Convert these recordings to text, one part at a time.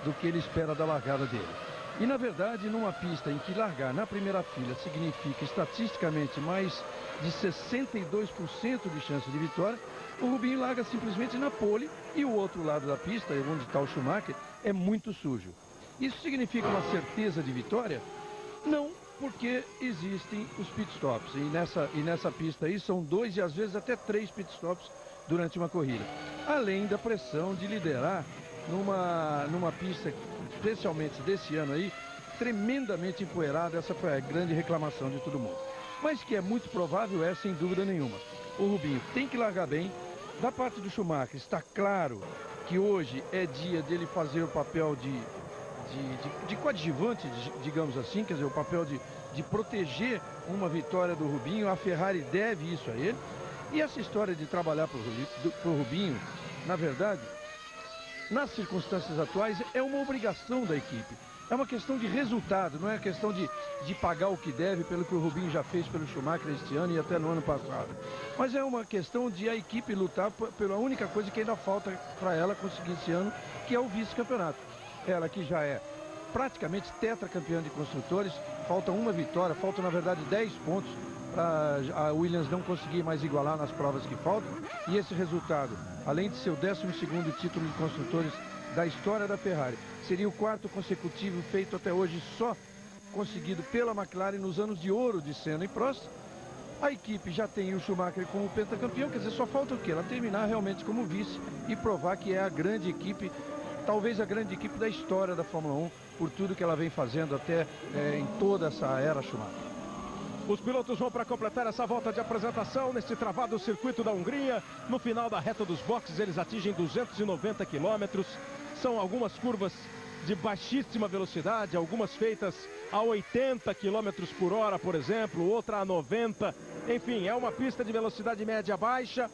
do que ele espera da largada dele. E, na verdade, numa pista em que largar na primeira fila significa estatisticamente mais de 62% de chance de vitória, o Rubinho larga simplesmente na pole e o outro lado da pista, onde está o Schumacher, é muito sujo. Isso significa uma certeza de vitória? Não, porque existem os pitstops. E nessa pista aí são 2 e às vezes até 3 pitstops durante uma corrida. Além da pressão de liderar numa pista, especialmente desse ano aí, tremendamente empoeirada. Essa foi a grande reclamação de todo mundo. Mas que é muito provável, é sem dúvida nenhuma. O Rubinho tem que largar bem. Da parte do Schumacher, está claro que hoje é dia dele fazer o papel de coadjuvante, digamos assim, quer dizer, o papel de proteger uma vitória do Rubinho. A Ferrari deve isso a ele. E essa história de trabalhar para o Rubinho, na verdade, nas circunstâncias atuais, é uma obrigação da equipe. É uma questão de resultado, não é questão de pagar o que deve pelo que o Rubinho já fez pelo Schumacher este ano e até no ano passado. Mas é uma questão de a equipe lutar pela única coisa que ainda falta para ela conseguir esse ano, que é o vice-campeonato. Ela que já é praticamente tetracampeã de construtores, falta uma vitória, falta na verdade 10 pontos para a Williams não conseguir mais igualar nas provas que faltam. E esse resultado, além de ser o 12º título de construtores da história da Ferrari, seria o 4º consecutivo feito até hoje só conseguido pela McLaren nos anos de ouro de Senna e Prost. A equipe já tem o Schumacher como pentacampeão, quer dizer, só falta o quê? Ela terminar realmente como vice e provar que é a grande equipe, talvez a grande equipe da história da Fórmula 1, por tudo que ela vem fazendo até em toda essa era Schumacher. Os pilotos vão para completar essa volta de apresentação neste travado circuito da Hungria. No final da reta dos boxes eles atingem 290 quilômetros. São algumas curvas de baixíssima velocidade, algumas feitas a 80 quilômetros por hora, por exemplo, outra a 90. Enfim, é uma pista de velocidade média baixa.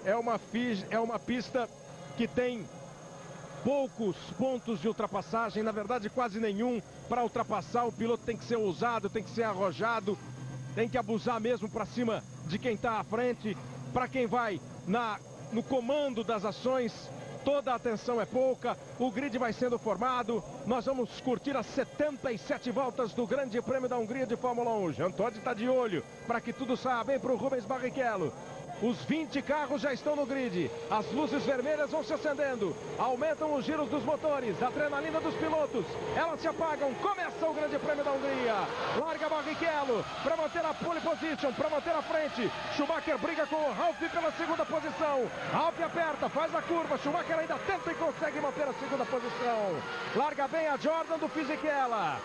É uma pista que tem poucos pontos de ultrapassagem, na verdade quase nenhum. Para ultrapassar, o piloto tem que ser ousado, tem que ser arrojado, tem que abusar mesmo para cima de quem está à frente. Para quem vai no comando das ações, toda a atenção é pouca. O grid vai sendo formado. Nós vamos curtir as 77 voltas do Grande Prêmio da Hungria de Fórmula 1. Jean Todt está de olho para que tudo saia bem para o Rubens Barrichello. Os 20 carros já estão no grid. As luzes vermelhas vão se acendendo. Aumentam os giros dos motores. A adrenalina dos pilotos. Elas se apagam. Começa o Grande Prêmio da Hungria. Larga Barrichello para manter a pole position, para manter a frente. Schumacher briga com o Ralf pela segunda posição. Ralf aperta, faz a curva. Schumacher ainda tenta e consegue manter a segunda posição. Larga bem a Jordan do Fisichella.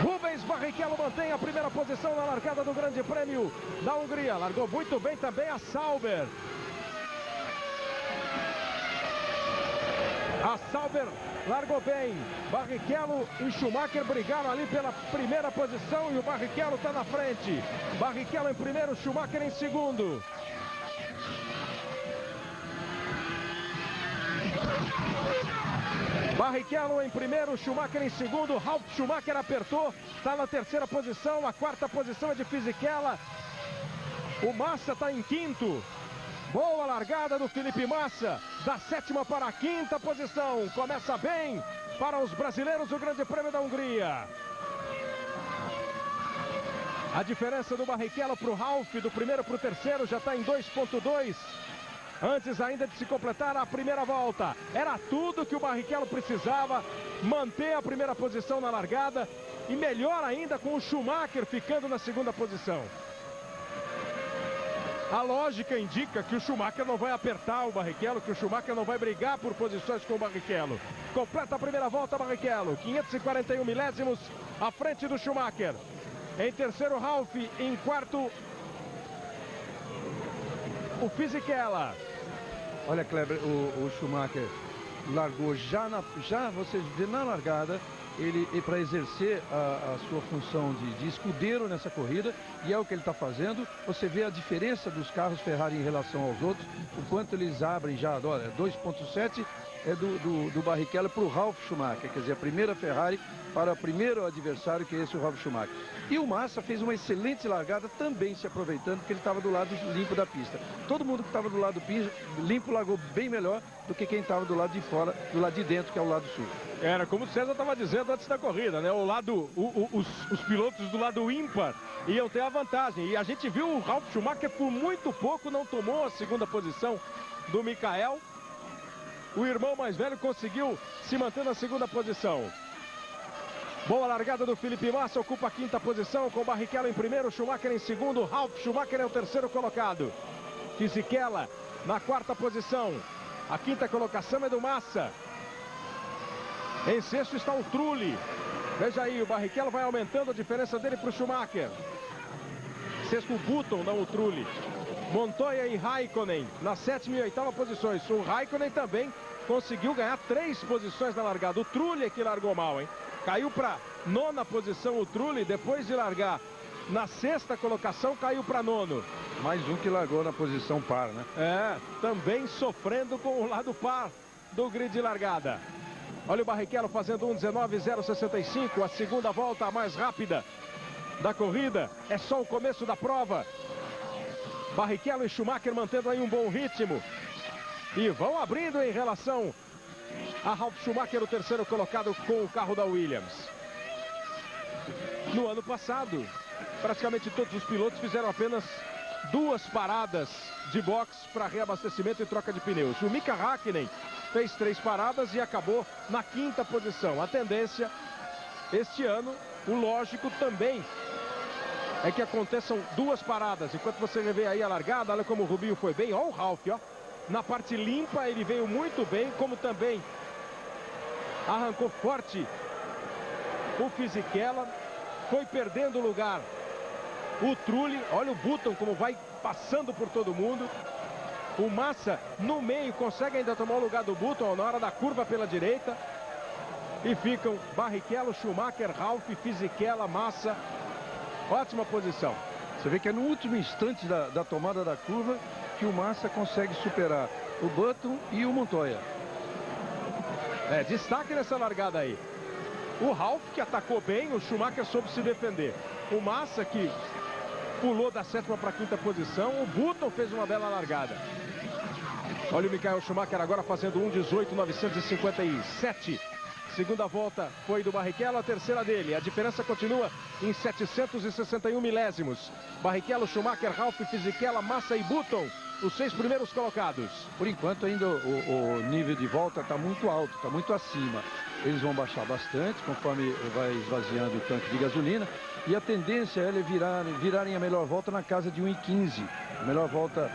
Rubens Barrichello mantém a primeira posição na largada do Grande Prêmio da Hungria. Largou muito bem também a Sauber. A Sauber largou bem. Barrichello e Schumacher brigaram ali pela primeira posição e o Barrichello está na frente. Barrichello em primeiro, Schumacher em segundo. Barrichello em primeiro, Schumacher em segundo. Ralf Schumacher apertou, está na terceira posição. A quarta posição é de Fisichella. O Massa está em quinto. Boa largada do Felipe Massa, da sétima para a quinta posição. Começa bem para os brasileiros o Grande Prêmio da Hungria. A diferença do Barrichello para o Ralf, do primeiro para o terceiro, já está em 2,2. Antes ainda de se completar a primeira volta. Era tudo que o Barrichello precisava, manter a primeira posição na largada e melhor ainda com o Schumacher ficando na segunda posição. A lógica indica que o Schumacher não vai apertar o Barrichello, que o Schumacher não vai brigar por posições com o Barrichello. Completa a primeira volta Barrichello, 541 milésimos à frente do Schumacher. Em terceiro Ralf, em quarto o Fisichella. Olha, Kleber, o Schumacher largou já você vê na largada, ele para exercer a sua função de escudeiro nessa corrida, e é o que ele está fazendo. Você vê a diferença dos carros Ferrari em relação aos outros, o quanto eles abrem já, olha, 2,7 é do Barrichello para o Ralf Schumacher, quer dizer, a primeira Ferrari para o primeiro adversário, que é esse o Ralf Schumacher. E o Massa fez uma excelente largada, também se aproveitando, porque ele estava do lado limpo da pista. Todo mundo que estava do lado limpo largou bem melhor do que quem estava do lado de fora, do lado de dentro, que é o lado sul. Era como o César estava dizendo antes da corrida, né? Os pilotos do lado ímpar iam ter a vantagem. E a gente viu o Ralf Schumacher por muito pouco não tomou a segunda posição do Michael. O irmão mais velho conseguiu se manter na segunda posição. Boa largada do Felipe Massa, ocupa a quinta posição com Barrichello em primeiro, Schumacher em segundo, Ralf Schumacher é o terceiro colocado. Fisichella na quarta posição. A quinta colocação é do Massa. Em sexto está o Trulli. Veja aí, o Barrichello vai aumentando a diferença dele para o Schumacher. Sexto o Button, não o Trulli. Montoya e Raikkonen na sétima e oitava posições. O Raikkonen também conseguiu ganhar 3 posições na largada. O Trulli é que largou mal, hein? Caiu para nona posição o Trulli, depois de largar na sexta colocação, caiu para nono. Mais um que largou na posição par, né? É, também sofrendo com o lado par do grid de largada. Olha o Barrichello fazendo 1:19.065, a segunda volta a mais rápida da corrida. É só o começo da prova. Barrichello e Schumacher mantendo aí um bom ritmo. E vão abrindo em relação a Ralf Schumacher, o terceiro colocado com o carro da Williams. No ano passado, praticamente todos os pilotos fizeram apenas 2 paradas de boxe para reabastecimento e troca de pneus. O Mika Häkkinen fez 3 paradas e acabou na quinta posição. A tendência, este ano, o lógico também é que aconteçam 2 paradas. Enquanto você vê aí a largada, olha como o Rubinho foi bem. Olha o Ralf, ó. Na parte limpa ele veio muito bem, como também arrancou forte o Fisichella. Foi perdendo lugar o Trulli. Olha o Button como vai passando por todo mundo. O Massa no meio consegue ainda tomar o lugar do Button na hora da curva pela direita. E ficam Barrichello, Schumacher, Ralf, Fisichella, Massa. Ótima posição. Você vê que é no último instante da tomada da curva que o Massa consegue superar o Button e o Montoya. É, destaque nessa largada aí. O Ralf, que atacou bem, o Schumacher soube se defender. O Massa, que pulou da sétima para a quinta posição. O Button fez uma bela largada. Olha o Michael Schumacher agora fazendo 1:18.957. Segunda volta foi do Barrichello, a terceira dele. A diferença continua em 761 milésimos. Barrichello, Schumacher, Ralf, Fisichella, Massa e Button, os 6 primeiros colocados. Por enquanto ainda o nível de volta está muito alto, está muito acima. Eles vão baixar bastante conforme vai esvaziando o tanque de gasolina. E a tendência é eles virarem a melhor volta na casa de 1:15. A melhor volta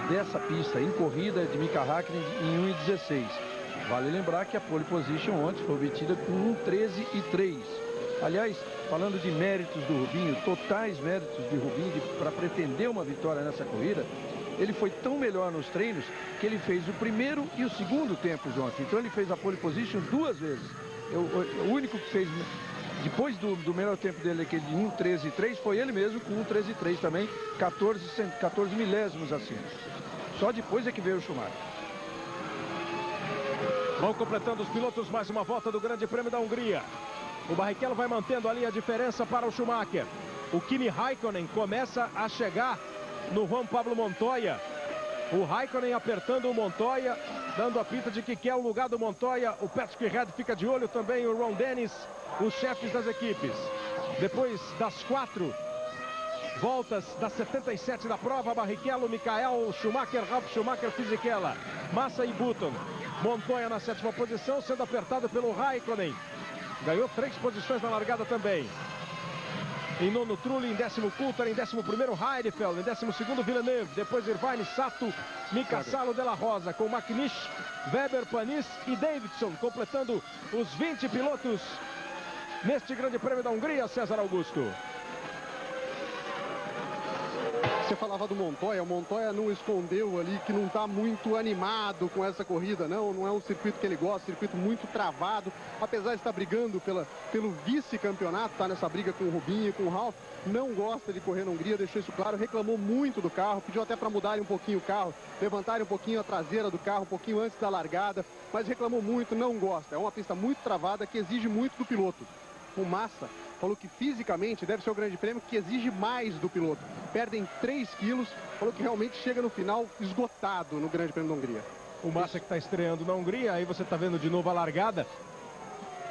dessa pista em corrida é de Mika Häkkinen em 1:16. Vale lembrar que a pole position ontem foi obtida com 1:13.3. Aliás, falando de méritos do Rubinho, totais méritos de Rubinho para pretender uma vitória nessa corrida, ele foi tão melhor nos treinos que ele fez o primeiro e o segundo tempos ontem. Então ele fez a pole position 2 vezes. O único que fez depois do melhor tempo dele, aquele de 1:13.3, foi ele mesmo com 1:13.3 também, 14 milésimos acima. Só depois é que veio o Schumacher. Vão completando os pilotos mais uma volta do Grande Prêmio da Hungria. O Barrichello vai mantendo ali a diferença para o Schumacher. O Kimi Raikkonen começa a chegar no Juan Pablo Montoya. O Raikkonen apertando o Montoya, dando a pinta de que quer o lugar do Montoya. O Patrick Head fica de olho também, o Ron Dennis, os chefes das equipes. Depois das 4 voltas das 77 da prova, Barrichello, Michael Schumacher, Ralf Schumacher, Fisichella, Massa e Button. Montoya na 7ª posição, sendo apertado pelo Raikkonen. Ganhou 3 posições na largada também. Em nono, Trulli, em 10º, Coulthard, em 11º, Heidfeld, em 12º, Villeneuve, depois Irvine, Sato, Mika Salo, Della Rosa, com McNish, Weber, Panis e Davidson, completando os 20 pilotos neste Grande Prêmio da Hungria, César Augusto. Você falava do Montoya, o Montoya não escondeu ali que não está muito animado com essa corrida, não é um circuito que ele gosta, circuito muito travado, apesar de estar brigando pelo vice-campeonato, está nessa briga com o Rubinho e com o Ralf, não gosta de correr na Hungria, deixou isso claro, reclamou muito do carro, pediu até para mudarem um pouquinho o carro, levantarem um pouquinho a traseira do carro, um pouquinho antes da largada, mas reclamou muito, não gosta, é uma pista muito travada que exige muito do piloto. O Massa falou que fisicamente deve ser o grande prêmio que exige mais do piloto. Perdem 3 quilos, falou que realmente chega no final esgotado no grande prêmio da Hungria. O Massa que está estreando na Hungria, aí você está vendo de novo a largada.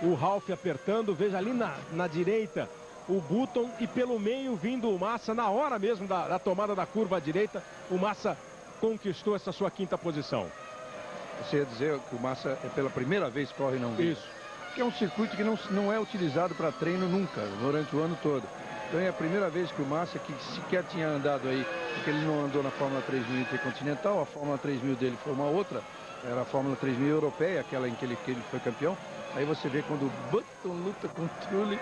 O Ralf apertando, veja ali na direita o Button e pelo meio vindo o Massa, na hora mesmo da tomada da curva à direita, o Massa conquistou essa sua 5ª posição. Você ia dizer que o Massa é pela primeira vez que corre na Hungria. Isso. Que é um circuito que não é utilizado para treino nunca, durante o ano todo. Então é a primeira vez que o Massa, que sequer tinha andado aí, porque ele não andou na Fórmula 3000 Intercontinental, a Fórmula 3000 dele foi uma outra, era a Fórmula 3000 Europeia, aquela em que ele foi campeão. Aí você vê quando o Button luta com o Trulli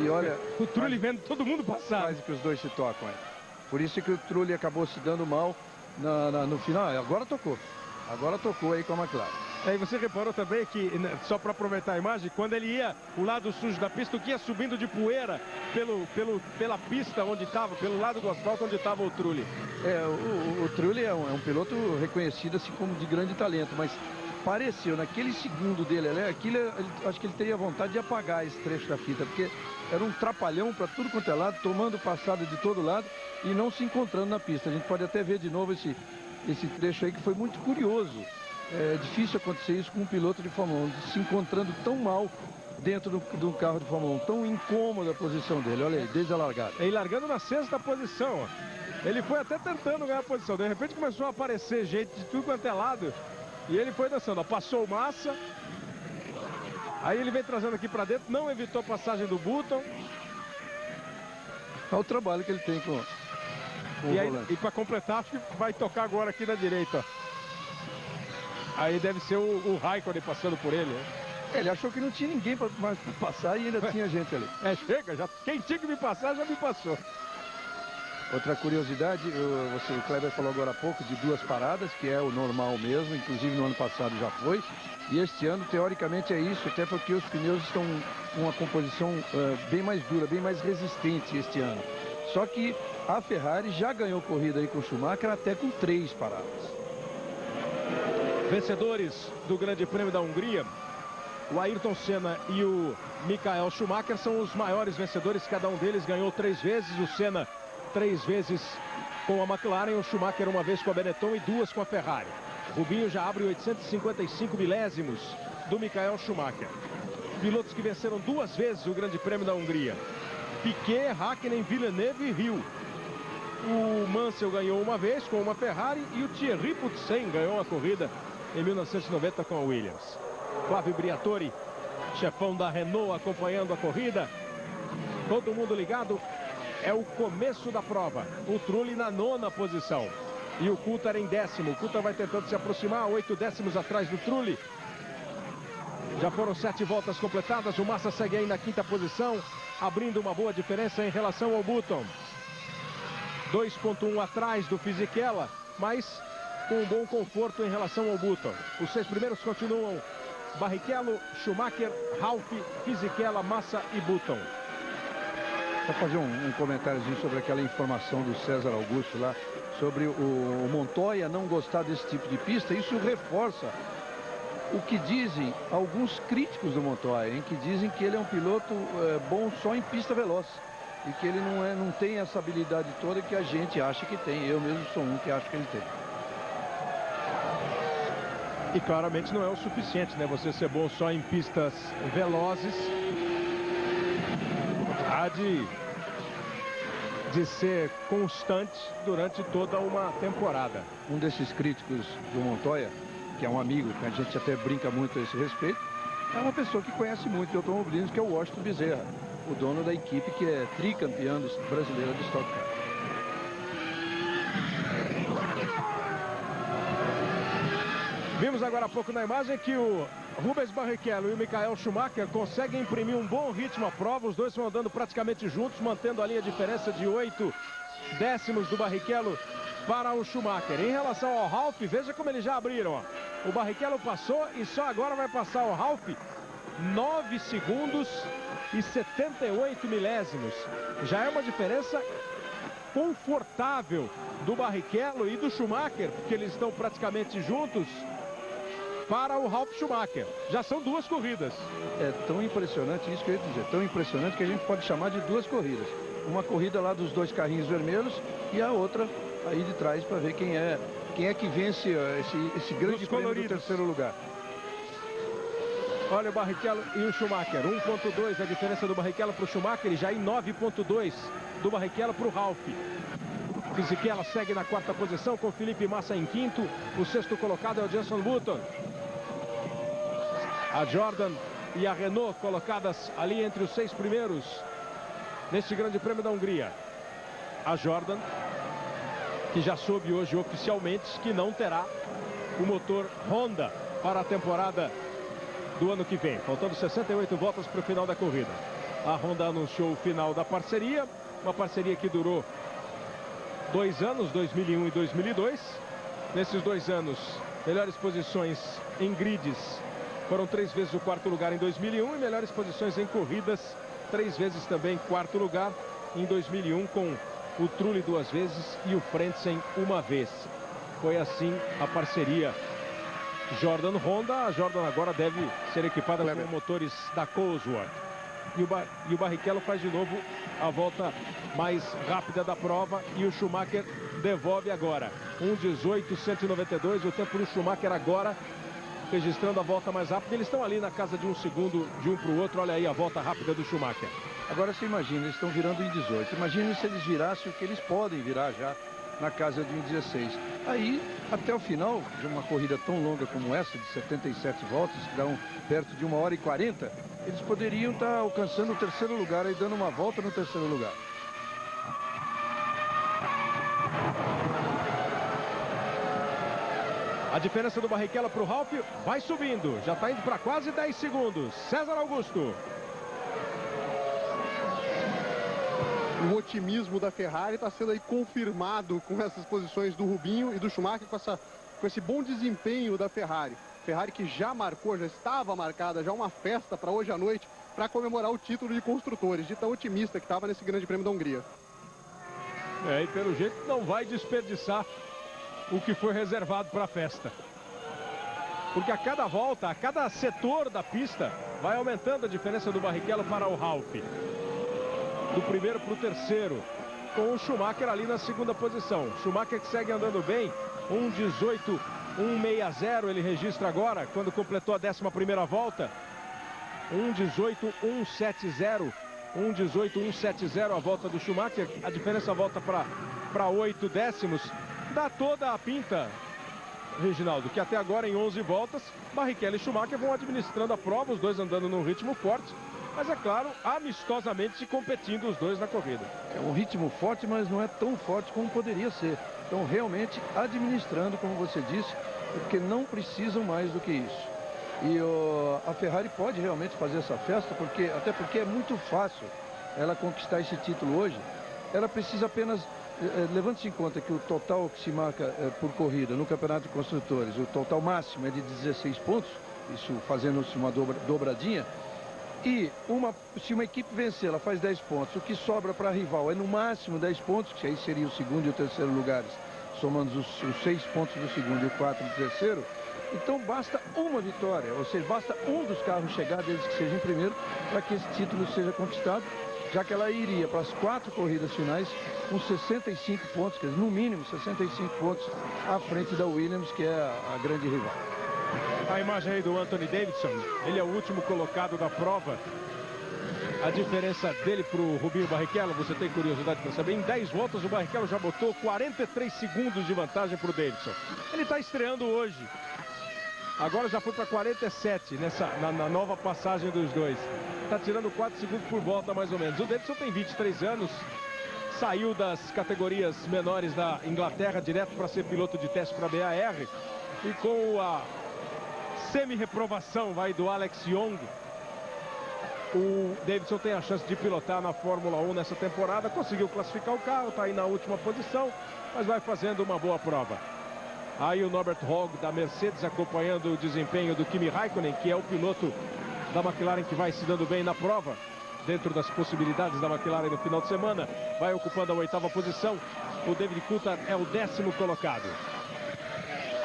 e olha... O Trulli vendo todo mundo passar. Quase que os dois se tocam. Por isso que o Trulli acabou se dando mal no final. Agora tocou aí com a McLaren. Aí você reparou também que, só para aproveitar a imagem, quando ele ia o lado sujo da pista, o que ia subindo de poeira pela pista onde estava, pelo lado do asfalto onde estava o Trulli. O Trulli é um piloto reconhecido assim como de grande talento, mas pareceu, naquele segundo dele, acho que ele teria vontade de apagar esse trecho da fita, porque era um trapalhão para tudo quanto é lado, tomando passada de todo lado e não se encontrando na pista. A gente pode até ver de novo esse trecho aí que foi muito curioso. É difícil acontecer isso com um piloto de Fórmula 1, se encontrando tão mal dentro do carro de Fórmula 1, tão incômoda a posição dele, olha aí, desde a largada. E largando na 6ª posição, ó. Ele foi até tentando ganhar a posição, de repente começou a aparecer gente de tudo quanto é lado, e ele foi dançando, ó. Passou o Massa, aí ele vem trazendo aqui para dentro, não evitou a passagem do Button. Olha o trabalho que ele tem com o volante. E para completar, acho que vai tocar agora aqui na direita, ó. Aí deve ser o Raikkonen passando por ele, né? Ele achou que não tinha ninguém mais para passar e ainda tinha gente ali. Chega, quem tinha que me passar já me passou. Outra curiosidade, o Kleber falou agora há pouco de 2 paradas, que é o normal mesmo, inclusive no ano passado já foi. E este ano, teoricamente, é isso, até porque os pneus estão com uma composição bem mais dura, bem mais resistente este ano. Só que a Ferrari já ganhou corrida aí com o Schumacher até com 3 paradas. Vencedores do Grande Prêmio da Hungria, o Ayrton Senna e o Michael Schumacher são os maiores vencedores, cada um deles ganhou 3 vezes, o Senna 3 vezes com a McLaren, o Schumacher 1 vez com a Benetton e 2 com a Ferrari. Rubinho já abre 855 milésimos do Michael Schumacher. Pilotos que venceram 2 vezes o Grande Prêmio da Hungria: Piquet, Hakkinen, Villeneuve e Hill. O Mansell ganhou 1 vez com uma Ferrari e o Thierry Poutsen ganhou a corrida em 1990 com a Williams. Flávio Briatore, chefão da Renault, acompanhando a corrida. Todo mundo ligado. É o começo da prova. O Trulli na 9ª posição. E o Coulthard em 10º. O Coulthard vai tentando se aproximar, 8 décimos atrás do Trulli. Já foram 7 voltas completadas. O Massa segue aí na 5ª posição, abrindo uma boa diferença em relação ao Button. 2,1 atrás do Fisichella, mas com um bom conforto em relação ao Button. Os 6 primeiros continuam: Barrichello, Schumacher, Ralf, Fisichella, Massa e Button. Vou fazer um comentáriozinho sobre aquela informação do César Augusto lá, sobre o Montoya não gostar desse tipo de pista. Isso reforça o que dizem alguns críticos do Montoya, em que dizem que ele é um piloto bom só em pista veloz. E que ele não tem essa habilidade toda que a gente acha que tem. Eu mesmo sou um que acho que ele tem. E claramente não é o suficiente, né? Você ser bom só em pistas velozes. Há de ser constante durante toda uma temporada. Um desses críticos do Montoya, que é um amigo, que a gente até brinca muito a esse respeito, é uma pessoa que conhece muito de automobilismo, que é o Washington Bezerra, o dono da equipe que é tricampeão brasileira de Stock Car. Vimos agora há pouco na imagem que o Rubens Barrichello e o Michael Schumacher conseguem imprimir um bom ritmo à prova. Os dois vão andando praticamente juntos, mantendo ali a diferença de 8 décimos do Barrichello para o Schumacher. Em relação ao Ralf, veja como eles já abriram. Ó. O Barrichello passou e só agora vai passar o Ralf 9 segundos e 78 milésimos. Já é uma diferença confortável do Barrichello e do Schumacher, porque eles estão praticamente juntos, para o Ralf Schumacher. Já são 2 corridas. É tão impressionante isso que eu ia dizer, tão impressionante que a gente pode chamar de 2 corridas. Uma corrida lá dos 2 carrinhos vermelhos e a outra aí de trás para ver quem é que vence esse grande prêmio do terceiro lugar. Olha o Barrichello e o Schumacher. 1.2 a diferença do Barrichello para o Schumacher e já em 9.2 do Barrichello para o Ralf. Fisichella segue na 4ª posição com Felipe Massa em 5º. O 6º colocado é o Jenson Button. A Jordan e a Renault colocadas ali entre os 6 primeiros neste grande prêmio da Hungria. A Jordan, que já soube hoje oficialmente que não terá o motor Honda para a temporada do ano que vem. Faltando 68 voltas para o final da corrida. A Honda anunciou o final da parceria. Uma parceria que durou 2 anos, 2001 e 2002. Nesses 2 anos, melhores posições em grids foram 3 vezes o 4º lugar em 2001 e melhores posições em corridas 3 vezes também 4º lugar em 2001, com o Trulli 2 vezes e o Frentzen 1 vez. Foi assim a parceria Jordan-Honda. A Jordan agora deve ser equipada com motores da Cosworth. E o Barrichello faz de novo a volta mais rápida da prova e o Schumacher devolve agora. 1:18.192, o tempo do Schumacher agora, registrando a volta mais rápida. Eles estão ali na casa de 1 segundo de um para o outro. Olha aí a volta rápida do Schumacher. Agora você imagina, eles estão virando em 18. Imagina se eles virassem o que eles podem virar já na casa de 16. Aí, até o final de uma corrida tão longa como essa, de 77 voltas, que dá perto de 1h40, eles poderiam estar alcançando o terceiro lugar e dando uma volta no terceiro lugar. A diferença do Barrichello para o Ralf vai subindo. Já está indo para quase 10 segundos. César Augusto. O otimismo da Ferrari está sendo aí confirmado com essas posições do Rubinho e do Schumacher, com esse bom desempenho da Ferrari. Ferrari que já marcou, já estava marcada, já uma festa para hoje à noite, para comemorar o título de construtores, de tão otimista que estava nesse grande prêmio da Hungria. E pelo jeito não vai desperdiçar o que foi reservado para a festa. Porque a cada volta, a cada setor da pista, vai aumentando a diferença do Barrichello para o Ralf. Do primeiro para o terceiro, com o Schumacher ali na 2ª posição. Schumacher que segue andando bem, 1:18.160 ele registra agora, quando completou a 11ª volta. 1:18.170, 1:18.170 a volta do Schumacher. A diferença volta para 8 décimos. Dá toda a pinta, Reginaldo, que até agora em 11 voltas, Barrichello e Schumacher vão administrando a prova, os dois andando num ritmo forte. Mas é claro, amistosamente competindo os dois na corrida. É um ritmo forte, mas não é tão forte como poderia ser. Então realmente administrando, como você disse, porque não precisam mais do que isso. E a Ferrari pode realmente fazer essa festa, até porque é muito fácil ela conquistar esse título hoje. Ela precisa apenas, levando-se em conta que o total que se marca por corrida no Campeonato de Construtores, o total máximo é de 16 pontos, isso fazendo-se uma dobradinha. E se uma equipe vencer, ela faz 10 pontos. O que sobra para a rival é no máximo 10 pontos, que aí seria o segundo e o terceiro lugares, somando os 6 pontos do segundo e o 4 do terceiro. Então basta uma vitória, ou seja, basta um dos carros chegar, desde que seja em primeiro, para que esse título seja conquistado, já que ela iria para as 4 corridas finais com 65 pontos, quer dizer, no mínimo 65 pontos à frente da Williams, que é a grande rival. A imagem aí do Anthony Davidson, ele é o último colocado da prova. A diferença dele para o Rubinho Barrichello, você tem curiosidade para saber? Em 10 voltas o Barrichello já botou 43 segundos de vantagem para o Davidson. Ele está estreando hoje. Agora já foi para 47 na nova passagem dos dois. Está tirando 4 segundos por volta mais ou menos. O Davidson tem 23 anos. Saiu das categorias menores da Inglaterra direto para ser piloto de teste para a BAR. E com a semi-reprovação do Alex Young, O Davidson tem a chance de pilotar na Fórmula 1 nessa temporada. Conseguiu classificar o carro, está aí na última posição, mas vai fazendo uma boa prova. Aí o Norbert Hogg da Mercedes acompanhando o desempenho do Kimi Raikkonen, que é o piloto da McLaren que vai se dando bem na prova. Dentro das possibilidades da McLaren no final de semana, vai ocupando a 8ª posição. O David Coulthard é o 10º colocado.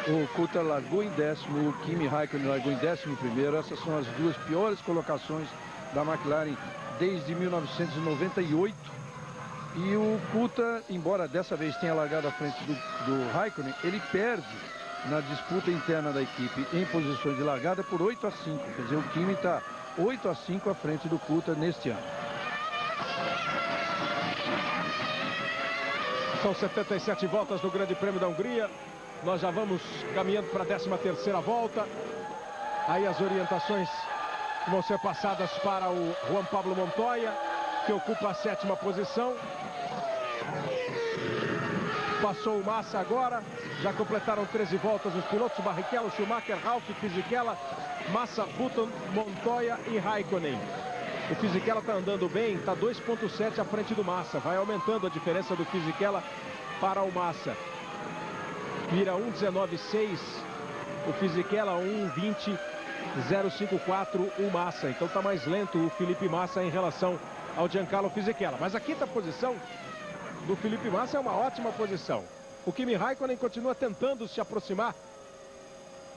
O Coulthard largou em 10º, o Kimi Raikkonen largou em 11º. Essas são as duas piores colocações da McLaren desde 1998. E o Coulthard, embora dessa vez tenha largado à frente do Raikkonen, ele perde na disputa interna da equipe em posições de largada por 8-5. Quer dizer, o Kimi está 8-5 à frente do Coulthard neste ano. São 77 voltas no Grande Prêmio da Hungria. Nós já vamos caminhando para a 13ª volta. Aí as orientações vão ser passadas para o Juan Pablo Montoya, que ocupa a 7ª posição. Passou o Massa agora. Já completaram 13 voltas os pilotos: Barrichello, Schumacher, Ralf, Fisichella, Massa, Button, Montoya e Raikkonen. O Fisichella está andando bem, está 2,7 à frente do Massa. Vai aumentando a diferença do Fisichella para o Massa. Vira 1,19,6 o Fisichella, 1,20,054 o Massa. Então está mais lento o Felipe Massa em relação ao Giancarlo Fisichella. Mas a 5ª posição do Felipe Massa é uma ótima posição. O Kimi Raikkonen continua tentando se aproximar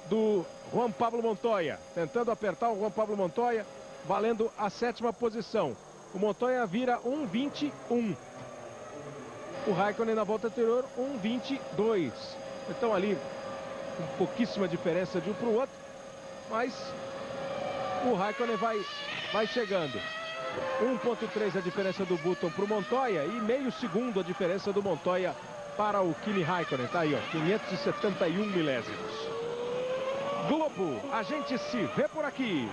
do Juan Pablo Montoya. Tentando apertar o Juan Pablo Montoya, valendo a 7ª posição. O Montoya vira 1,21. O Raikkonen na volta anterior, 1,22. Então ali, com pouquíssima diferença de um para o outro. Mas o Raikkonen vai chegando. 1,3 a diferença do Button para o Montoya e meio segundo a diferença do Montoya para o Kimi Raikkonen. Tá aí, ó, 571 milésimos. Globo, a gente se vê por aqui.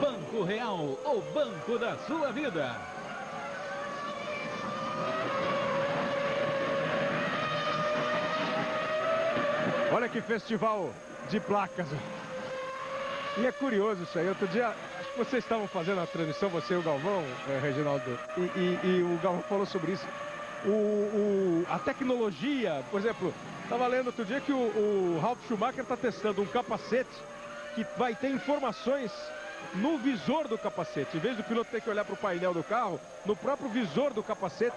Banco Real, o banco da sua vida. Olha que festival de placas. E é curioso isso aí. Outro dia, acho que vocês estavam fazendo a transmissão, você e o Galvão, Reginaldo, e o Galvão falou sobre isso. A tecnologia, por exemplo, estava lendo outro dia que o Ralf Schumacher está testando um capacete que vai ter informações no visor do capacete. Em vez do piloto ter que olhar para o painel do carro, no próprio visor do capacete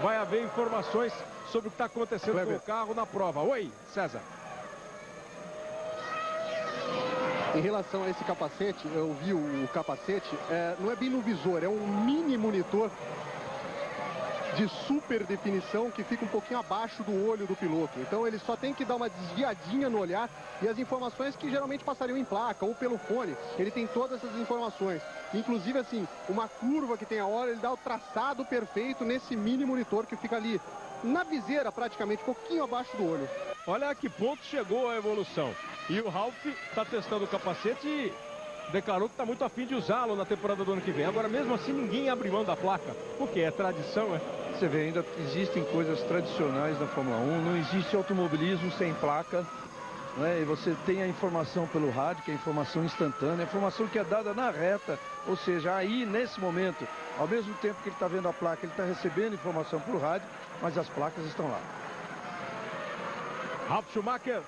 vai haver informações sobre o que está acontecendo com o carro na prova. Oi, César. Em relação a esse capacete, eu vi o capacete, não é bem no visor, é um mini monitor de super definição que fica um pouquinho abaixo do olho do piloto. Então ele só tem que dar uma desviadinha no olhar e as informações que geralmente passariam em placa ou pelo fone, ele tem todas essas informações. Inclusive, assim, uma curva que tem a hora, ele dá o traçado perfeito nesse mini monitor que fica ali na viseira, praticamente, um pouquinho abaixo do olho. Olha a que ponto chegou a evolução. E o Ralf está testando o capacete e declarou que está muito afim de usá-lo na temporada do ano que vem. Agora, mesmo assim, ninguém abre mão da placa. Porque é tradição, é? Você vê, ainda existem coisas tradicionais da Fórmula 1. Não existe automobilismo sem placa, né? E você tem a informação pelo rádio, que é a informação instantânea, a informação que é dada na reta. Ou seja, aí, nesse momento, ao mesmo tempo que ele está vendo a placa, ele está recebendo informação pelo rádio, mas as placas estão lá. Ralf Schumacher,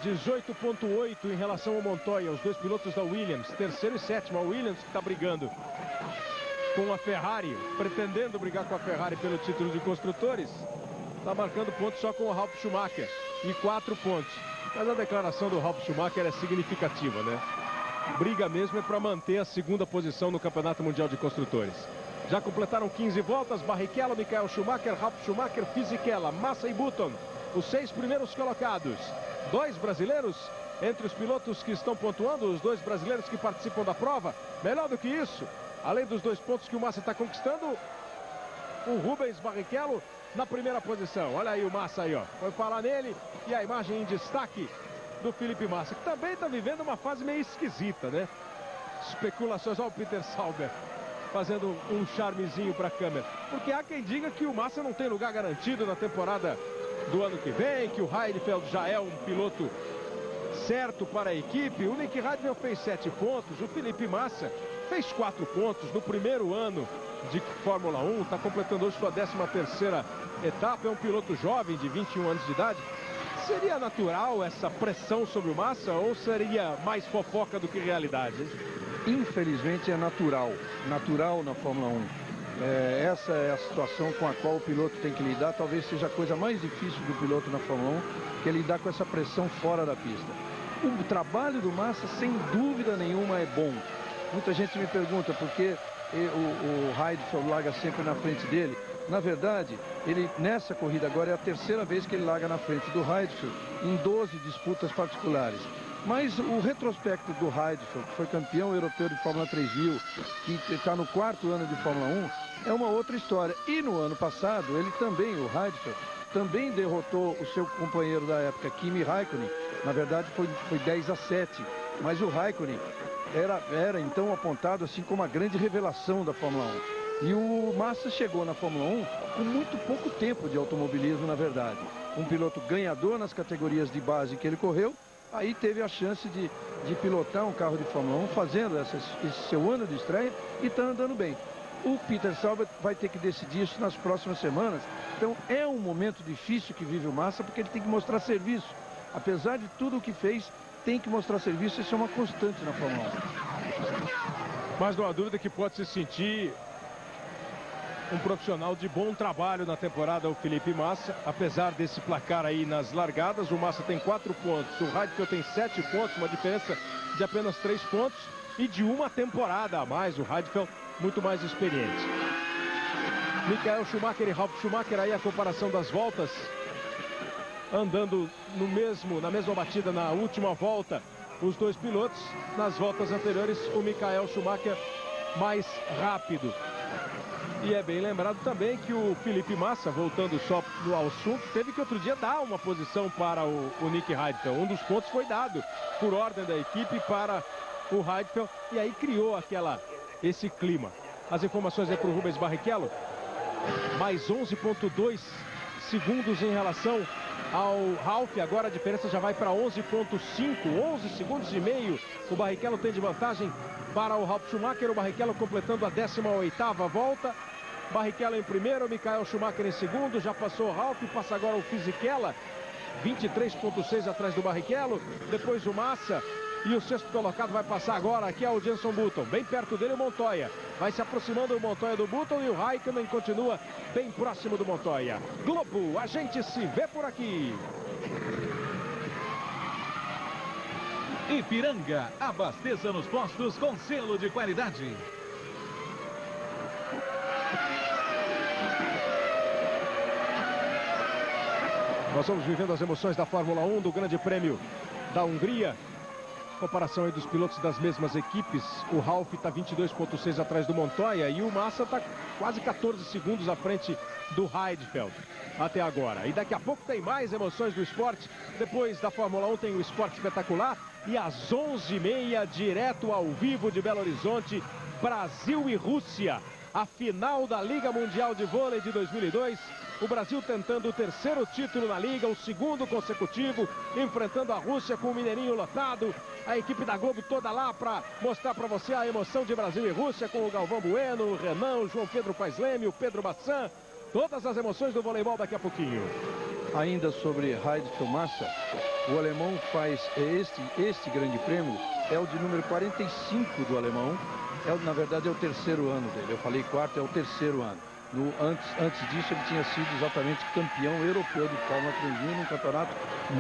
18,8 em relação ao Montoya, os dois pilotos da Williams, 3º e 7º. A Williams que está brigando com a Ferrari, pretendendo brigar com a Ferrari pelo título de construtores, está marcando pontos só com o Ralf Schumacher, e 4 pontos. Mas a declaração do Ralf Schumacher é significativa, né? Briga mesmo é para manter a 2ª posição no Campeonato Mundial de Construtores. Já completaram 15 voltas, Barrichello, Michael Schumacher, Ralf Schumacher, Fisichella, Massa e Button, os 6 primeiros colocados. 2 brasileiros entre os pilotos que estão pontuando, os 2 brasileiros que participam da prova. Melhor do que isso, além dos 2 pontos que o Massa está conquistando, o Rubens Barrichello na primeira posição. Olha aí o Massa aí, ó. Foi falar nele e a imagem em destaque do Felipe Massa, que também está vivendo uma fase meio esquisita, né? Especulações, olha o Peter Sauber fazendo um charmezinho para a câmera. Porque há quem diga que o Massa não tem lugar garantido na temporada do ano que vem, que o Heidfeld já é um piloto certo para a equipe. O Nick Heidfeld fez 7 pontos, o Felipe Massa fez 4 pontos no primeiro ano de Fórmula 1, está completando hoje sua 13ª etapa, é um piloto jovem de 21 anos de idade. Seria natural essa pressão sobre o Massa ou seria mais fofoca do que realidade? Infelizmente é natural na Fórmula 1. Essa é a situação com a qual o piloto tem que lidar, talvez seja a coisa mais difícil do piloto na Fórmula 1, que é lidar com essa pressão fora da pista. O trabalho do Massa, sem dúvida nenhuma, é bom. Muita gente me pergunta por que o Heidfeld larga sempre na frente dele. Na verdade, ele nessa corrida agora é a 3ª vez que ele larga na frente do Heidfeld em 12 disputas particulares. Mas o retrospecto do Heidfeld, que foi campeão europeu de Fórmula 3000, que está no 4º ano de Fórmula 1, é uma outra história. E no ano passado, ele também, o Heidfeld, também derrotou o seu companheiro da época, Kimi Raikkonen. Na verdade, foi 10-7. Mas o Raikkonen era então apontado assim como a grande revelação da Fórmula 1. E o Massa chegou na Fórmula 1 com muito pouco tempo de automobilismo, na verdade. Um piloto ganhador nas categorias de base que ele correu, aí teve a chance de pilotar um carro de Fórmula 1, fazendo esse seu ano de estreia e está andando bem. O Peter Sauber vai ter que decidir isso nas próximas semanas. Então é um momento difícil que vive o Massa, porque ele tem que mostrar serviço. Apesar de tudo o que fez, tem que mostrar serviço, isso é uma constante na Fórmula 1. Mas não há dúvida que pode se sentir um profissional de bom trabalho na temporada, o Felipe Massa. Apesar desse placar aí nas largadas, o Massa tem 4 pontos, o Heidfeld tem 7 pontos, uma diferença de apenas 3 pontos e de uma temporada a mais, o Heidfeld muito mais experiente. Michael Schumacher e Ralf Schumacher, aí a comparação das voltas, andando na mesma batida na última volta, os dois pilotos. Nas voltas anteriores, o Michael Schumacher mais rápido. E é bem lembrado também que o Felipe Massa, voltando só ao assunto, teve que outro dia dar uma posição para o Nick Heidfeld. Um dos pontos foi dado por ordem da equipe para o Heidfeld e aí criou esse clima. As informações é para o Rubens Barrichello. Mais 11,2 segundos em relação ao Ralf. Agora a diferença já vai para 11,5. 11 segundos e meio. O Barrichello tem de vantagem para o Ralf Schumacher. O Barrichello completando a 18ª volta. Barrichello em primeiro, Michael Schumacher em segundo. Já passou o Ralf, passa agora o Fisichella. 23,6 atrás do Barrichello. Depois o Massa. E o 6º colocado vai passar agora, aqui é o Jenson Button. Bem perto dele o Montoya. Vai se aproximando o Montoya do Button e o Raikkonen continua bem próximo do Montoya. Globo, a gente se vê por aqui. Ipiranga, abasteça nos postos com selo de qualidade. Nós vamos vivendo as emoções da Fórmula 1, do Grande Prêmio da Hungria. Comparação aí dos pilotos das mesmas equipes. O Ralf está 22,6 atrás do Montoya e o Massa está quase 14 segundos à frente do Heidfeld até agora. E daqui a pouco tem mais emoções do esporte. Depois da Fórmula 1 tem o Esporte Espetacular e às 11h30, direto ao vivo de Belo Horizonte, Brasil e Rússia. A final da Liga Mundial de Vôlei de 2002. O Brasil tentando o 3º título na Liga, o 2º consecutivo, enfrentando a Rússia com o Mineirinho lotado. A equipe da Globo toda lá para mostrar para você a emoção de Brasil e Rússia, com o Galvão Bueno, o Renan, o João Pedro Paes Leme, o Pedro Bassan. Todas as emoções do voleibol daqui a pouquinho. Ainda sobre Heidfeld Massa, o alemão faz este grande prêmio, é o de número 45 do alemão. Na verdade é o 3º ano dele. Eu falei 4º, é o 3º ano. Antes disso ele tinha sido exatamente campeão europeu de Fórmula 3000 num campeonato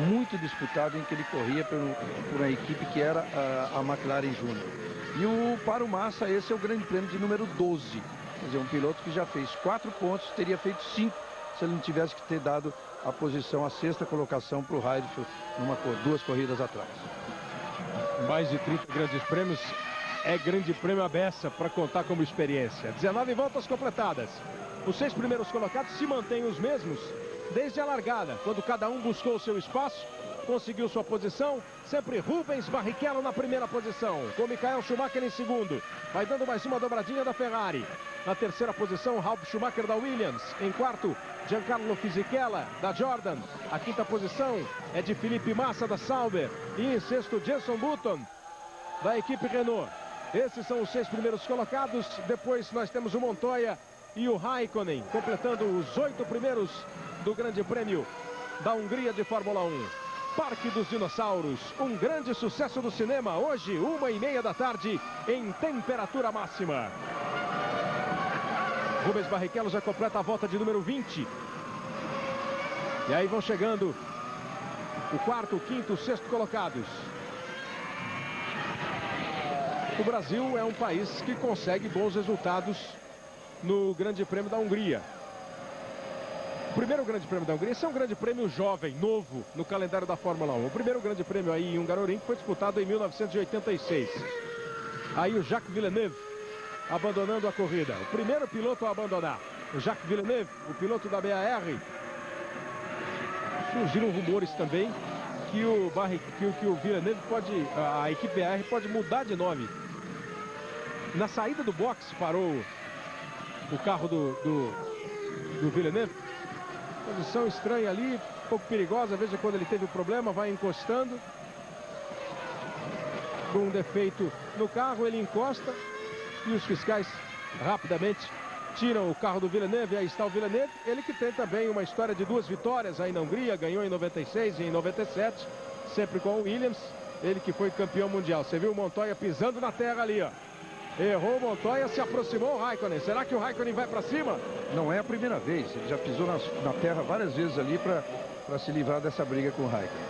muito disputado em que ele corria por uma equipe que era a McLaren Júnior. E para o Massa esse é o grande prêmio de número 12. Quer dizer, um piloto que já fez 4 pontos, teria feito 5 se ele não tivesse que ter dado a posição, a 6ª colocação para o Heidfeld 2 corridas atrás. Mais de 30 grandes prêmios. É grande prêmio à beça para contar como experiência. 19 voltas completadas. Os 6 primeiros colocados se mantêm os mesmos desde a largada, quando cada um buscou o seu espaço, conseguiu sua posição. Sempre Rubens Barrichello na primeira posição, com Michael Schumacher em segundo. Vai dando mais uma dobradinha da Ferrari. Na 3ª posição, Ralf Schumacher da Williams. Em 4º, Giancarlo Fisichella, da Jordan. A quinta posição é de Felipe Massa, da Sauber. E em sexto, Jenson Button, da equipe Renault. Esses são os 6 primeiros colocados. Depois nós temos o Montoya e o Raikkonen, completando os 8 primeiros do Grande Prêmio da Hungria de Fórmula 1. Parque dos Dinossauros, um grande sucesso do cinema. Hoje, 1h30 da tarde, em temperatura máxima. Rubens Barrichello já completa a volta de número 20. E aí vão chegando o quarto, o quinto, o sexto colocados. O Brasil é um país que consegue bons resultados no Grande Prêmio da Hungria. O primeiro Grande Prêmio da Hungria, esse é um Grande Prêmio jovem, novo, no calendário da Fórmula 1. O primeiro Grande Prêmio aí em Hungaroring foi disputado em 1986. Aí o Jacques Villeneuve abandonando a corrida. O primeiro piloto a abandonar, o Jacques Villeneuve, o piloto da BAR. Surgiram rumores também que o Villeneuve pode, a equipe BAR pode mudar de nome. Na saída do box parou o carro do Villeneuve. Posição estranha ali, um pouco perigosa. Veja, quando ele teve o problema, vai encostando. Com um defeito no carro, ele encosta. E os fiscais rapidamente tiram o carro do Villeneuve. Aí está o Villeneuve, ele que tem também uma história de 2 vitórias aí na Hungria. Ganhou em 96 e em 97, sempre com o Williams. Ele que foi campeão mundial. Você viu o Montoya pisando na terra ali, ó. Errou o Montoya, se aproximou o Raikkonen. Será que o Raikkonen vai para cima? Não é a primeira vez. Ele já pisou na terra várias vezes ali para se livrar dessa briga com o Raikkonen.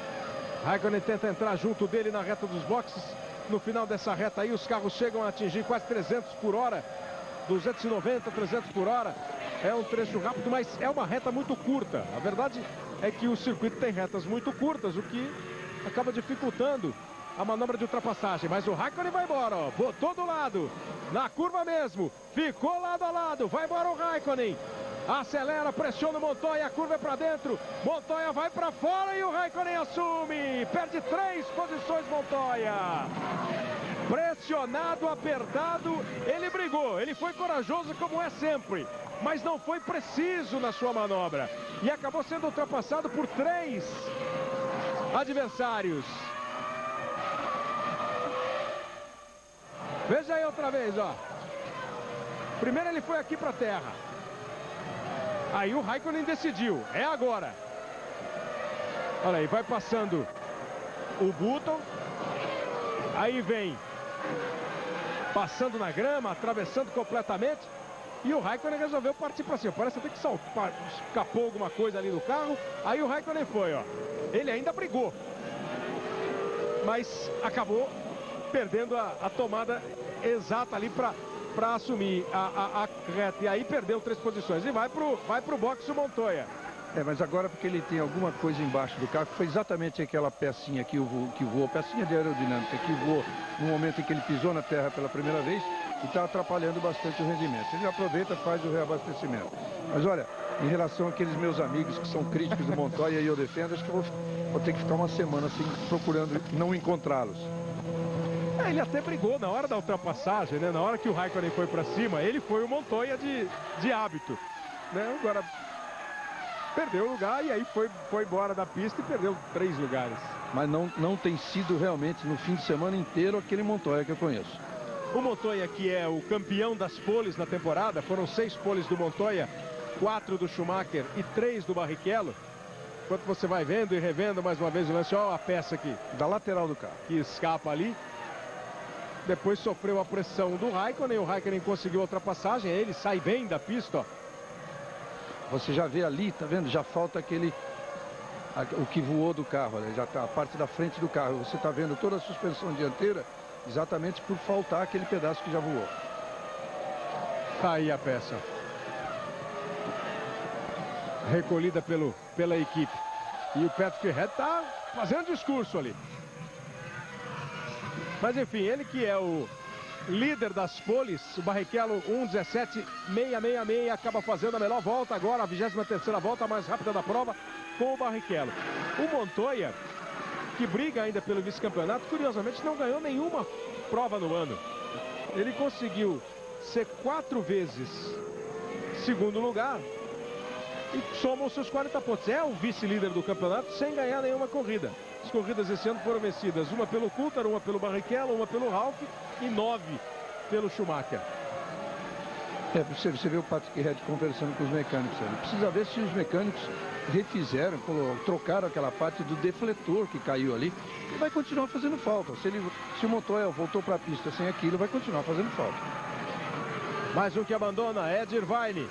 Raikkonen tenta entrar junto dele na reta dos boxes. No final dessa reta aí, os carros chegam a atingir quase 300 por hora. 290, 300 por hora. É um trecho rápido, mas é uma reta muito curta. A verdade é que o circuito tem retas muito curtas, o que acaba dificultando a manobra de ultrapassagem. Mas o Raikkonen vai embora, ó. Botou do lado, na curva mesmo. Ficou lado a lado, vai embora o Raikkonen. Acelera, pressiona o Montoya, a curva é para dentro. Montoya vai para fora e o Raikkonen assume. Perde 3 posições Montoya. Pressionado, apertado, ele brigou. Ele foi corajoso como é sempre, mas não foi preciso na sua manobra. E acabou sendo ultrapassado por 3 adversários. Veja aí outra vez, ó. Primeiro ele foi aqui para a terra. Aí o Raikkonen decidiu, é agora. Olha aí, vai passando o Button. Aí vem passando na grama, atravessando completamente. E o Raikkonen resolveu partir para cima. Parece até que escapou alguma coisa ali do carro. Aí o Raikkonen foi, ó. Ele ainda brigou, mas acabou perdendo a tomada exata ali para assumir a reta. E aí perdeu 3 posições. E vai pro box o Montoya. Mas agora porque ele tem alguma coisa embaixo do carro, que foi exatamente aquela pecinha que voou, pecinha de aerodinâmica, que voou no momento em que ele pisou na terra pela primeira vez e está atrapalhando bastante o rendimento. Ele aproveita e faz o reabastecimento. Mas olha, em relação àqueles meus amigos que são críticos do Montoya e eu defendo, acho que eu vou ter que ficar uma semana assim procurando não encontrá-los. Ele até brigou na hora da ultrapassagem, né? Na hora que o Raikkonen foi para cima, ele foi o Montoya de hábito, né? Agora perdeu o lugar e aí foi embora da pista e perdeu 3 lugares. Mas não tem sido realmente no fim de semana inteiro aquele Montoya que eu conheço. O Montoya, que é o campeão das poles na temporada, foram 6 poles do Montoya, 4 do Schumacher e 3 do Barrichello. Enquanto você vai vendo e revendo mais uma vez o lance, olha a peça aqui da lateral do carro que escapa ali. Depois sofreu a pressão do Raikkonen, o Raikkonen conseguiu a ultrapassagem, ele sai bem da pista, ó. Você já vê ali, tá vendo? Já falta o que voou do carro, olha, já tá a parte da frente do carro. Você tá vendo toda a suspensão dianteira exatamente por faltar aquele pedaço que já voou. Tá aí a peça. Recolhida pela equipe. E o Patrick Head tá fazendo discurso ali. Mas enfim, ele que é o líder das poles, o Barrichello 1:17.666, acaba fazendo a melhor volta agora, a 23ª volta mais rápida da prova com o Barrichello. O Montoya, que briga ainda pelo vice-campeonato, curiosamente não ganhou nenhuma prova no ano. Ele conseguiu ser 4 vezes segundo lugar e soma os seus 40 pontos. É o vice-líder do campeonato sem ganhar nenhuma corrida. As corridas esse ano foram vencidas, uma pelo Coulthard, uma pelo Barrichello, uma pelo Ralf e 9 pelo Schumacher. Você vê o Patrick Reed conversando com os mecânicos. Ele precisa ver se os mecânicos refizeram, trocaram aquela parte do defletor que caiu ali. E vai continuar fazendo falta. Se o Montoya voltou para a pista sem aquilo, vai continuar fazendo falta. Mais um que abandona, Ed Irvine.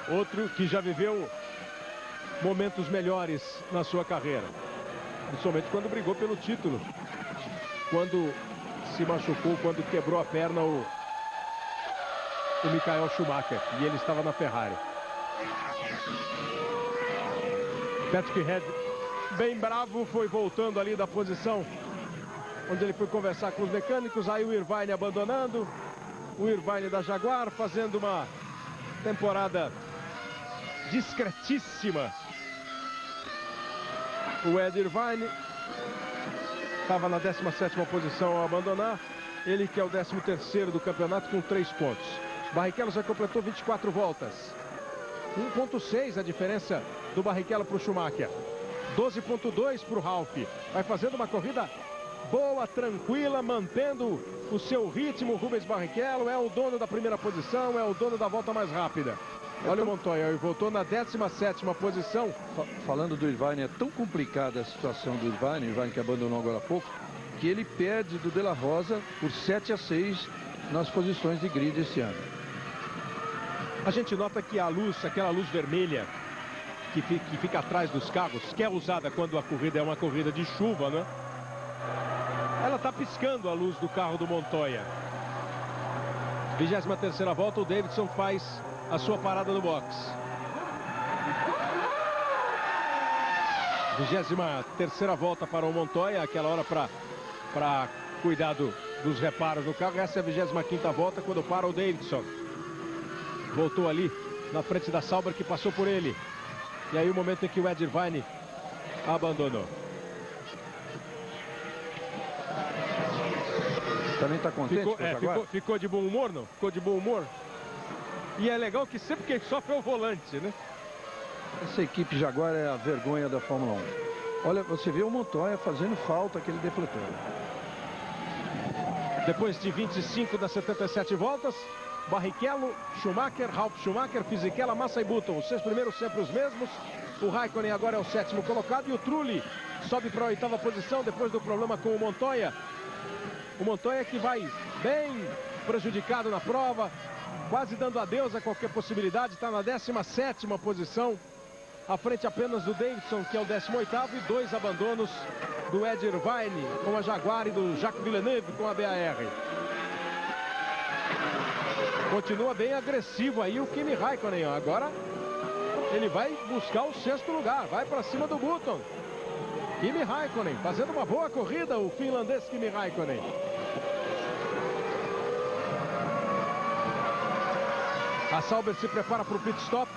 Outro que já viveu momentos melhores na sua carreira. Principalmente quando brigou pelo título. Quando se machucou, quando quebrou a perna o Michael Schumacher. E ele estava na Ferrari. Patrick Reed, bem bravo, foi voltando ali da posição onde ele foi conversar com os mecânicos. Aí o Irvine abandonando. O Irvine da Jaguar fazendo uma temporada discretíssima. O Ed Irvine estava na 17ª posição ao abandonar. Ele que é o 13º do campeonato com 3 pontos. Barrichello já completou 24 voltas. 1.6 a diferença do Barrichello para o Schumacher. 12.2 para o Ralf. Vai fazendo uma corrida boa, tranquila, mantendo o seu ritmo. Rubens Barrichello é o dono da primeira posição, é o dono da volta mais rápida. Olha o Montoya, ele voltou na 17ª posição. Falando do Irvine, é tão complicada a situação do Irvine que abandonou agora há pouco, que ele perde do De La Rosa por 7-6 nas posições de grid esse ano. A gente nota que a luz, aquela luz vermelha que fica atrás dos carros, que é usada quando a corrida é uma corrida de chuva, né? Ela está piscando a luz do carro do Montoya. 23ª volta, o Davidson faz a sua parada no box. 23ª volta para o Montoya, aquela hora para cuidar dos reparos no carro. Essa é a 25ª volta quando para o Davidson. Voltou ali na frente da Sauber que passou por ele. E aí o momento em que o Ed Irvine abandonou. Também está contente? Ficou de bom humor, não? Ficou de bom humor. E é legal que sempre quem sofre é o volante, né? Essa equipe Jaguar é a vergonha da Fórmula 1. Olha, você vê o Montoya fazendo falta aquele defletor. Depois de 25 das 77 voltas, Barrichello, Schumacher, Ralf Schumacher, Fisichella, Massa e Button. Os 6 primeiros sempre os mesmos. O Raikkonen agora é o 7º colocado e o Trulli sobe para a 8ª posição depois do problema com o Montoya. O Montoya que vai bem prejudicado na prova, quase dando adeus a qualquer possibilidade, está na 17ª posição, à frente apenas do Davidson, que é o 18º, e 2 abandonos do Ed Irvine com a Jaguar e do Jacques Villeneuve com a BAR. Continua bem agressivo aí o Kimi Raikkonen. Agora ele vai buscar o 6º lugar, vai para cima do Button. Kimi Raikkonen fazendo uma boa corrida, o finlandês Kimi Raikkonen. A Sauber se prepara para o pit stop.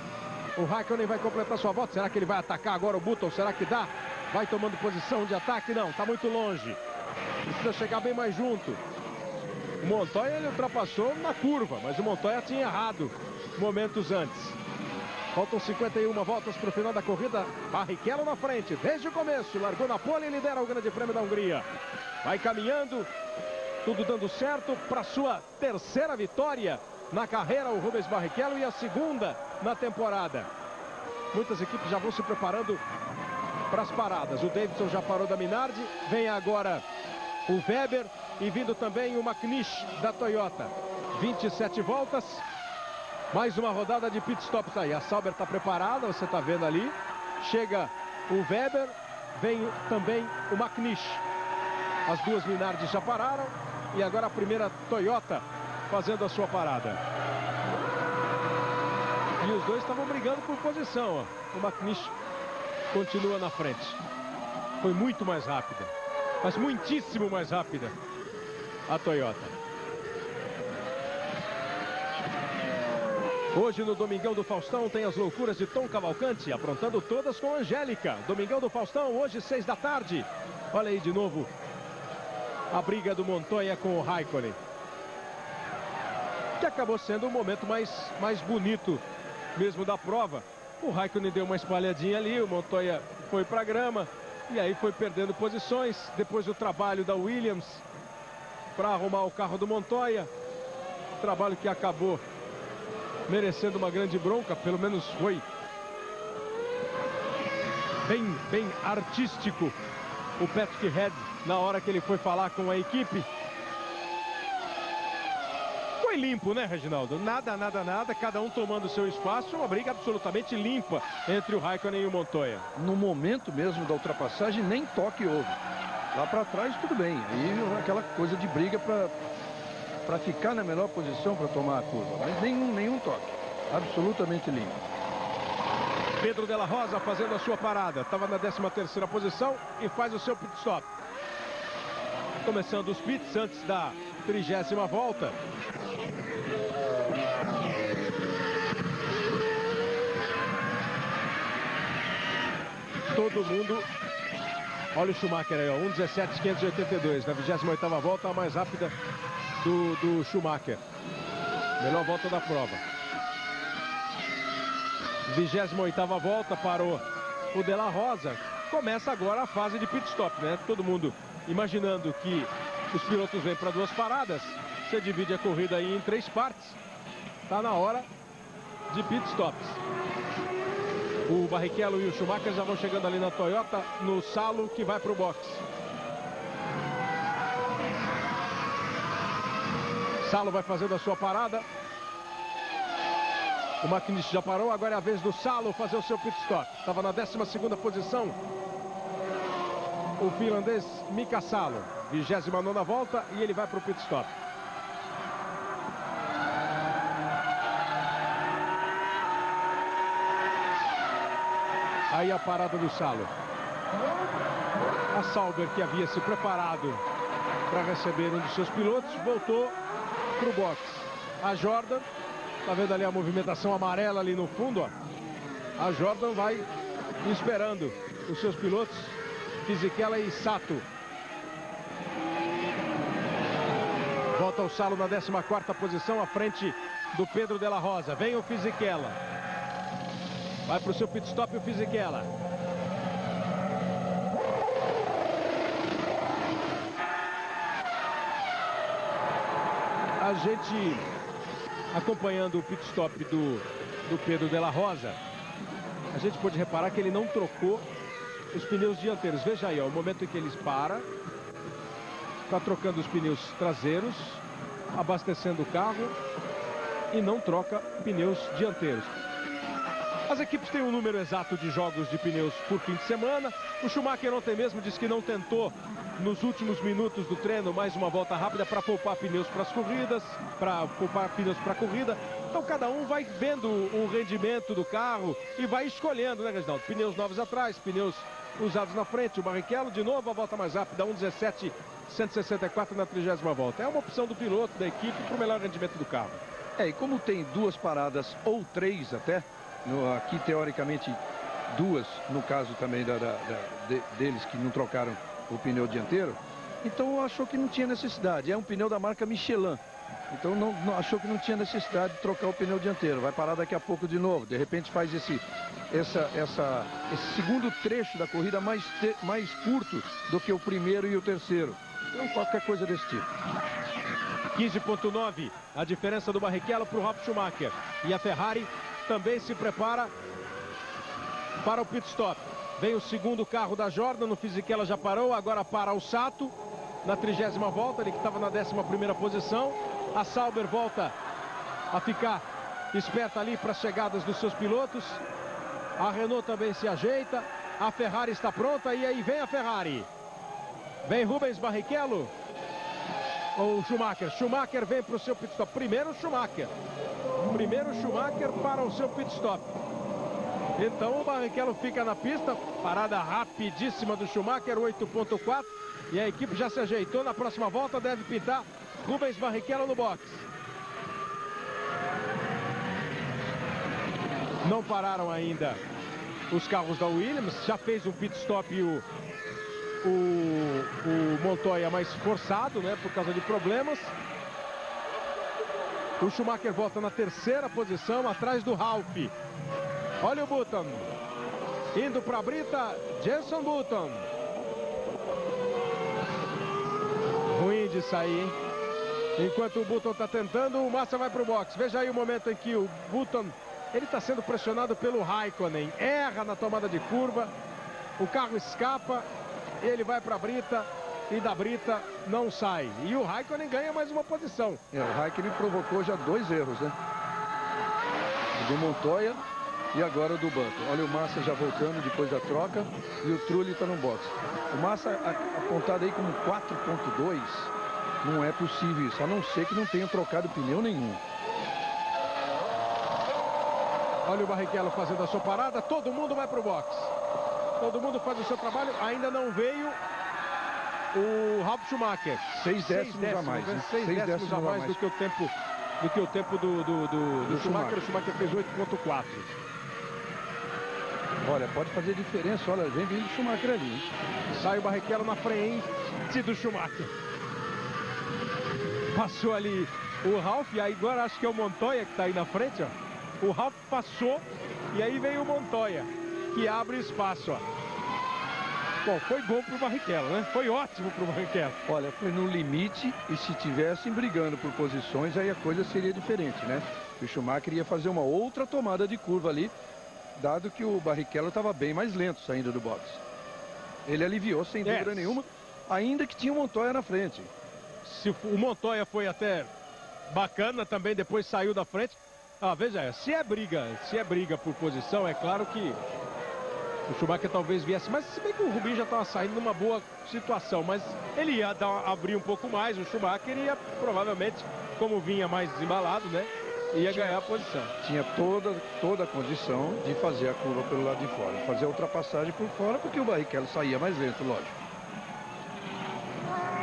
O Raikkonen vai completar sua volta. Será que ele vai atacar agora o Button? Será que dá? Vai tomando posição de ataque? Não, está muito longe. Precisa chegar bem mais junto. O Montoya ele ultrapassou na curva, mas o Montoya tinha errado momentos antes. Faltam 51 voltas para o final da corrida. Barrichello na frente, desde o começo. Largou na pole e lidera o Grande Prêmio da Hungria. Vai caminhando, tudo dando certo para sua 3ª vitória na carreira, o Rubens Barrichello, e a 2ª na temporada. Muitas equipes já vão se preparando para as paradas. O Davidson já parou da Minardi, vem agora o Weber e vindo também o McNish da Toyota. 27 voltas, mais uma rodada de pit stops aí. A Sauber está preparada, você está vendo ali. Chega o Weber, vem também o McNish. As 2 Minardi já pararam e agora a primeira Toyota fazendo a sua parada. E os dois estavam brigando por posição, ó. O McNish continua na frente. Foi muito mais rápida, mas muitíssimo mais rápida a Toyota. Hoje no Domingão do Faustão tem as loucuras de Tom Cavalcante, aprontando todas com Angélica. Domingão do Faustão, hoje 6 da tarde. Olha aí de novo a briga do Montoya com o Raikkonen, que acabou sendo o momento mais bonito mesmo da prova, O Raikkonen deu uma espalhadinha ali, o Montoya foi para a grama e aí foi perdendo posições. Depois o trabalho da Williams para arrumar o carro do Montoya. Trabalho que acabou merecendo uma grande bronca, pelo menos foi bem artístico o Patrick Head na hora que ele foi falar com a equipe. Foi limpo, né, Reginaldo? Nada, cada um tomando seu espaço, uma briga absolutamente limpa entre o Raikkonen e o Montoya. No momento mesmo da ultrapassagem, nem toque houve. Lá para trás, tudo bem. Aí aquela coisa de briga para ficar na melhor posição para tomar a curva. Mas nenhum toque. Absolutamente limpo. Pedro de la Rosa fazendo a sua parada. Estava na 13ª posição e faz o seu pit stop. Começando os pits antes da 30ª volta. Todo mundo... Olha o Schumacher aí, ó, 1:17.582. Na 28ª volta, a mais rápida do Schumacher. Melhor volta da prova. 28ª volta parou o de la Rosa. Começa agora a fase de pit stop, né? Todo mundo imaginando que os pilotos vêm para 2 paradas. Você divide a corrida aí em 3 partes. Tá na hora de pit stops. O Barrichello e o Schumacher já vão chegando ali na Toyota, no Salo, que vai para o box. Salo vai fazendo a sua parada. O McNish já parou, agora é a vez do Salo fazer o seu pit stop. Estava na 12ª posição o finlandês Mika Salo. 29ª volta e ele vai para o pit stop. Aí a parada do Salo. A Sauber, que havia se preparado para receber um dos seus pilotos, voltou para o box. A Jordan, tá vendo ali a movimentação amarela ali no fundo, ó. A Jordan vai esperando os seus pilotos, Fisichella e Sato. Volta o Salo na 14ª posição, à frente do Pedro de la Rosa. Vem o Fisichella. Vai para o seu pit stop o Fisichella. A gente acompanhando o pit stop do Pedro de la Rosa, a gente pode reparar que ele não trocou os pneus dianteiros. Veja aí, ó, o momento em que ele para, está trocando os pneus traseiros, abastecendo o carro e não troca pneus dianteiros. As equipes têm um número exato de jogos de pneus por fim de semana. O Schumacher ontem mesmo disse que não tentou, nos últimos minutos do treino, mais uma volta rápida para poupar pneus para as corridas, para poupar pneus para a corrida. Então cada um vai vendo o rendimento do carro e vai escolhendo, né, Reginaldo? Pneus novos atrás, pneus usados na frente. O Barrichello, de novo, a volta mais rápida, 1:17.164 na 30ª volta. É uma opção do piloto, da equipe, para o melhor rendimento do carro. E como tem 2 paradas, ou 3 até, aqui teoricamente 2, no caso também deles que não trocaram o pneu dianteiro, então achou que não tinha necessidade. É um pneu da marca Michelin, então não achou que não tinha necessidade de trocar o pneu dianteiro. Vai parar daqui a pouco de novo, de repente faz esse segundo trecho da corrida mais curto do que o primeiro e o terceiro. Então qualquer coisa desse tipo. 15.9 a diferença do Barrichello para o Ralf Schumacher. E a Ferrari também se prepara para o pit stop. Vem o segundo carro da Jordan, o Fisichella já parou, agora para o Sato na 30ª volta, ele que estava na 11ª posição. A Sauber volta a ficar esperta ali para as chegadas dos seus pilotos. A Renault também se ajeita, a Ferrari está pronta e aí vem a Ferrari. Vem Rubens Barrichello ou Schumacher. Schumacher vem para o seu pit stop. Primeiro Schumacher para o seu pit stop. Então o Barrichello fica na pista, parada rapidíssima do Schumacher, 8.4, e a equipe já se ajeitou. Na próxima volta deve pintar Rubens Barrichello no box. Não pararam ainda os carros da Williams, já fez um pit stop o Montoya mais forçado, né, por causa de problemas. O Schumacher volta na 3ª posição, atrás do Ralf. Olha o Button. Indo para a brita, Jenson Button. Ruim de sair, hein? Enquanto o Button está tentando, o Massa vai para o box. Veja aí o momento em que o Button, ele está sendo pressionado pelo Raikkonen. Erra na tomada de curva, o carro escapa, ele vai para a brita e da brita não sai. E o Raikkonen ganha mais uma posição. O Raikkonen provocou já 2 erros, né? O do Montoya e agora o do Button. Olha o Massa já voltando depois da troca e o Trulli está no box. O Massa apontado aí como 4.2, não é possível isso, a não ser que não tenha trocado pneu nenhum. Olha o Barrichello fazendo a sua parada, todo mundo vai para o box. Todo mundo faz o seu trabalho, ainda não veio o Ralf Schumacher. 6 décimos a mais, né? 6 décimos a mais do que o tempo do Schumacher. O Schumacher fez 8.4. Olha, pode fazer diferença, olha, vem vindo o Schumacher ali, hein? Sai o Barrichello na frente do Schumacher. Passou ali o Ralf, e aí agora acho que é o Montoya que está aí na frente, ó. O Ralf passou e aí vem o Montoya, que abre espaço, ó. Bom, foi bom pro Barrichello, né? Foi ótimo pro Barrichello. Olha, foi no limite, e se tivessem brigando por posições, aí a coisa seria diferente, né? O Schumacher ia fazer uma outra tomada de curva ali, dado que o Barrichello estava bem mais lento saindo do box. Ele aliviou, sem dúvida nenhuma, ainda que tinha o Montoya na frente. Se o Montoya foi até bacana também, depois saiu da frente. Veja, se é briga por posição, é claro que o Schumacher talvez viesse, mas se bem que o Rubinho já estava saindo numa boa situação, mas ele ia abrir um pouco mais, o Schumacher ia provavelmente, como vinha mais desembalado, né, ia ganhar a posição. Tinha toda a condição de fazer a curva pelo lado de fora, fazer a ultrapassagem por fora, porque o Barrichello saía mais lento, lógico.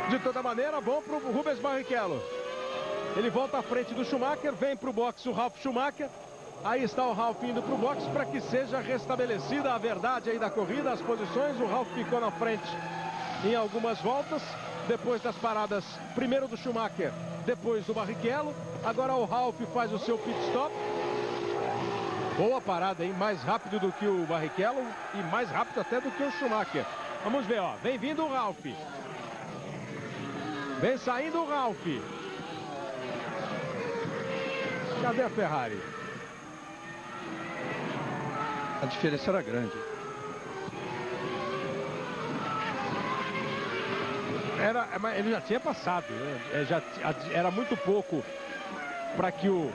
De toda maneira, bom para o Rubens Barrichello. Ele volta à frente do Schumacher, vem para o box o Ralf Schumacher. Aí está o Ralf indo para o box para que seja restabelecida a verdade aí da corrida, as posições. O Ralf ficou na frente em algumas voltas, depois das paradas, primeiro do Schumacher, depois do Barrichello. Agora o Ralf faz o seu pit stop. Boa parada, hein? Mais rápido do que o Barrichello e mais rápido até do que o Schumacher. Vamos ver, ó. Vem vindo o Ralf. Vem saindo o Ralf. Cadê a Ferrari? A diferença era grande. Ele já tinha passado, né? Era muito pouco para que o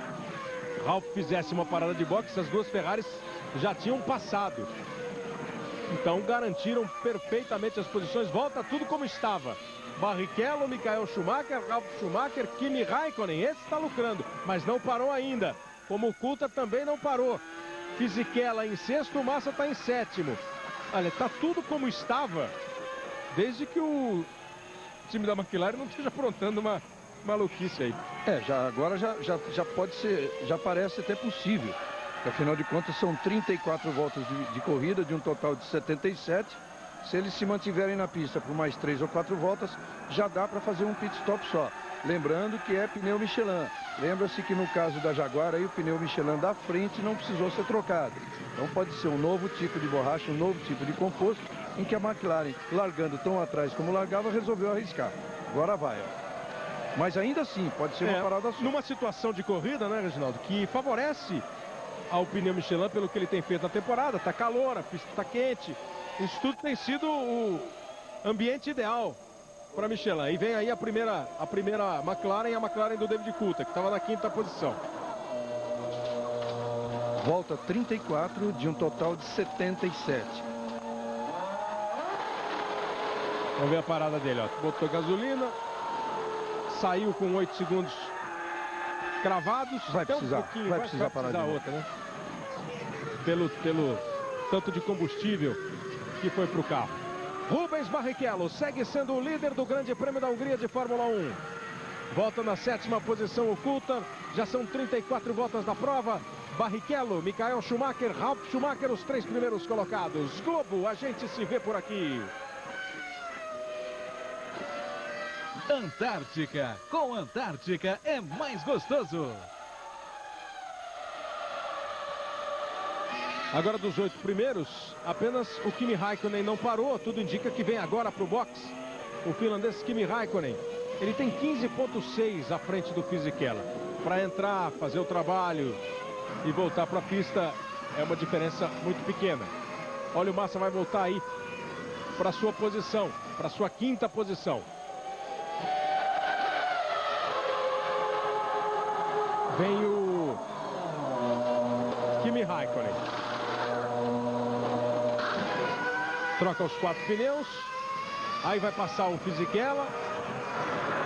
Ralf fizesse uma parada de boxe. As duas Ferraris já tinham passado. Então garantiram perfeitamente as posições. Volta tudo como estava. Barrichello, Michael Schumacher, Ralf Schumacher, Kimi Raikkonen. Esse está lucrando, mas não parou ainda. Como o Coulthard também não parou. Fisichella em sexto, Massa está em sétimo. Olha, está tudo como estava, desde que o time da McLaren não esteja aprontando uma maluquice aí. Agora já pode ser, já parece até possível. Porque, afinal de contas, são 34 voltas de corrida, de um total de 77. Se eles se mantiverem na pista por mais 3 ou 4 voltas, já dá para fazer um pit stop só. Lembrando que é pneu Michelin. Lembra-se que no caso da Jaguar, aí, o pneu Michelin da frente não precisou ser trocado. Então pode ser um novo tipo de borracha, um novo tipo de composto, em que a McLaren, largando tão atrás como largava, resolveu arriscar. Agora vai, ó. Mas ainda assim, pode ser uma parada só. Numa situação de corrida, né, Reginaldo, que favorece ao pneu Michelin pelo que ele tem feito na temporada. Tá calor, a pista tá quente. Isso tudo tem sido o ambiente ideal para Michelin. E vem aí a primeira McLaren, a McLaren do David Coulthard, que estava na 5ª posição. Volta 34 de um total de 77. Vamos ver a parada dele, ó. Botou gasolina, saiu com 8 segundos cravados. Vai precisar parar de outra, né? Pelo tanto de combustível que foi para o carro. Rubens Barrichello segue sendo o líder do Grande Prêmio da Hungria de Fórmula 1. Volta na 7ª posição o Coulthard. Já são 34 voltas da prova. Barrichello, Michael Schumacher, Ralf Schumacher, os 3 primeiros colocados. Globo, a gente se vê por aqui. Antártica. Com Antártica é mais gostoso. Agora, dos 8 primeiros, apenas o Kimi Raikkonen não parou. Tudo indica que vem agora para o box. O finlandês Kimi Raikkonen, ele tem 15,6 à frente do Fisichella. Para entrar, fazer o trabalho e voltar para a pista é uma diferença muito pequena. Olha, o Massa vai voltar aí para sua posição, para sua quinta posição. Vem o Kimi Raikkonen. Troca os 4 pneus. Aí vai passar o Fisichella.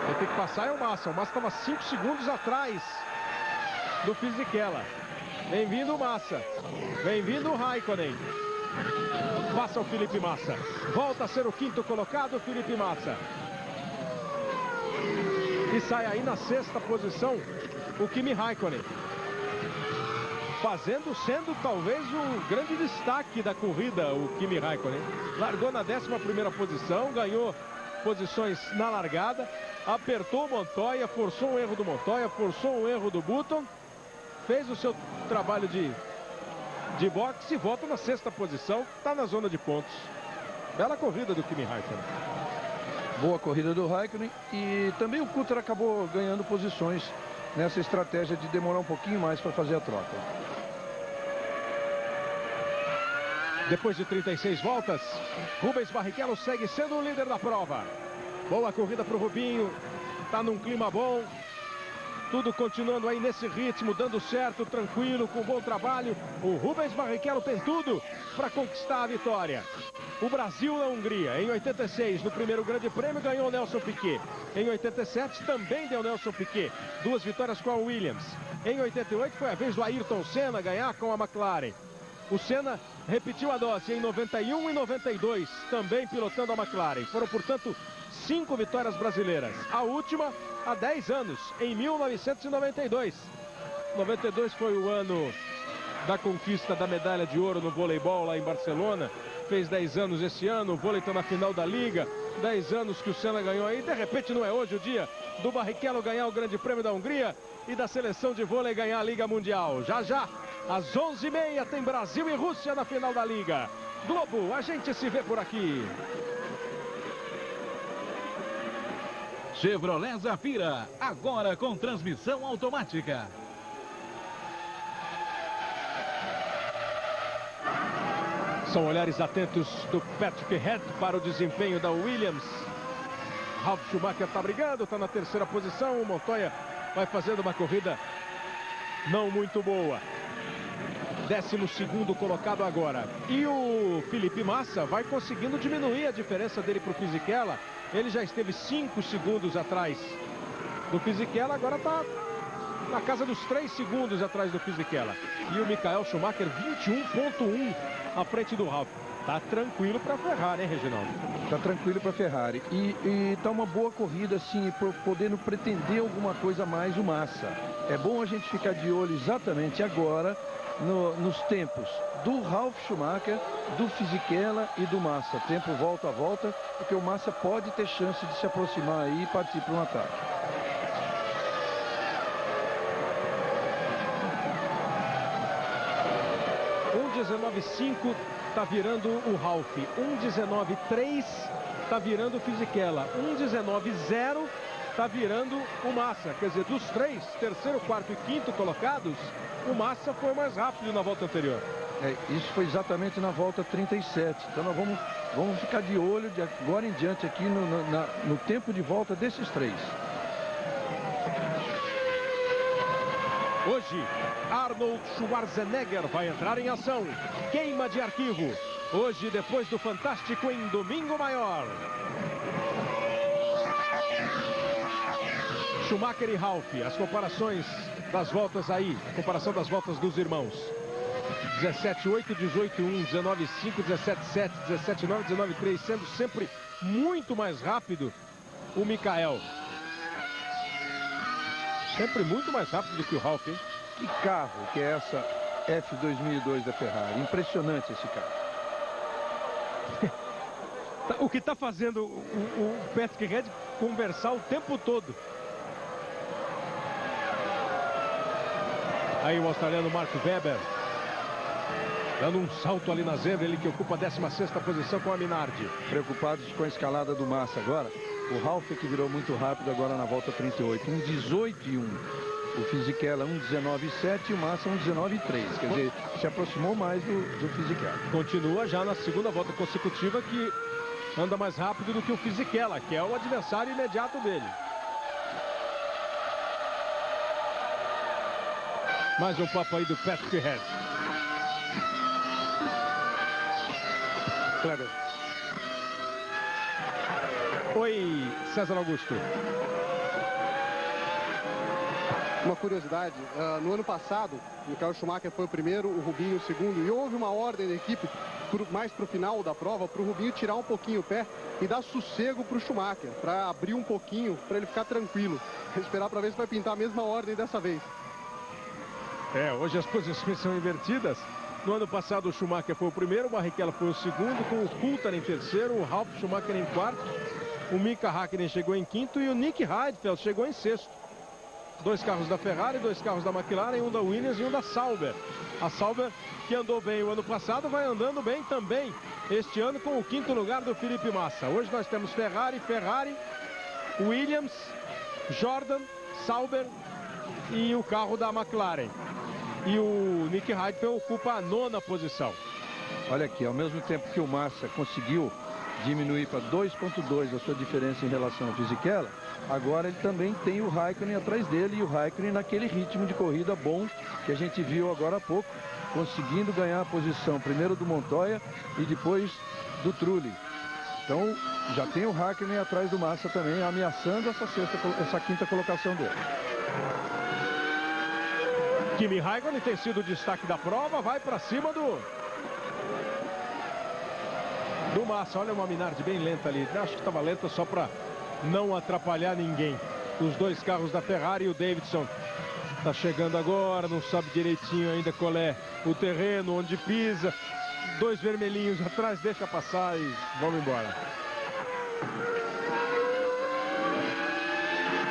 Quem tem que passar é o Massa. O Massa estava 5 segundos atrás do Fisichella. Bem-vindo o Massa. Bem-vindo o Raikkonen. Passa o Felipe Massa. Volta a ser o quinto colocado, Felipe Massa. E sai aí na sexta posição o Kimi Raikkonen. Sendo talvez o grande destaque da corrida, o Kimi Raikkonen. Largou na 11ª posição, ganhou posições na largada, apertou o Montoya, forçou um erro do Montoya, forçou um erro do Button, fez o seu trabalho de boxe e volta na sexta posição, está na zona de pontos. Bela corrida do Kimi Raikkonen. Boa corrida do Raikkonen e também o Coulthard acabou ganhando posições nessa estratégia de demorar um pouquinho mais para fazer a troca. Depois de 36 voltas, Rubens Barrichello segue sendo o líder da prova. Boa corrida para o Rubinho, está num clima bom. Tudo continuando aí nesse ritmo, dando certo, tranquilo, com bom trabalho. O Rubens Barrichello tem tudo para conquistar a vitória. O Brasil na Hungria, em 86, no primeiro grande prêmio, ganhou o Nelson Piquet. Em 87, também deu Nelson Piquet. 2 vitórias com a Williams. Em 88, foi a vez do Ayrton Senna ganhar com a McLaren. O Senna repetiu a dose em 91 e 92, também pilotando a McLaren. Foram, portanto, 5 vitórias brasileiras. A última há 10 anos, em 1992. 92 foi o ano da conquista da medalha de ouro no voleibol lá em Barcelona. Fez 10 anos esse ano, o vôlei está na final da Liga. 10 anos que o Senna ganhou aí. De repente não é hoje o dia do Barrichello ganhar o Grande Prêmio da Hungria e da seleção de vôlei ganhar a Liga Mundial. Já já, às 11h30, tem Brasil e Rússia na final da Liga. Globo, a gente se vê por aqui. Chevrolet Zafira, agora com transmissão automática. São olhares atentos do Patrick Head para o desempenho da Williams. Ralf Schumacher está brigando, está na terceira posição. O Montoya vai fazendo uma corrida não muito boa. 12º colocado agora. E o Felipe Massa vai conseguindo diminuir a diferença dele para o Fisichella. Ele já esteve 5 segundos atrás do Fisichella, agora está na casa dos 3 segundos atrás do Fisichella. E o Michael Schumacher 21,1 à frente do Ralf. Tá tranquilo para a Ferrari, hein, Reginaldo? Tá tranquilo para a Ferrari. E tá uma boa corrida, assim, podendo pretender alguma coisa a mais o Massa. É bom a gente ficar de olho exatamente agora nos tempos do Ralf Schumacher, do Fisichella e do Massa. Tempo volta a volta, porque o Massa pode ter chance de se aproximar aí e partir para um ataque. Um 19,5 está virando o Ralf. 1,19,3 está virando o Fisichella. 1,19,0 está virando o Massa. Quer dizer, dos 3, terceiro, quarto e quinto colocados, o Massa foi mais rápido na volta anterior. Isso foi exatamente na volta 37. Então nós vamos ficar de olho de agora em diante aqui no tempo de volta desses 3. Hoje, Arnold Schwarzenegger vai entrar em ação. Queima de arquivo. Hoje, depois do Fantástico em Domingo Maior. Schumacher e Ralf, as comparações das voltas aí. Comparação das voltas dos irmãos. 17,8, 18,1, 19,5, 17,7, 17,9, 19,3. Sendo sempre muito mais rápido o Michael. Sempre muito mais rápido do que o Ralf, hein? Que carro que é essa F2002 da Ferrari. Impressionante esse carro. O que está fazendo o Patrick Head conversar o tempo todo. Aí o australiano Mark Webber. Dando um salto ali na zebra, ele que ocupa a 16ª posição com a Minardi. Preocupados com a escalada do Massa agora. O Ralf que virou muito rápido agora na volta 38. 1:18.1. O Fisichella 1:19.7 e o Massa 1:19.3. Quer dizer, se aproximou mais do Fisichella. Continua já na segunda volta consecutiva que anda mais rápido do que o Fisichella, que é o adversário imediato dele. Mais um papo aí do Patrick Head. Kleber. Oi, César Augusto. Uma curiosidade, no ano passado, o Michael Schumacher foi o primeiro, o Rubinho o segundo, e houve uma ordem da equipe, mais para o final da prova, para o Rubinho tirar um pouquinho o pé e dar sossego para o Schumacher, para abrir um pouquinho, para ele ficar tranquilo. Esperar para ver se vai pintar a mesma ordem dessa vez. Hoje as posições são invertidas. No ano passado o Schumacher foi o primeiro, o Barrichello foi o segundo, com o Coulthard em terceiro, o Ralf Schumacher em quarto, o Mika Häkkinen chegou em quinto e o Nick Heidfeld chegou em sexto. 2 carros da Ferrari, 2 carros da McLaren, um da Williams e um da Sauber. A Sauber, que andou bem o ano passado, vai andando bem também este ano com o 5º lugar do Felipe Massa. Hoje nós temos Ferrari, Williams, Jordan, Sauber e o carro da McLaren. E o Nick Heidfeld ocupa a 9ª posição. Olha aqui, ao mesmo tempo que o Massa conseguiu diminuir para 2,2 a sua diferença em relação ao Fisichella, agora ele também tem o Raikkonen atrás dele, e o Raikkonen naquele ritmo de corrida bom que a gente viu agora há pouco, conseguindo ganhar a posição primeiro do Montoya e depois do Trulli. Então já tem o Raikkonen atrás do Massa também, ameaçando essa 5ª colocação dele. Kimi Raikkonen tem sido o destaque da prova, vai para cima do Massa. Olha uma Minardi bem lenta ali, acho que estava lenta só para não atrapalhar ninguém. Os 2 carros da Ferrari e o Davidson está chegando agora, não sabe direitinho ainda qual é o terreno, onde pisa. 2 vermelhinhos atrás, deixa passar e vamos embora.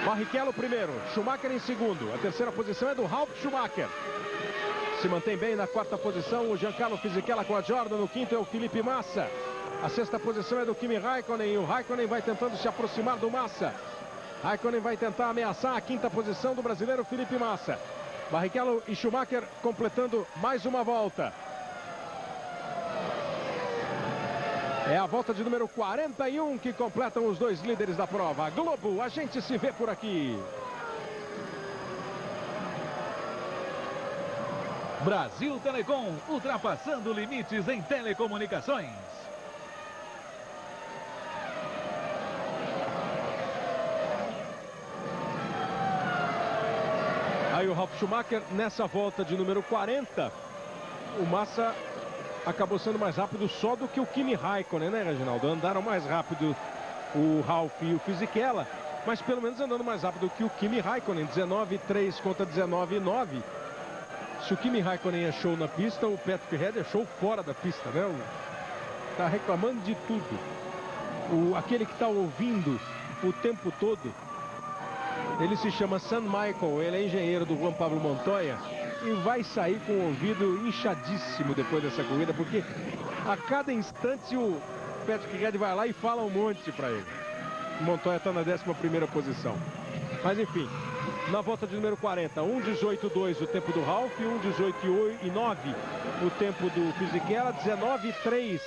Barrichello primeiro, Schumacher em segundo. A 3ª posição é do Ralf Schumacher. Se mantém bem na 4ª posição o Giancarlo Fisichella com a Jordan. No 5º é o Felipe Massa. A 6ª posição é do Kimi Raikkonen. E o Raikkonen vai tentando se aproximar do Massa. Raikkonen vai tentar ameaçar a 5ª posição do brasileiro Felipe Massa. Barrichello e Schumacher completando mais uma volta. É a volta de número 41 que completam os 2 líderes da prova. Globo, a gente se vê por aqui. Brasil Telecom, ultrapassando limites em telecomunicações. Aí o Ralf Schumacher nessa volta de número 40. O Massa acabou sendo mais rápido só do que o Kimi Raikkonen, né, Reginaldo? Andaram mais rápido o Ralf e o Fisichella, mas pelo menos andando mais rápido que o Kimi Raikkonen. 19,3 contra 19,9. Se o Kimi Raikkonen é show na pista, o Patrick Head é show fora da pista, né? Tá reclamando de tudo. Aquele que tá ouvindo o tempo todo, ele se chama Sam Michael, ele é engenheiro do Juan Pablo Montoya e vai sair com o ouvido inchadíssimo depois dessa corrida, porque a cada instante o Patrick Head vai lá e fala um monte para ele. O Montoya está na 11ª posição. Mas enfim, na volta de número 40, 1:18.2 o tempo do Ralf, 1:18.9 o tempo do Fisichella, 19,3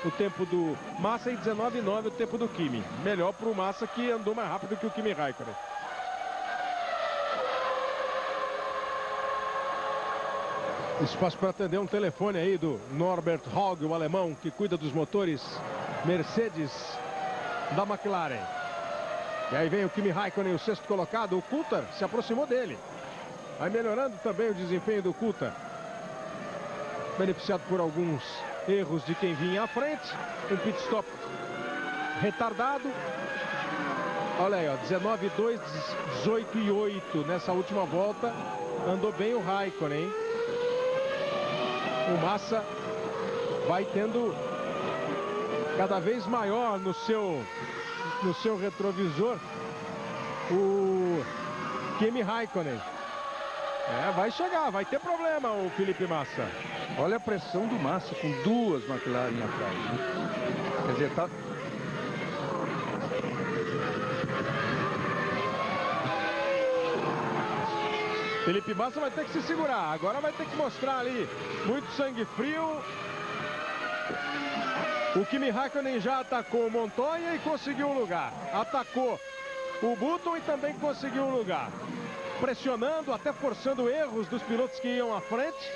o tempo do Massa e 19,9 o tempo do Kimi. Melhor para o Massa, que andou mais rápido que o Kimi Raikkonen. Espaço para atender um telefone aí do Norbert Hogg, o alemão que cuida dos motores Mercedes da McLaren. E aí vem o Kimi Raikkonen, o 6º colocado. O Coulthard se aproximou dele. Vai melhorando também o desempenho do Coulthard. Beneficiado por alguns erros de quem vinha à frente. Um pit stop retardado. Olha aí, ó, 19,2, 18,8 nessa última volta. Andou bem o Raikkonen, hein? O Massa vai tendo cada vez maior no seu retrovisor o Kimi Raikkonen. Vai chegar, vai ter problema o Felipe Massa. Olha a pressão do Massa com duas McLaren atrás, né? Quer dizer, tá... Felipe Massa vai ter que se segurar. Agora vai ter que mostrar ali muito sangue frio. O Kimi Raikkonen já atacou o Montoya e conseguiu um lugar. Atacou o Button e também conseguiu um lugar. Pressionando, até forçando erros dos pilotos que iam à frente.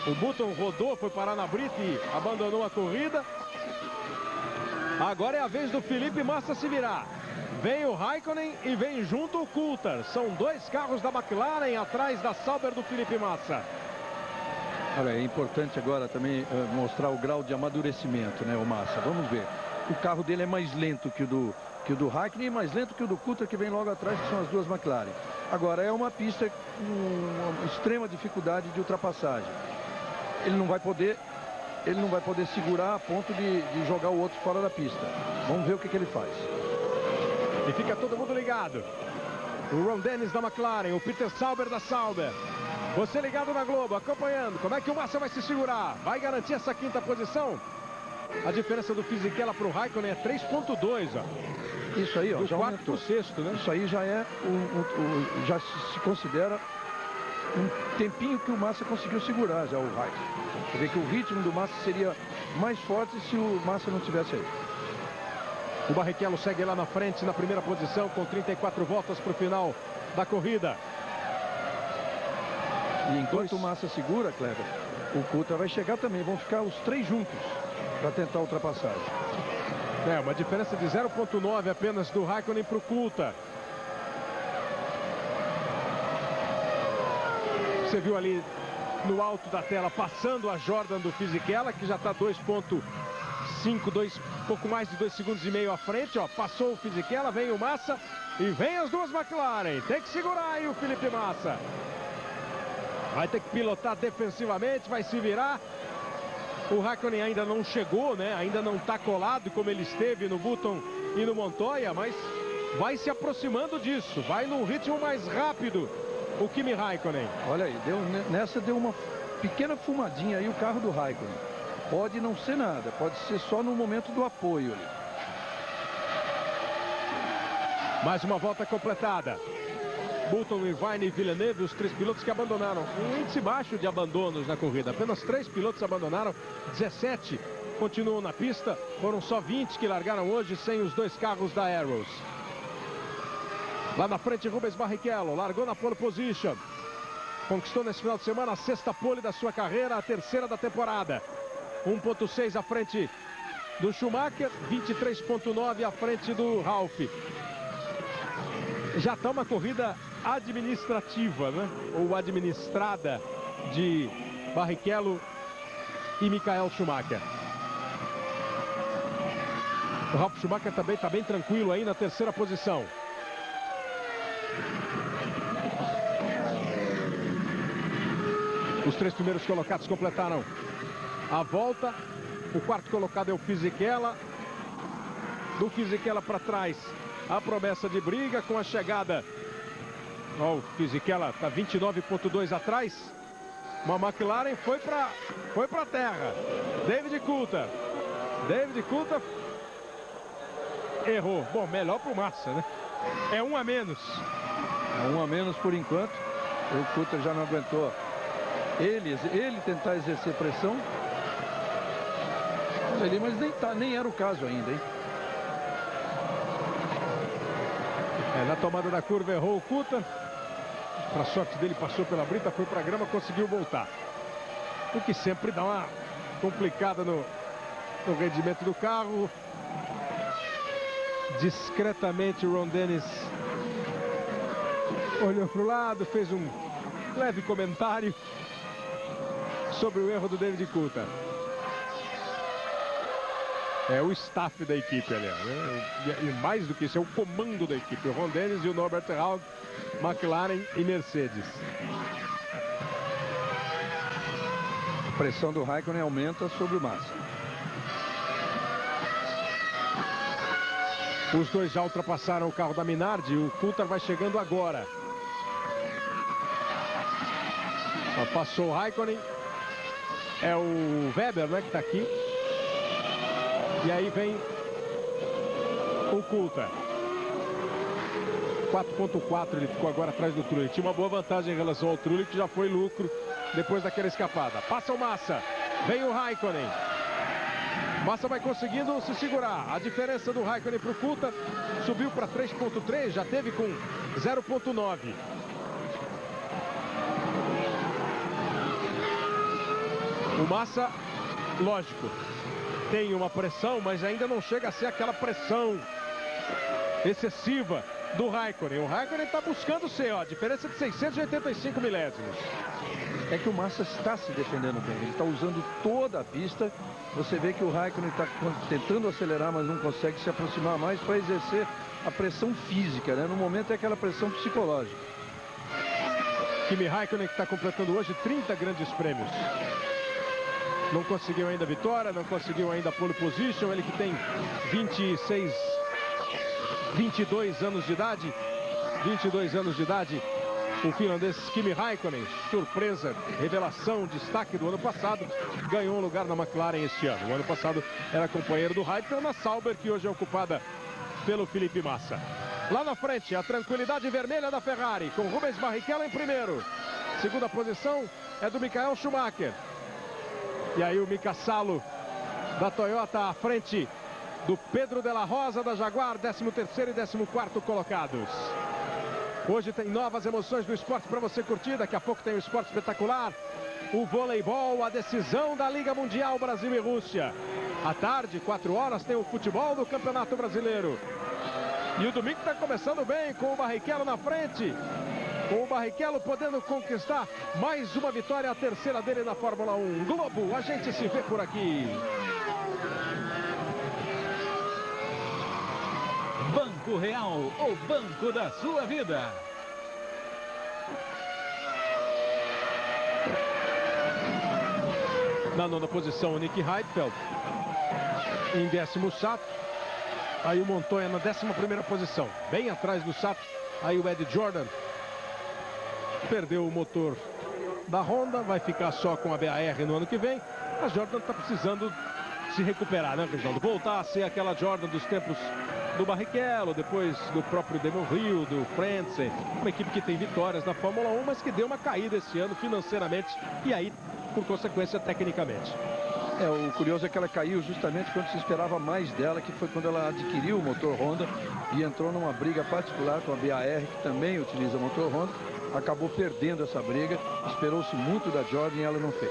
O Button rodou, foi parar na brita e abandonou a corrida. Agora é a vez do Felipe Massa se virar. Vem o Raikkonen e vem junto o Coulthard. São dois carros da McLaren atrás da Sauber do Felipe Massa. Olha, é importante agora também mostrar o grau de amadurecimento, né, o Massa. Vamos ver. O carro dele é mais lento que o do Raikkonen e mais lento que o do Coulthard, que vem logo atrás, que são as duas McLaren. Agora, é uma pista com uma extrema dificuldade de ultrapassagem. Ele não vai poder segurar a ponto de jogar o outro fora da pista. Vamos ver o que ele faz. E fica todo mundo ligado. O Ron Dennis da McLaren, o Peter Sauber da Sauber. Você ligado na Globo, acompanhando. Como é que o Massa vai se segurar? Vai garantir essa quinta posição? A diferença do Fisichella para o Raikkonen é 3,2, ó. Isso aí, ó, do já quarto aumentou. pro sexto, né? Isso aí já é já se considera um tempinho que o Massa conseguiu segurar já o Raikkonen. Quer dizer que o ritmo do Massa seria mais forte se o Massa não tivesse aí. O Barrichello segue lá na frente, na primeira posição, com 34 voltas para o final da corrida. E enquanto o Massa segura, Kleber, o Coulthard vai chegar também. Vão ficar os três juntos para tentar a ultrapassagem. É, uma diferença de 0,9 apenas do Raikkonen para o Coulthard. Você viu ali no alto da tela, passando a Jordan do Fisichella, que já está 2,5, pouco mais de 2 segundos e meio à frente, ó. Passou o Fisichella, vem o Massa e vem as duas McLaren. Tem que segurar aí o Felipe Massa. Vai ter que pilotar defensivamente, vai se virar. O Raikkonen ainda não chegou, né? Ainda não está colado como ele esteve no Button e no Montoya, mas vai se aproximando disso. Vai num ritmo mais rápido o Kimi Raikkonen. Olha aí, nessa deu uma pequena fumadinha aí o carro do Raikkonen. Pode não ser nada, pode ser só no momento do apoio ali. Mais uma volta completada. Button, Irvine e Villeneuve, os três pilotos que abandonaram. Um índice baixo de abandonos na corrida. Apenas 3 pilotos abandonaram, 17 continuam na pista. Foram só 20 que largaram hoje sem os dois carros da Arrows. Lá na frente, Rubens Barrichello, largou na pole position. Conquistou nesse final de semana a 6ª pole da sua carreira, a 3ª da temporada. 1,6 à frente do Schumacher, 23,9 à frente do Ralf. Já está uma corrida administrativa, né? Ou administrada de Barrichello e Michael Schumacher. O Ralf Schumacher também está bem tranquilo aí na 3ª posição. Os 3 primeiros colocados completaram a volta. O 4º colocado é o Fisichella. Do Fisichella para trás, a promessa de briga com a chegada. Ó, o Fisichella está 29,2 atrás. Uma McLaren foi para terra. David Coulthard. David Coulthard errou. Bom, melhor para o Massa, né? É um a menos. É um a menos por enquanto. O Coulthard já não aguentou. Ele tentar exercer pressão. Mas nem era o caso ainda, hein? Na tomada da curva errou o Coulthard. Para sorte dele, passou pela brita, foi para a grama, conseguiu voltar. O que sempre dá uma complicada no rendimento do carro. Discretamente o Ron Dennis olhou para o lado, fez um leve comentário sobre o erro do David Coulthard. É o staff da equipe, aliás, né? E mais do que isso, é o comando da equipe. O Ron Dennis e o Norbert Haug, McLaren e Mercedes. A pressão do Raikkonen aumenta sobre o Massa. Os dois já ultrapassaram o carro da Minardi. O Coulthard vai chegando agora. Passou o Raikkonen. É o Weber, né, que está aqui. E aí vem o Coulthard. 4.4 ele ficou agora atrás do Trulli. Tinha uma boa vantagem em relação ao Trulli, que já foi lucro depois daquela escapada. Passa o Massa. Vem o Raikkonen. Massa vai conseguindo se segurar. A diferença do Raikkonen para o Coulthard subiu para 3.3, já teve com 0.9. O Massa, lógico, tem uma pressão, mas ainda não chega a ser aquela pressão excessiva do Raikkonen. O Raikkonen está buscando ser, ó, diferença de 685 milésimos. É que o Massa está se defendendo bem, ele está usando toda a pista. Você vê que o Raikkonen está tentando acelerar, mas não consegue se aproximar mais para exercer a pressão física, né? No momento é aquela pressão psicológica. Kimi Raikkonen que está completando hoje 30 grandes prêmios. Não conseguiu ainda a vitória, não conseguiu ainda a pole position. Ele que tem 22 anos de idade. 22 anos de idade. O finlandês Kimi Raikkonen, surpresa, revelação, destaque do ano passado, ganhou um lugar na McLaren este ano. O ano passado era companheiro do Raikkonen na Sauber, que hoje é ocupada pelo Felipe Massa. Lá na frente, a tranquilidade vermelha da Ferrari, com Rubens Barrichello em primeiro. Segunda posição é do Michael Schumacher. E aí o Mika Salo da Toyota à frente do Pedro de la Rosa da Jaguar, 13º e 14º colocados. Hoje tem novas emoções do esporte para você curtir. Daqui a pouco tem o esporte espetacular. O voleibol, a decisão da Liga Mundial Brasil e Rússia. À tarde, 4 horas, tem o futebol do Campeonato Brasileiro. E o domingo está começando bem, com o Barrichello na frente. Com o Barrichello podendo conquistar mais uma vitória, a terceira dele na Fórmula 1. Globo, a gente se vê por aqui. Banco Real, o banco da sua vida. Na nona posição, o Nick Heidfeld. Em 10º, Sato. Aí o Montoya na 11ª posição. Bem atrás do Sato. Aí o Ed Jordan. Perdeu o motor da Honda. Vai ficar só com a BAR no ano que vem. A Jordan está precisando se recuperar, né, Reginaldo? Voltar a ser aquela Jordan dos tempos do Barrichello, depois do próprio Damon Hill, do Frentzen, uma equipe que tem vitórias na Fórmula 1, mas que deu uma caída esse ano financeiramente e aí, por consequência, tecnicamente. O curioso é que ela caiu justamente quando se esperava mais dela, que foi quando ela adquiriu o motor Honda e entrou numa briga particular com a BAR, que também utiliza motor Honda, acabou perdendo essa briga, esperou-se muito da Jordan e ela não fez.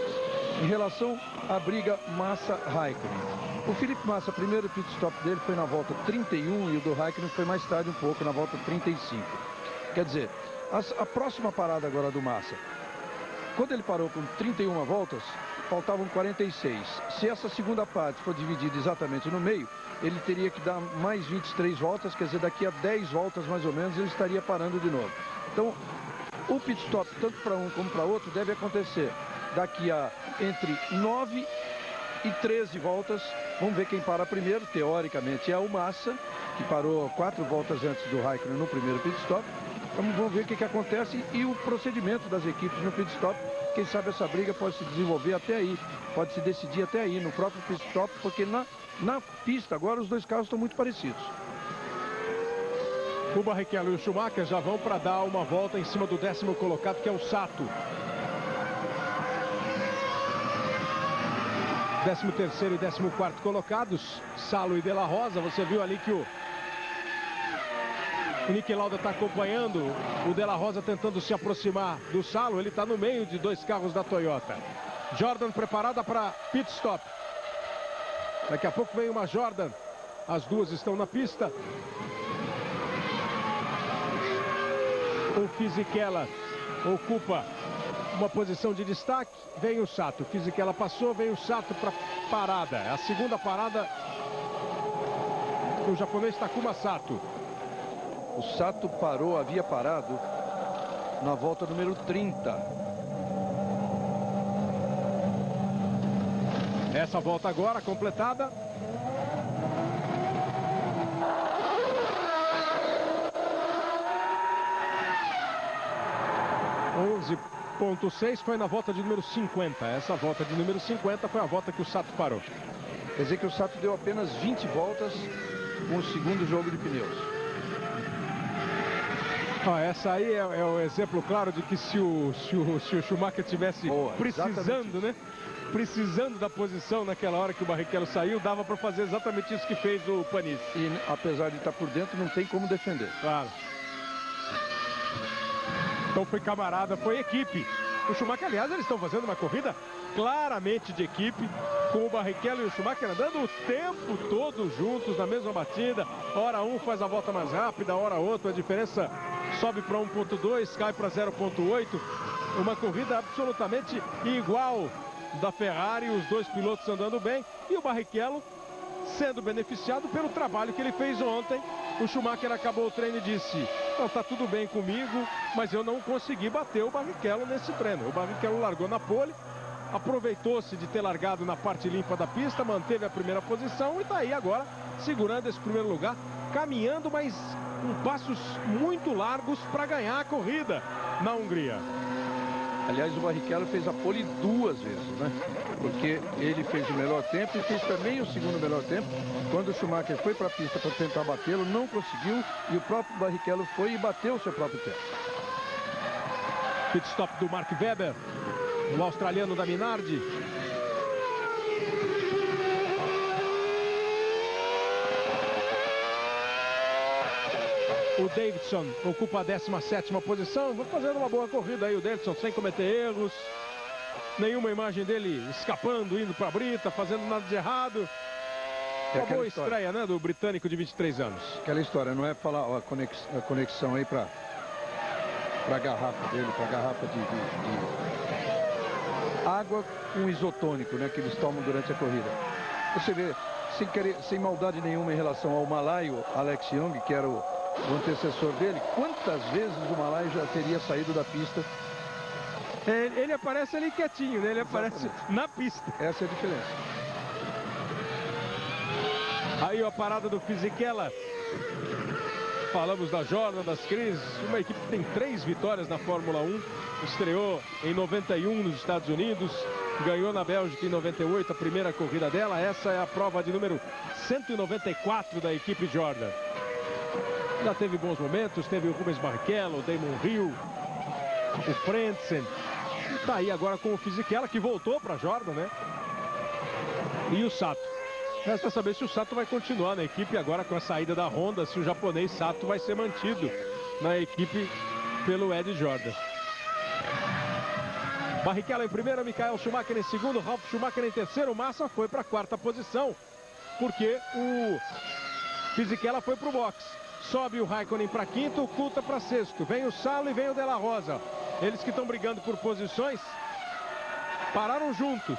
Em relação à briga Massa-Raikkonen, o Felipe Massa, primeiro pit stop dele foi na volta 31 e o do Raikkonen foi mais tarde um pouco, na volta 35. Quer dizer, a próxima parada agora do Massa, quando ele parou com 31 voltas, faltavam 46. Se essa segunda parte for dividida exatamente no meio, ele teria que dar mais 23 voltas, quer dizer, daqui a 10 voltas mais ou menos ele estaria parando de novo. Então, o pit stop, tanto para um como para outro, deve acontecer daqui a entre 9 e 13 voltas. Vamos ver quem para primeiro. Teoricamente é o Massa, que parou 4 voltas antes do Raikkonen no primeiro pit stop. Vamos ver o que acontece e o procedimento das equipes no pit stop. Quem sabe essa briga pode se desenvolver até aí, pode se decidir até aí no próprio pit stop, porque na pista agora os dois carros estão muito parecidos. O Barrichello e o Schumacher já vão para dar uma volta em cima do 10º colocado, que é o Sato. 13º e 14º colocados, Salo e De La Rosa. Você viu ali que o Niki Lauda está acompanhando o De La Rosa, tentando se aproximar do Salo. Ele está no meio de dois carros da Toyota. Jordan preparada para pit stop. Daqui a pouco vem uma Jordan. As duas estão na pista. O Fisichella ocupa uma posição de destaque. Vem o Sato. Fisichella passou, vem o Sato para parada. A segunda parada do japonês Takuma Sato. O Sato parou, havia parado na volta número 30. Essa volta agora completada. 2:06 foi na volta de número 50. Essa volta de número 50 foi a volta que o Sato parou. Quer dizer que o Sato deu apenas 20 voltas com o segundo jogo de pneus. Essa aí é o exemplo claro de que se o Schumacher tivesse precisando, né? Precisando da posição naquela hora que o Barrichello saiu, dava para fazer exatamente isso que fez o Panis. E apesar de estar por dentro, não tem como defender. Claro. Então foi camarada, foi equipe. O Schumacher, aliás, eles estão fazendo uma corrida claramente de equipe, com o Barrichello e o Schumacher andando o tempo todo juntos na mesma batida. Hora um faz a volta mais rápida, hora outro, a diferença sobe para 1.2, cai para 0.8. Uma corrida absolutamente igual da Ferrari, os dois pilotos andando bem e o Barrichello sendo beneficiado pelo trabalho que ele fez ontem. O Schumacher acabou o treino e disse: não, tá tudo bem comigo, mas eu não consegui bater o Barrichello nesse treino. O Barrichello largou na pole, aproveitou-se de ter largado na parte limpa da pista, manteve a primeira posição e está aí agora segurando esse primeiro lugar, caminhando, mas com passos muito largos para ganhar a corrida na Hungria. Aliás, o Barrichello fez a pole 2 vezes, né? Porque ele fez o melhor tempo e fez também o segundo melhor tempo. Quando o Schumacher foi para a pista para tentar batê-lo, não conseguiu e o próprio Barrichello foi e bateu o seu próprio tempo. Pit stop do Mark Webber, o australiano da Minardi. O Davidson ocupa a 17ª posição. Vou fazendo uma boa corrida aí o Davidson, sem cometer erros. Nenhuma imagem dele escapando, indo para a brita, fazendo nada de errado. Uma boa estreia, né, do britânico de 23 anos. Aquela história, não é falar ó, a conexão aí para a garrafa dele, para a garrafa de água com isotônico, né, que eles tomam durante a corrida. Você vê, sem maldade nenhuma em relação ao malaio Alex Young, que era o antecessor dele, quantas vezes o malaio já teria saído da pista? Ele aparece ali quietinho, né? Ele aparece na pista. Essa é a diferença. Aí a parada do Fisichella. Falamos da Jordan, das crises. Uma equipe que tem 3 vitórias na Fórmula 1. Estreou em 91 nos Estados Unidos. Ganhou na Bélgica em 98 a primeira corrida dela. Essa é a prova de número 194 da equipe Jordan. Já teve bons momentos, teve o Rubens Barrichello, o Damon Hill, o Frentzen. Está aí agora com o Fisichella, que voltou para a Jordan, né? E o Sato. Resta saber se o Sato vai continuar na equipe agora com a saída da Honda, se o japonês Sato vai ser mantido na equipe pelo Ed Jordan. Barrichello em primeiro, Michael Schumacher em segundo, Ralf Schumacher em terceiro, Massa foi para a 4ª posição, porque o Fisichella foi para o box. Sobe o Raikkonen para 5º, o Coulthard para 6º. Vem o Salo e vem o De La Rosa. Eles que estão brigando por posições, pararam juntos.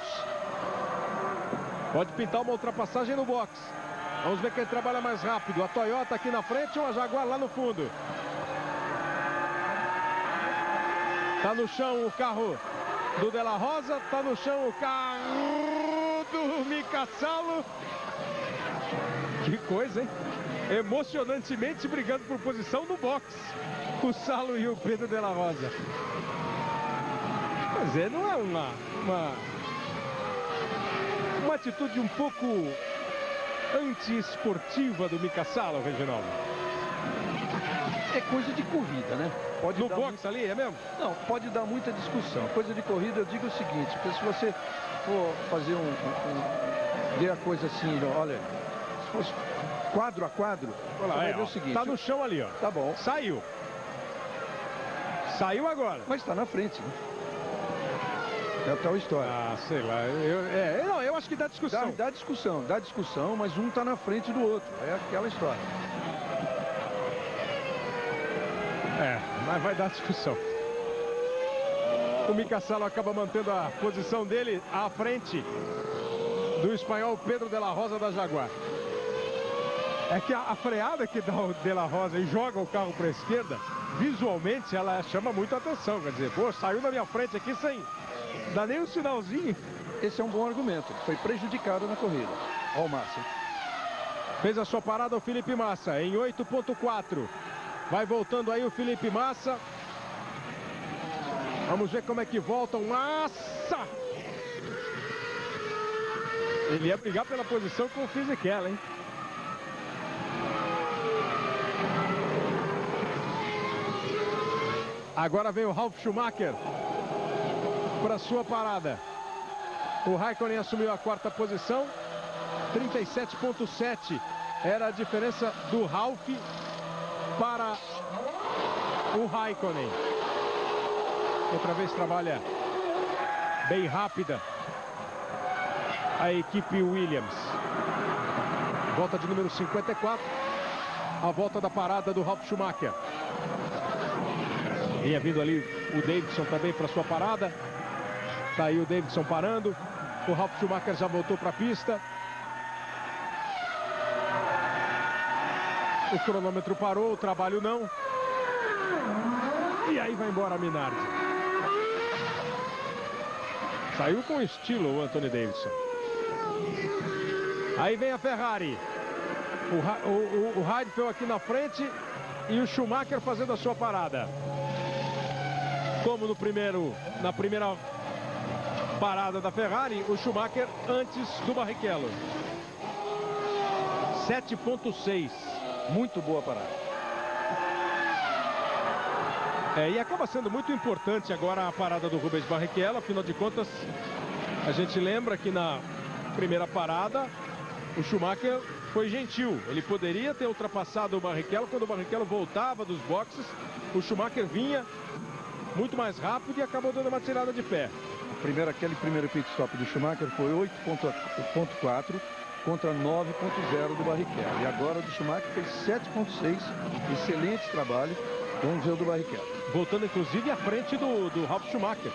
Pode pintar uma ultrapassagem no box. Vamos ver quem trabalha mais rápido. A Toyota aqui na frente ou a Jaguar lá no fundo? Tá no chão o carro do De La Rosa. Tá no chão o carro do Mika Salo. Que coisa, hein? Emocionantemente brigando por posição no box. O Salo e o Pedro De La Rosa. Mas não é uma atitude um pouco anti-esportiva do Mika Salo, Reginaldo? É coisa de corrida, né? Pode no box ali, é mesmo? Não, pode dar muita discussão. Coisa de corrida, eu digo o seguinte, porque se você for fazer ver a coisa assim, olha, se fosse quadro a quadro, olha lá, vai ver o seguinte. Tá no chão ali, ó. Tá bom. Saiu. Saiu agora. Mas está na frente, né? É a tal história. Ah, sei lá. Eu acho que dá discussão. Dá discussão, mas um está na frente do outro. É aquela história. Mas vai dar discussão. O Mika Salo acaba mantendo a posição dele à frente do espanhol Pedro De La Rosa da Jaguar. É que a freada que dá o De La Rosa e joga o carro para a esquerda, visualmente ela chama muito a atenção. Quer dizer, pô, saiu na minha frente aqui sem dar nem um sinalzinho. Esse é um bom argumento. Foi prejudicado na corrida. Olha o Massa. Fez a sua parada o Felipe Massa em 8.4. Vai voltando aí o Felipe Massa. Vamos ver como é que voltam. Massa! Ele ia brigar pela posição com o Fisichella, hein? Agora vem o Ralf Schumacher para sua parada. O Raikkonen assumiu a quarta posição. 37,7 era a diferença do Ralf para o Raikkonen. Outra vez trabalha bem rápida a equipe Williams. Volta de número 54. A volta da parada do Ralf Schumacher. Vinha vindo ali o Davidson também para sua parada. Tá aí o Davidson parando. O Ralf Schumacher já voltou para a pista. O cronômetro parou, o trabalho não. E aí vai embora a Minardi. Saiu com estilo o Anthony Davidson. Aí vem a Ferrari. O Heidfeld aqui na frente e o Schumacher fazendo a sua parada. Como na primeira parada da Ferrari, o Schumacher antes do Barrichello. 7,6. Muito boa parada. E acaba sendo muito importante agora a parada do Rubens Barrichello. Afinal de contas, a gente lembra que na primeira parada o Schumacher foi gentil. Ele poderia ter ultrapassado o Barrichello. Quando o Barrichello voltava dos boxes, o Schumacher vinha muito mais rápido e acabou dando uma tirada de pé. Aquele primeiro pit stop do Schumacher foi 8,4 contra 9,0 do Barrichello. E agora o do Schumacher fez 7,6. Excelente trabalho. Vamos ver o do Barrichello. Voltando inclusive à frente do Ralf Schumacher.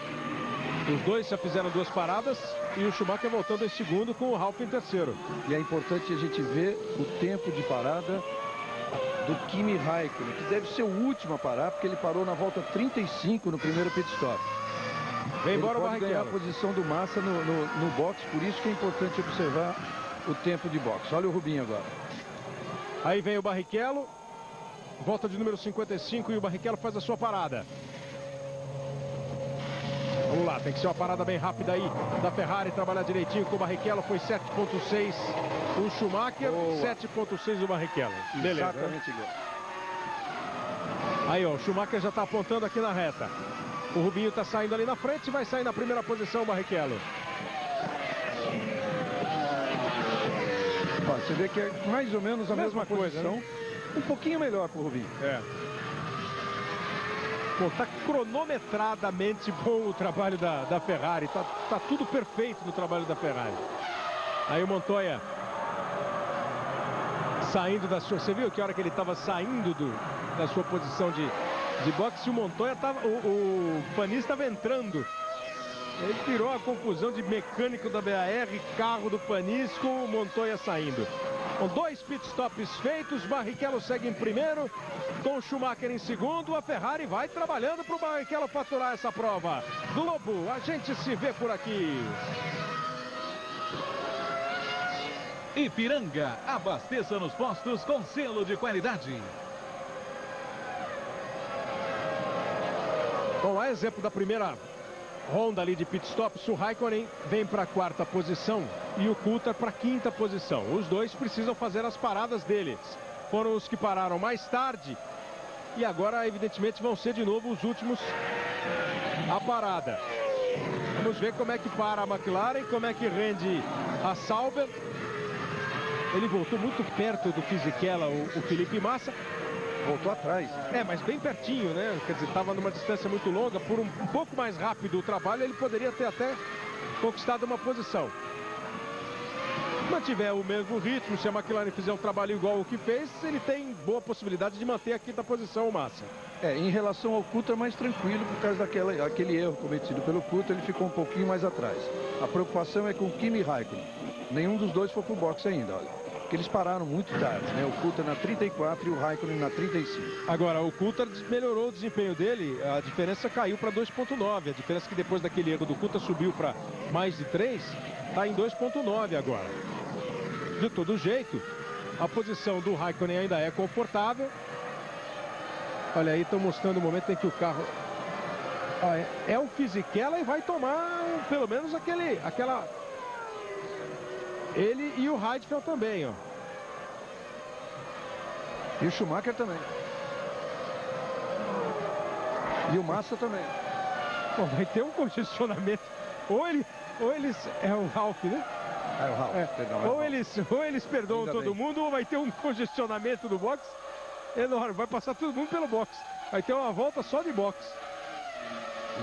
Os dois já fizeram duas paradas e o Schumacher voltando em segundo com o Ralf em terceiro. E é importante a gente ver o tempo de parada do Kimi Raikkonen, que deve ser o último a parar, porque ele parou na volta 35 no primeiro pit stop. Vem embora o Barrichello. Ele pode ganhar a posição do Massa no box, por isso que é importante observar o tempo de box. Olha o Rubinho agora. Aí vem o Barrichello, volta de número 55 e o Barrichello faz a sua parada. Vamos lá, tem que ser uma parada bem rápida aí da Ferrari, trabalhar direitinho com o Barrichello, foi 7,6 o Schumacher, 7,6 o Barrichello. Beleza. Exatamente igual. Aí ó, o Schumacher já está apontando aqui na reta. O Rubinho está saindo ali na frente, vai sair na primeira posição o Barrichello. Ó, você vê que é mais ou menos a mesma coisa, né? Um pouquinho melhor para o Rubinho. Bom, tá cronometradamente bom o trabalho da Ferrari. Tá tudo perfeito no trabalho da Ferrari. Aí o Montoya saindo da sua... Você viu que a hora que ele estava saindo da sua posição de boxe, o Montoya estava... O Panis estava entrando. Ele tirou a confusão de mecânico da BAR, carro do Panis com o Montoya saindo. Com dois pitstops feitos, Barrichello segue em primeiro, com o Schumacher em segundo. A Ferrari vai trabalhando para o Barrichello faturar essa prova. Globo, a gente se vê por aqui. Ipiranga, abasteça nos postos com selo de qualidade. Bom, a exemplo da primeira ronda ali de pitstops, o Raikkonen vem para a quarta posição e o Coulthard para a quinta posição. Os dois precisam fazer as paradas deles. Foram os que pararam mais tarde e agora, evidentemente, vão ser de novo os últimos a parada. Vamos ver como é que para a McLaren, como é que rende a Sauber. Ele voltou muito perto do Fisichella, o Felipe Massa. Voltou atrás. Mas bem pertinho, né? Quer dizer, estava numa distância muito longa. Por um pouco mais rápido o trabalho, ele poderia ter até conquistado uma posição. Mantiver o mesmo ritmo, se a McLaren fizer um trabalho igual ao que fez, ele tem boa possibilidade de manter a quinta posição, o Massa. Em relação ao Coulthard, mais tranquilo, por causa daquele erro cometido pelo Coulthard, ele ficou um pouquinho mais atrás. A preocupação é com o Kimi Raikkonen. Nenhum dos dois foi pro boxe ainda, olha. Porque eles pararam muito tarde, né? O Coulthard na 34 e o Raikkonen na 35. Agora, o Coulthard melhorou o desempenho dele, a diferença caiu para 2,9. A diferença que depois daquele erro do Coulthard subiu para mais de 3, está em 2,9 agora. De todo jeito, a posição do Raikkonen ainda é confortável. Olha aí, estão mostrando o momento em que o carro É o Fisichella e vai tomar pelo menos aquela... Ele e o Heidfeld também, ó. E o Schumacher também. E o Massa também. Bom, vai ter um congestionamento. Ou eles... É o Ralf, né? É o Ralf, perdão. Ou eles perdoam Ainda todo bem. mundo, ou vai ter um congestionamento do box enorme. Vai passar todo mundo pelo box. Vai ter uma volta só de box.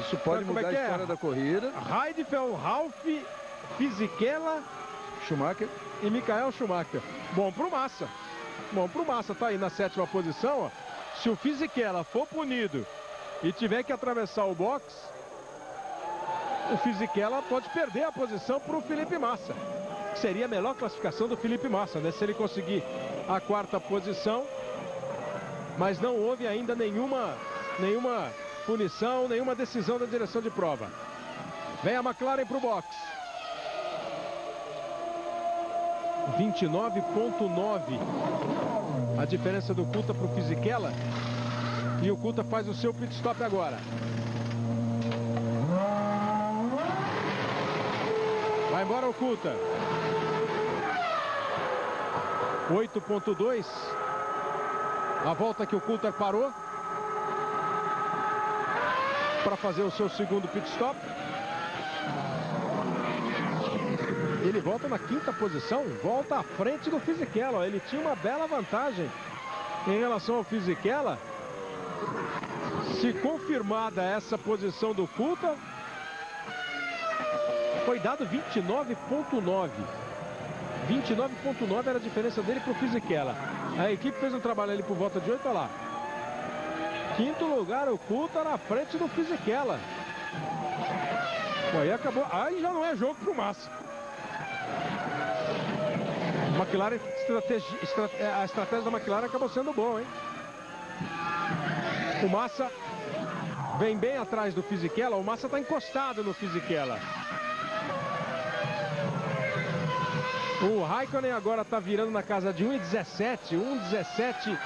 Isso pode Então, como mudar é que a história da corrida. Heidfeld, Ralf, Fisichella Schumacher. e Michael Schumacher. Bom pro Massa. Bom pro Massa, tá aí na 7ª posição, ó. Se o Fisichella for punido e tiver que atravessar o box, o Fisichella pode perder a posição pro Felipe Massa. Seria a melhor classificação do Felipe Massa, né? Se ele conseguir a 4ª posição, mas não houve ainda nenhuma punição, nenhuma decisão da direção de prova. Vem a McLaren pro box. 29,9 a diferença do Coulthard para o Fisichella. E o Coulthard faz o seu pit stop agora. Vai embora o Coulthard. 8,2. A volta que o Coulthard parou para fazer o seu segundo pit stop. Ele volta na 5ª posição, volta à frente do Fisichella. Ele tinha uma bela vantagem em relação ao Fisichella. Se confirmada essa posição do Coulthard, foi dado 29,9. 29,9 era a diferença dele para o Fisichella. A equipe fez um trabalho ali por volta de 8, olha lá. 5º lugar o Coulthard na frente do Fisichella. Aí acabou, aí já não é jogo para o Massa. McLaren, a estratégia da McLaren acabou sendo boa, hein? O Massa vem bem atrás do Fisichella. O Massa está encostado no Fisichella. O Raikkonen agora está virando na casa de 1,17. 1,17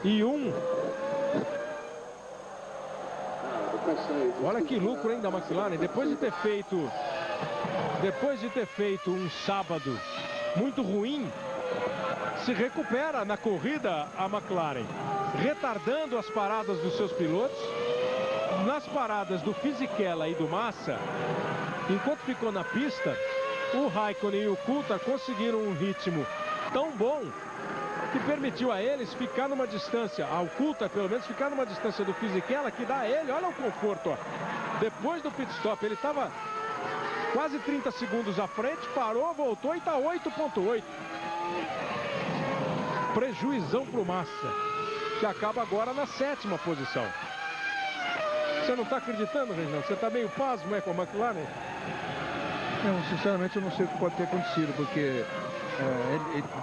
e 1. Olha que lucro, hein, da McLaren. Depois de ter feito um sábado muito ruim, se recupera na corrida a McLaren, retardando as paradas dos seus pilotos. Nas paradas do Fisichella e do Massa, enquanto ficou na pista, o Raikkonen e o Coulthard conseguiram um ritmo tão bom que permitiu a eles ficar numa distância, ao Coulthard pelo menos ficar numa distância do Fisichella, que dá a ele, olha o conforto, ó. Depois do pit stop, ele estava quase 30 segundos à frente, parou, voltou e está 8,8. Prejuizão para o Massa, que acaba agora na 7ª posição. Você não está acreditando, Reginaldo? Você está meio pasmo, com a McLaren? Não, sinceramente eu não sei o que pode ter acontecido, porque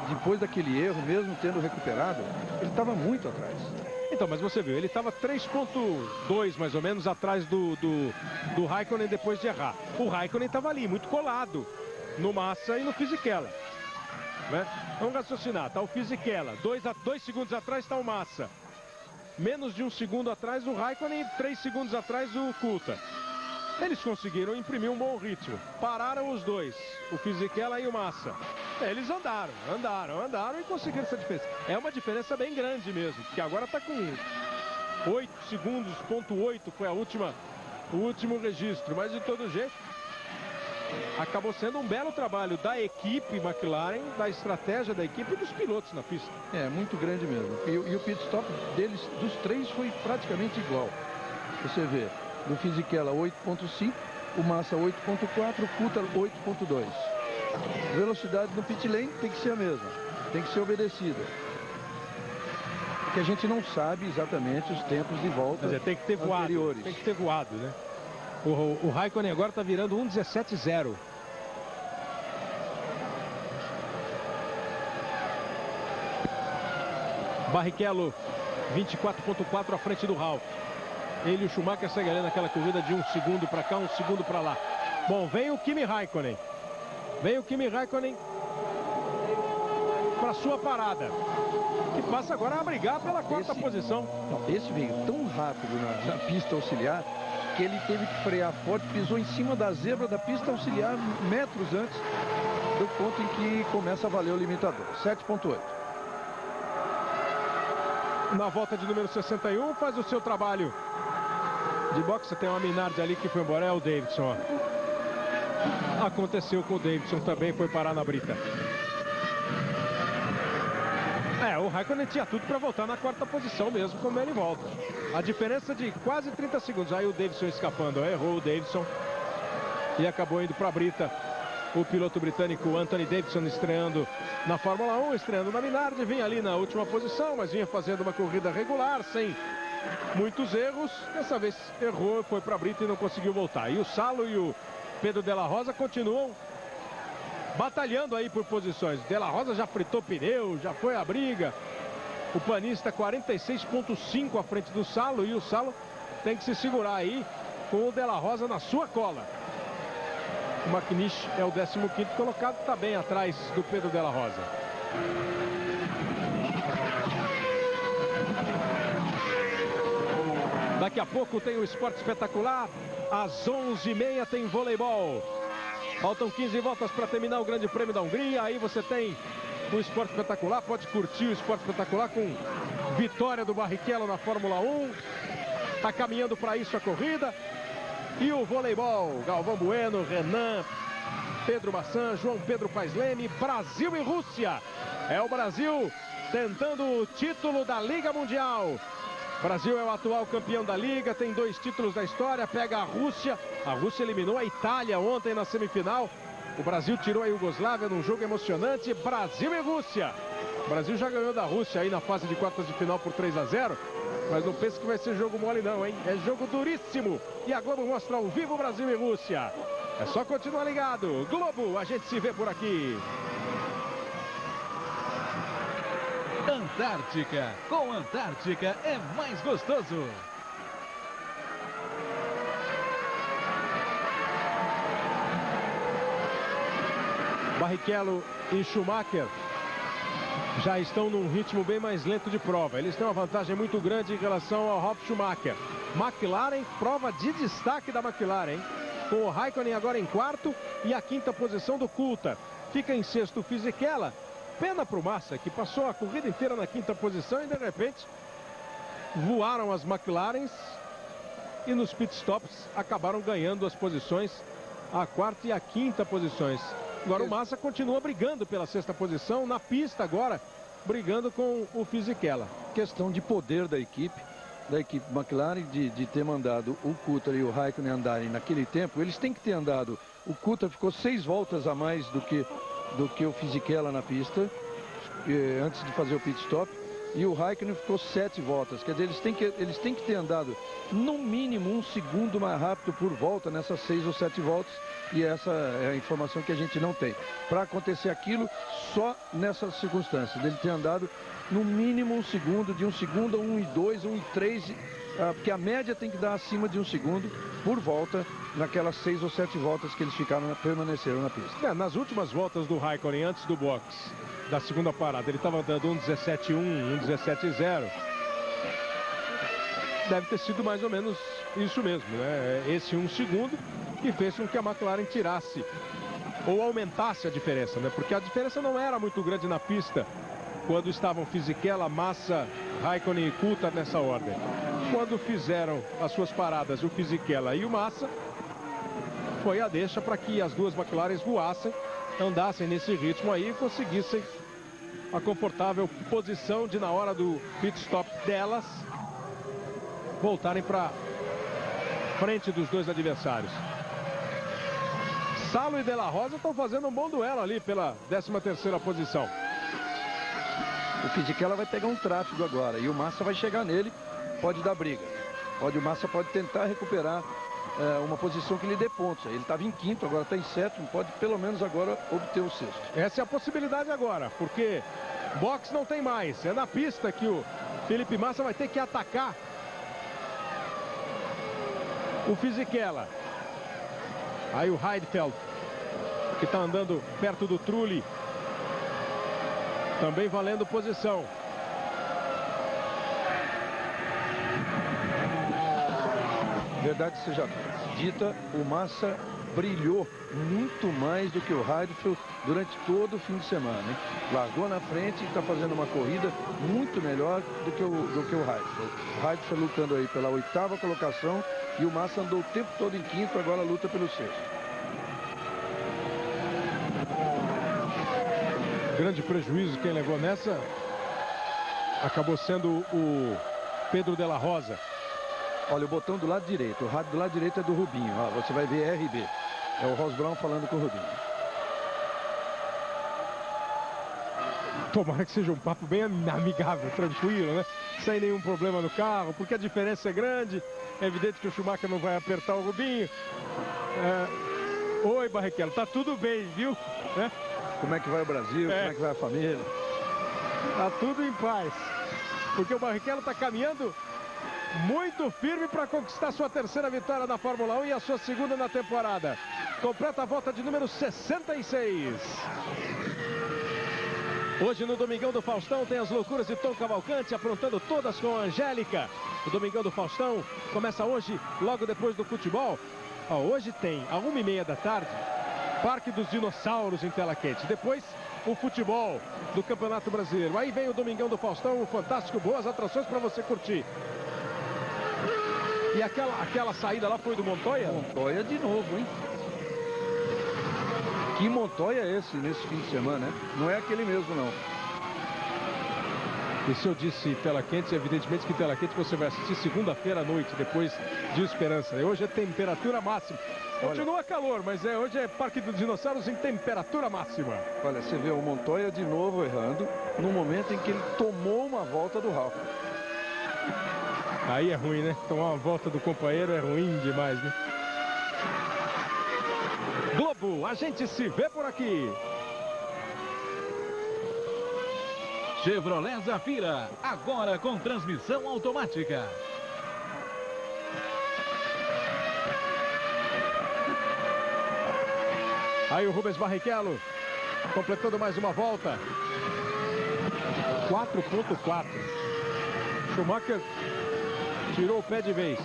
depois daquele erro, mesmo tendo recuperado, ele estava muito atrás. Então, mas você viu, ele estava 3,2 mais ou menos atrás do Raikkonen depois de errar. O Raikkonen estava ali, muito colado no Massa e no Fisichella, né? Vamos raciocinar, tá o Fisichella, 2 segundos atrás está o Massa. Menos de 1 segundo atrás o Raikkonen e 3 segundos atrás o Coulthard. Eles conseguiram imprimir um bom ritmo. Pararam os dois, o Fisichella e o Massa. Eles andaram e conseguiram essa diferença. É uma diferença bem grande mesmo, porque agora está com 8 segundos, ponto 8 foi o último registro. Mas de todo jeito, acabou sendo um belo trabalho da equipe McLaren, da estratégia da equipe e dos pilotos na pista. É, muito grande mesmo. E o pit stop deles, dos três, foi praticamente igual. Você vê, do Fisichella 8,5, o Massa 8,4, o Coulthard 8,2. Velocidade no pit lane tem que ser a mesma, tem que ser obedecida. Porque a gente não sabe exatamente os tempos de volta. Quer dizer, tem que ter voado, anteriores. tem que ter voado, né? O Raikkonen agora está virando 1,17,0. Barrichello 24,4 à frente do Ralf. Ele e o Schumacher seguem ali naquela corrida de 1 segundo para cá, 1 segundo para lá. Bom, vem o Kimi Raikkonen. para sua parada, que passa agora a brigar pela quarta posição. Não, esse veio tão rápido na pista auxiliar que ele teve que frear forte, pisou em cima da zebra da pista auxiliar metros antes do ponto em que começa a valer o limitador. 7.8. Na volta de número 61, faz o seu trabalho de boxe. Tem uma Minardi ali que foi embora, é o Davidson. Aconteceu com o Davidson também, foi parar na brita. O Raikkonen tinha tudo para voltar na quarta posição mesmo, como ele volta. A diferença de quase 30 segundos. Aí o Davidson escapando, errou o Davidson e acabou indo para a brita. O piloto britânico Anthony Davidson estreando na Fórmula 1, estreando na Minardi, vinha ali na última posição, mas vinha fazendo uma corrida regular, sem muitos erros. Dessa vez errou, foi para a brita e não conseguiu voltar. E o Salo e o Pedro Della Rosa continuam batalhando aí por posições. Della Rosa já fritou pneu, já foi à briga. O panista 46,5 à frente do Salo, e o Salo tem que se segurar aí com o Della Rosa na sua cola. O McNish é o 15º colocado, está bem atrás do Pedro Della Rosa. Daqui a pouco tem o Esporte Espetacular. Às 11h30 tem voleibol. Faltam 15 voltas para terminar o Grande Prêmio da Hungria. Aí você tem o Esporte Espetacular. Pode curtir o Esporte Espetacular com vitória do Barrichello na Fórmula 1. Está caminhando para isso a corrida. E o voleibol, Galvão Bueno, Renan, Pedro Bassan, João Pedro Paes Leme, Brasil e Rússia. É o Brasil tentando o título da Liga Mundial. O Brasil é o atual campeão da Liga, tem 2 títulos da história, pega a Rússia. A Rússia eliminou a Itália ontem na semifinal. O Brasil tirou a Iugoslávia num jogo emocionante. Brasil e Rússia. O Brasil já ganhou da Rússia aí na fase de quartas de final por 3-0. Mas não pense que vai ser jogo mole não, hein? É jogo duríssimo. E a Globo mostra ao vivo Brasil e Rússia. É só continuar ligado. Globo, a gente se vê por aqui. Antártica. Com Antártica é mais gostoso. Barrichello e Schumacher já estão num ritmo bem mais lento de prova. Eles têm uma vantagem muito grande em relação ao Ralf Schumacher. McLaren, prova de destaque da McLaren, hein? Com o Raikkonen agora em quarto e a 5ª posição do Coulthard. Fica em sexto o Fisichella. Pena para o Massa, que passou a corrida inteira na 5ª posição e de repente voaram as McLarens e nos pitstops acabaram ganhando as posições, a 4ª e a 5ª posições. Agora o Massa continua brigando pela 6ª posição, na pista agora, brigando com o Fisichella. Questão de poder da equipe McLaren, de ter mandado o Coulthard e o Raikkonen andarem naquele tempo. Eles têm que ter andado. O Coulthard ficou 6 voltas a mais do que o Fisichella na pista, antes de fazer o pit stop. E o Raikkonen ficou 7 voltas. Quer dizer, eles têm que ter andado no mínimo 1 segundo mais rápido por volta nessas 6 ou 7 voltas. E essa é a informação que a gente não tem. Para acontecer aquilo, só nessas circunstâncias, dele ter andado no mínimo 1 segundo, de 1 segundo a 1,2, 1,3, porque a média tem que dar acima de 1 segundo por volta naquelas 6 ou 7 voltas que eles permaneceram na pista. Nas últimas voltas do Raikkonen, antes do box, da segunda parada, ele estava andando 1,17,1, 1,17,0. Deve ter sido mais ou menos isso mesmo, né? Esse 1 segundo que fez com que a McLaren tirasse ou aumentasse a diferença, né? Porque a diferença não era muito grande na pista quando estavam Fisichella, Massa, Raikkonen e Coulthard nessa ordem. Quando fizeram as suas paradas o Fisichella e o Massa, foi a deixa para que as duas McLarens voassem, andassem nesse ritmo aí e conseguissem a confortável posição de, na hora do pit stop delas, voltarem para frente dos dois adversários. Salo e Della Rosa estão fazendo um bom duelo ali pela 13ª posição. O Fisichella vai pegar um tráfego agora e o Massa vai chegar nele, pode dar briga. O Massa pode tentar recuperar uma posição que lhe dê pontos. Ele estava em 5º, agora está em 7º, pode pelo menos agora obter o 6º. Essa é a possibilidade agora, porque box não tem mais. É na pista que o Felipe Massa vai ter que atacar o Fisichella. Aí o Heidfeld, que está andando perto do Trulli. Também valendo posição. Verdade seja dita, o Massa brilhou muito mais do que o Heidfeld durante todo o fim de semana, hein? Largou na frente e está fazendo uma corrida muito melhor do que o Heidfeld. O Heidfeld lutando aí pela 8ª colocação e o Massa andou o tempo todo em 5º, agora luta pelo 6º. Grande prejuízo quem levou nessa acabou sendo o Pedro de la Rosa. Olha, o botão do lado direito, o rádio do lado direito é do Rubinho, ó, você vai ver RB. É o Ross Brown falando com o Rubinho. Tomara que seja um papo bem amigável, tranquilo, né? Sem nenhum problema no carro, porque a diferença é grande. É evidente que o Schumacher não vai apertar o Rubinho. Oi, Barrichello, tá tudo bem, viu? Né? Como é que vai o Brasil? Como é que vai a família? Tá tudo em paz. Porque o Barrichello tá caminhando muito firme para conquistar sua 3ª vitória na Fórmula 1 e a sua 2ª na temporada. Completa a volta de número 66. Hoje no Domingão do Faustão tem as loucuras de Tom Cavalcante aprontando todas com a Angélica. O Domingão do Faustão começa hoje, logo depois do futebol. Hoje tem, às 1h30 da tarde, Parque dos Dinossauros em tela quente. Depois, o futebol do Campeonato Brasileiro. Aí vem o Domingão do Faustão, um fantástico, boas atrações para você curtir. E aquela saída lá foi do Montoya? Montoya de novo, hein? Que Montoya é esse nesse fim de semana, né? Não é aquele mesmo, não. E se eu disse tela quente, evidentemente que tela quente você vai assistir segunda-feira à noite, depois de Esperança. E hoje é temperatura máxima. Continua calor, mas hoje é Parque dos Dinossauros em temperatura máxima. Olha, você vê o Montoya de novo errando no momento em que ele tomou uma volta do Ralf. Aí é ruim, né? Tomar uma volta do companheiro é ruim demais, né? Globo, a gente se vê por aqui. Chevrolet Zafira, agora com transmissão automática. Aí o Rubens Barrichello, completando mais uma volta. 4.4. Schumacher tirou o pé de vez.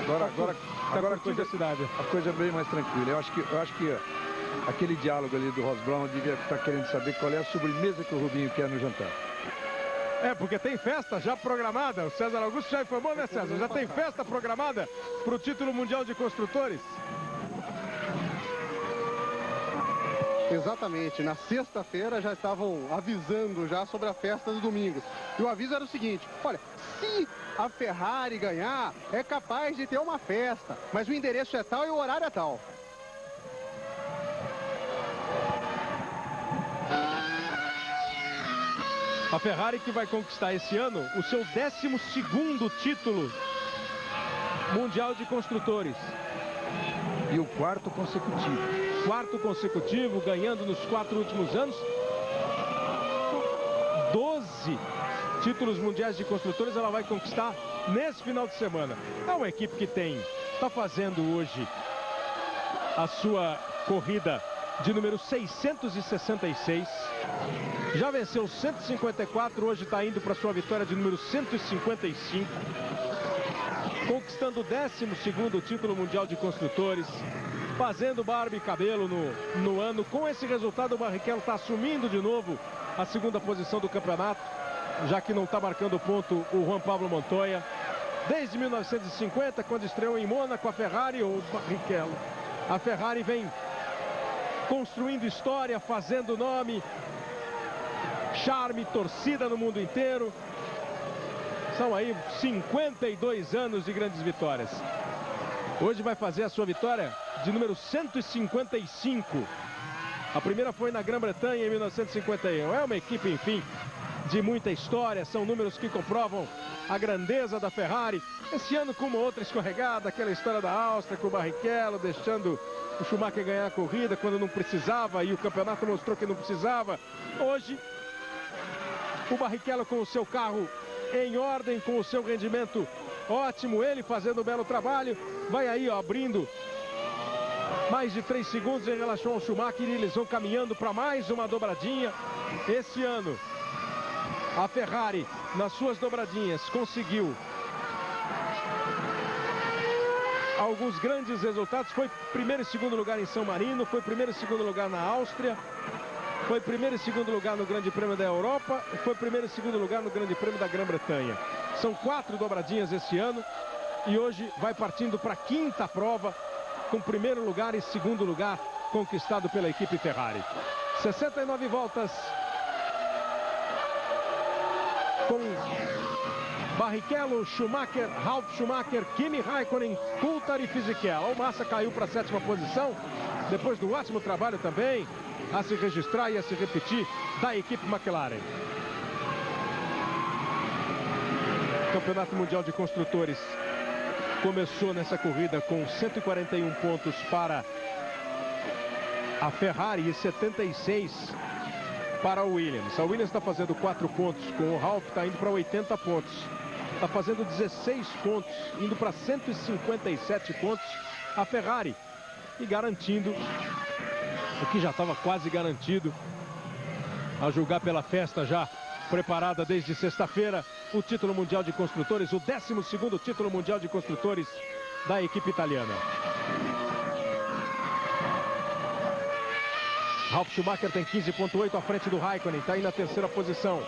Agora a coisa é bem mais tranquila. Eu acho que aquele diálogo ali do Ross Brown devia estar querendo saber qual é a sobremesa que o Rubinho quer no jantar. Porque tem festa já programada. O César Augusto já informou, né, César? Já tem festa programada para o título mundial de construtores. Exatamente, na sexta-feira já estavam avisando já sobre a festa do domingo. E o aviso era o seguinte: olha, se a Ferrari ganhar, é capaz de ter uma festa, mas o endereço é tal e o horário é tal. A Ferrari que vai conquistar esse ano o seu 12º título mundial de construtores. E o 4º consecutivo. 4º consecutivo, ganhando nos 4 últimos anos. 12 títulos mundiais de construtores ela vai conquistar nesse final de semana. É uma equipe que está fazendo hoje a sua corrida de número 666. Já venceu 154, hoje está indo para sua vitória de número 155. Conquistando o 12º título mundial de construtores. Fazendo barba e cabelo no ano. Com esse resultado, o Barrichello está assumindo de novo a 2ª posição do campeonato, já que não está marcando ponto o Juan Pablo Montoya. Desde 1950, quando estreou em Mônaco a Ferrari, o Barrichello. A Ferrari vem construindo história, fazendo nome, charme, torcida no mundo inteiro. São aí 52 anos de grandes vitórias. Hoje vai fazer a sua vitória de número 155. A primeira foi na Grã-Bretanha em 1951. É uma equipe, enfim, de muita história. São números que comprovam a grandeza da Ferrari. Esse ano com uma outra escorregada, aquela história da Áustria com o Barrichello, deixando o Schumacher ganhar a corrida quando não precisava e o campeonato mostrou que não precisava. Hoje, o Barrichello com o seu carro em ordem, com o seu rendimento ótimo, ele fazendo um belo trabalho. Vai aí, ó, abrindo mais de 3 segundos em relação ao Schumacher, e eles vão caminhando para mais uma dobradinha. Esse ano, a Ferrari, nas suas dobradinhas, conseguiu alguns grandes resultados. Foi primeiro e segundo lugar em San Marino, foi primeiro e segundo lugar na Áustria, foi primeiro e segundo lugar no Grande Prêmio da Europa, foi primeiro e segundo lugar no Grande Prêmio da Grã-Bretanha. São 4 dobradinhas esse ano e hoje vai partindo para a 5ª prova, com primeiro lugar e segundo lugar conquistado pela equipe Ferrari. 69 voltas com Barrichello, Schumacher, Ralf Schumacher, Kimi Raikkonen, Coulthard e Fisichella. O Massa caiu para a 7ª posição, depois do ótimo trabalho também a se registrar e a se repetir da equipe McLaren. O Campeonato Mundial de Construtores começou nessa corrida com 141 pontos para a Ferrari e 76 para a Williams. A Williams está fazendo 4 pontos com o Ralf, está indo para 80 pontos. Está fazendo 16 pontos, indo para 157 pontos a Ferrari. E garantindo o que já estava quase garantido, a julgar pela festa já preparada desde sexta-feira, o título mundial de construtores, o 12º título mundial de construtores da equipe italiana. Ralf Schumacher tem 15,8 à frente do Raikkonen, está aí na 3ª posição.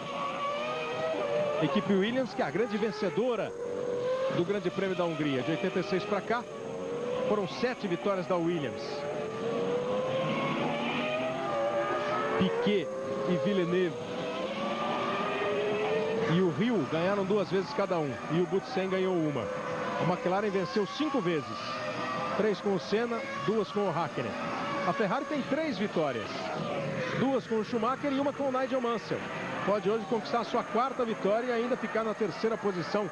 Equipe Williams, que é a grande vencedora do Grande Prêmio da Hungria. De 86 para cá, foram 7 vitórias da Williams. Piquet e Villeneuve e o Rio ganharam 2 vezes cada um, e o Butsen ganhou uma. A McLaren venceu 5 vezes, 3 com o Senna, 2 com o Hakkinen. A Ferrari tem 3 vitórias, 2 com o Schumacher e uma com o Nigel Mansell. Pode hoje conquistar a sua 4ª vitória e ainda ficar na 3ª posição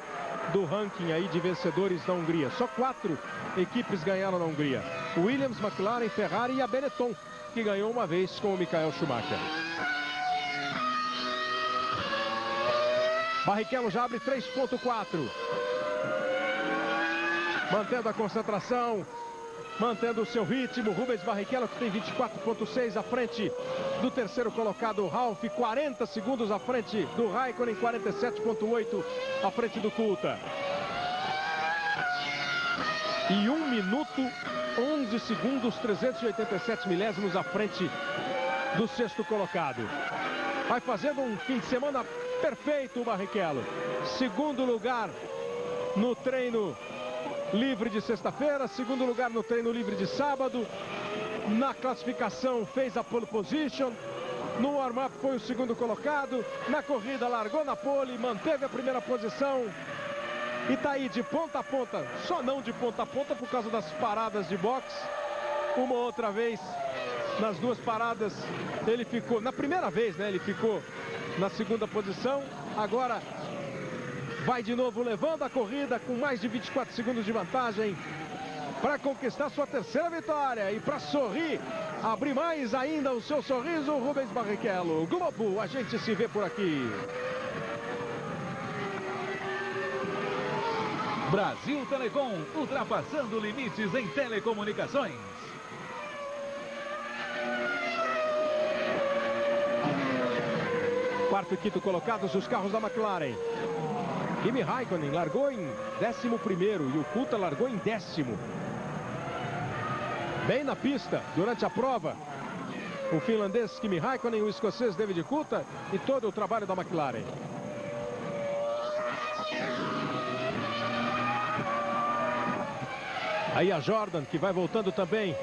do ranking aí de vencedores da Hungria. Só 4 equipes ganharam na Hungria: Williams, McLaren, Ferrari e a Benetton, que ganhou uma vez com o Michael Schumacher. Barrichello já abre 3,4. Mantendo a concentração, mantendo o seu ritmo. Rubens Barrichello, que tem 24,6 à frente do 3º colocado, Ralf, 40 segundos à frente do Raikkonen, 47,8 à frente do Coulthard. E 1 minuto, 11 segundos, 387 milésimos à frente do 6º colocado. Vai fazendo um fim de semana perfeito o Barrichello. 2º lugar no treino livre de sexta-feira, 2º lugar no treino livre de sábado. Na classificação fez a pole position. No warm-up foi o 2º colocado. Na corrida largou na pole, manteve a 1ª posição. E tá aí de ponta a ponta, só não de ponta a ponta por causa das paradas de boxe. Uma outra vez, nas 2 paradas, ele ficou, na primeira vez, né, ele ficou na 2ª posição. Agora vai de novo levando a corrida com mais de 24 segundos de vantagem para conquistar sua 3ª vitória. E para sorrir, abrir mais ainda o seu sorriso, Rubens Barrichello. Globo, a gente se vê por aqui. Brasil Telecom, ultrapassando limites em telecomunicações. Quarto e quinto colocados os carros da McLaren. Kimi Raikkonen largou em 11º e o Coulthard largou em 10º. Bem na pista durante a prova, o finlandês Kimi Raikkonen, o escocês David Coulthard e todo o trabalho da McLaren. Aí a Jordan, que vai voltando também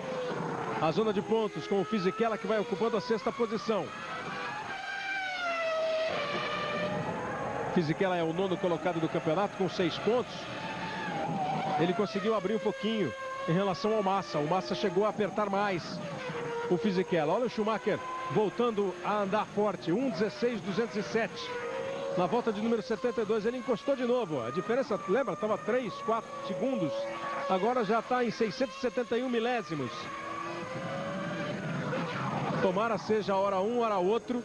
à zona de pontos, com o Fisichella, que vai ocupando a 6ª posição. Fisichella é o 9º colocado do campeonato com 6 pontos. Ele conseguiu abrir um pouquinho em relação ao Massa. O Massa chegou a apertar mais o Fisichella. Olha o Schumacher voltando a andar forte. 1:16.207. Na volta de número 72 ele encostou de novo. A diferença, lembra, estava 3, 4 segundos. Agora já está em 671 milésimos. Tomara seja hora um, hora outro.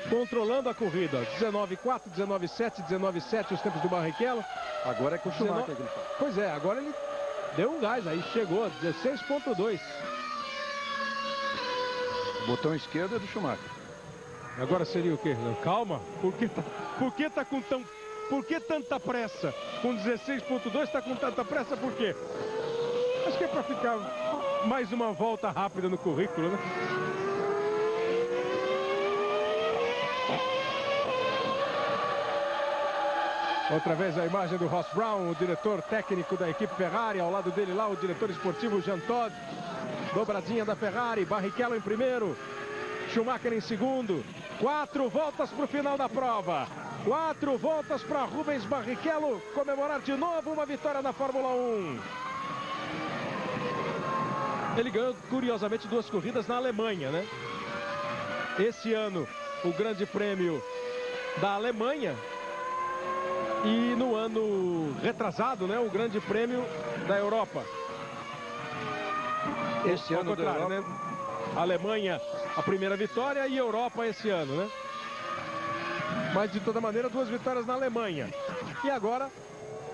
Controlando a corrida. 19,4, 19,7, 19,7 os tempos do Barrichello. Agora é com o Schumacher que ele faz. Pois é, agora ele deu um gás aí, chegou a 16,2. O botão esquerdo é do Schumacher. Agora seria o quê? Calma, por que tanta pressa? Com 16.2 está com tanta pressa por quê? Acho que é para ficar mais uma volta rápida no currículo, né? Outra vez a imagem do Ross Brown, o diretor técnico da equipe Ferrari. Ao lado dele lá o diretor esportivo Jean Todt. Dobradinha da Ferrari, Barrichello em primeiro, Schumacher em segundo. 4 voltas para o final da prova. 4 voltas para Rubens Barrichello comemorar de novo uma vitória na Fórmula 1. Ele ganhou, curiosamente, 2 corridas na Alemanha, né? Esse ano, o Grande Prêmio da Alemanha. E no ano retrasado, né? O Grande Prêmio da Europa. Esse ano da Europa, né? Alemanha, a primeira vitória, e Europa esse ano, né? Mas de toda maneira, 2 vitórias na Alemanha. E agora,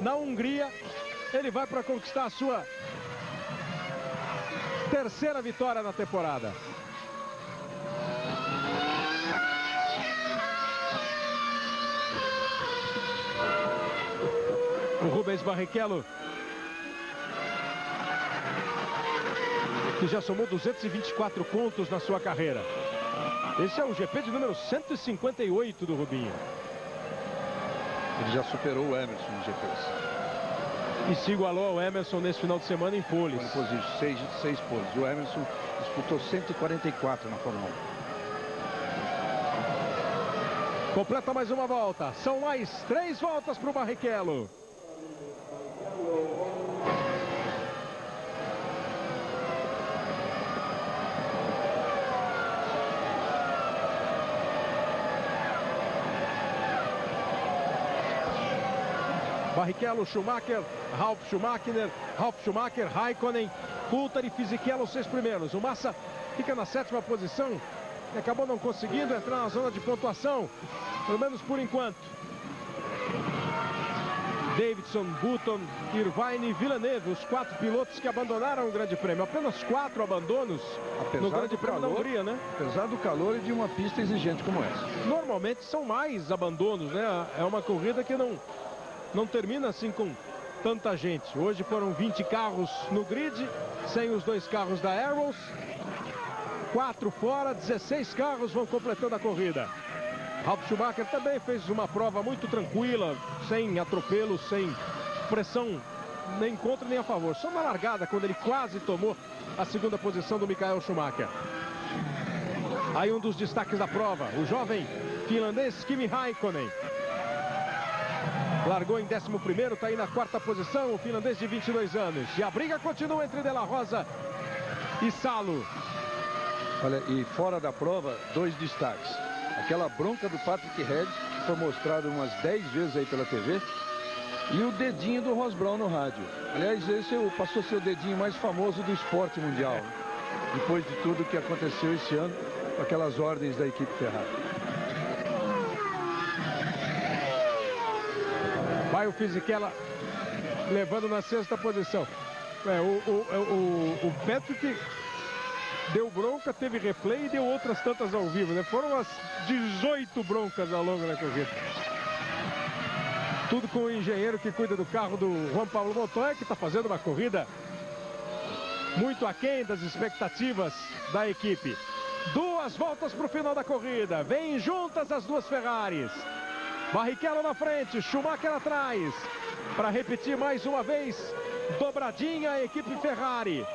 na Hungria, ele vai para conquistar a sua 3ª vitória na temporada. O Rubens Barrichello, que já somou 224 pontos na sua carreira. Esse é o GP de número 158 do Rubinho. Ele já superou o Emerson no GPs. E se igualou ao Emerson nesse final de semana em poles. 6 poles. O Emerson disputou 144 na Fórmula 1. Completa mais uma volta. São mais 3 voltas para o Barrichello. Barrichello, Schumacher, Ralf Schumacher, Raikkonen, Coulthard e Fisichella, os 6 primeiros. O Massa fica na 7ª posição e acabou não conseguindo entrar na zona de pontuação, pelo menos por enquanto. Davidson, Button, Irvine e Villeneuve, os 4 pilotos que abandonaram o Grande Prêmio. Apenas 4 abandonos no Grande Prêmio da Hungria, né? Apesar do calor e de uma pista exigente como essa. Normalmente são mais abandonos, né? É uma corrida que não termina assim com tanta gente. Hoje foram 20 carros no grid, sem os 2 carros da Arrows. 4 fora, 16 carros vão completando a corrida. Ralf Schumacher também fez uma prova muito tranquila, sem atropelos, sem pressão nem contra nem a favor. Só na largada, quando ele quase tomou a 2ª posição do Michael Schumacher. Aí um dos destaques da prova, o jovem finlandês Kimi Raikkonen. Largou em 11º, está aí na 4ª posição, o finlandês de 22 anos. E a briga continua entre De La Rosa e Salo. Olha, e fora da prova, 2 destaques. Aquela bronca do Patrick Head, que foi mostrado umas 10 vezes aí pela TV. E o dedinho do Ross Brown no rádio. Aliás, esse passou a ser o dedinho mais famoso do esporte mundial, né? Depois de tudo que aconteceu esse ano com aquelas ordens da equipe Ferrari. Vai o Fisichella levando na 6ª posição. O Patrick deu bronca, teve replay e deu outras tantas ao vivo, né? Foram umas 18 broncas ao longo da corrida. Tudo com o engenheiro que cuida do carro do Juan Pablo Montoya, que está fazendo uma corrida muito aquém das expectativas da equipe. 2 voltas para o final da corrida. Vêm juntas as 2 Ferraris. Barrichello na frente, Schumacher atrás. Para repetir mais uma vez, dobradinha a equipe Ferrari.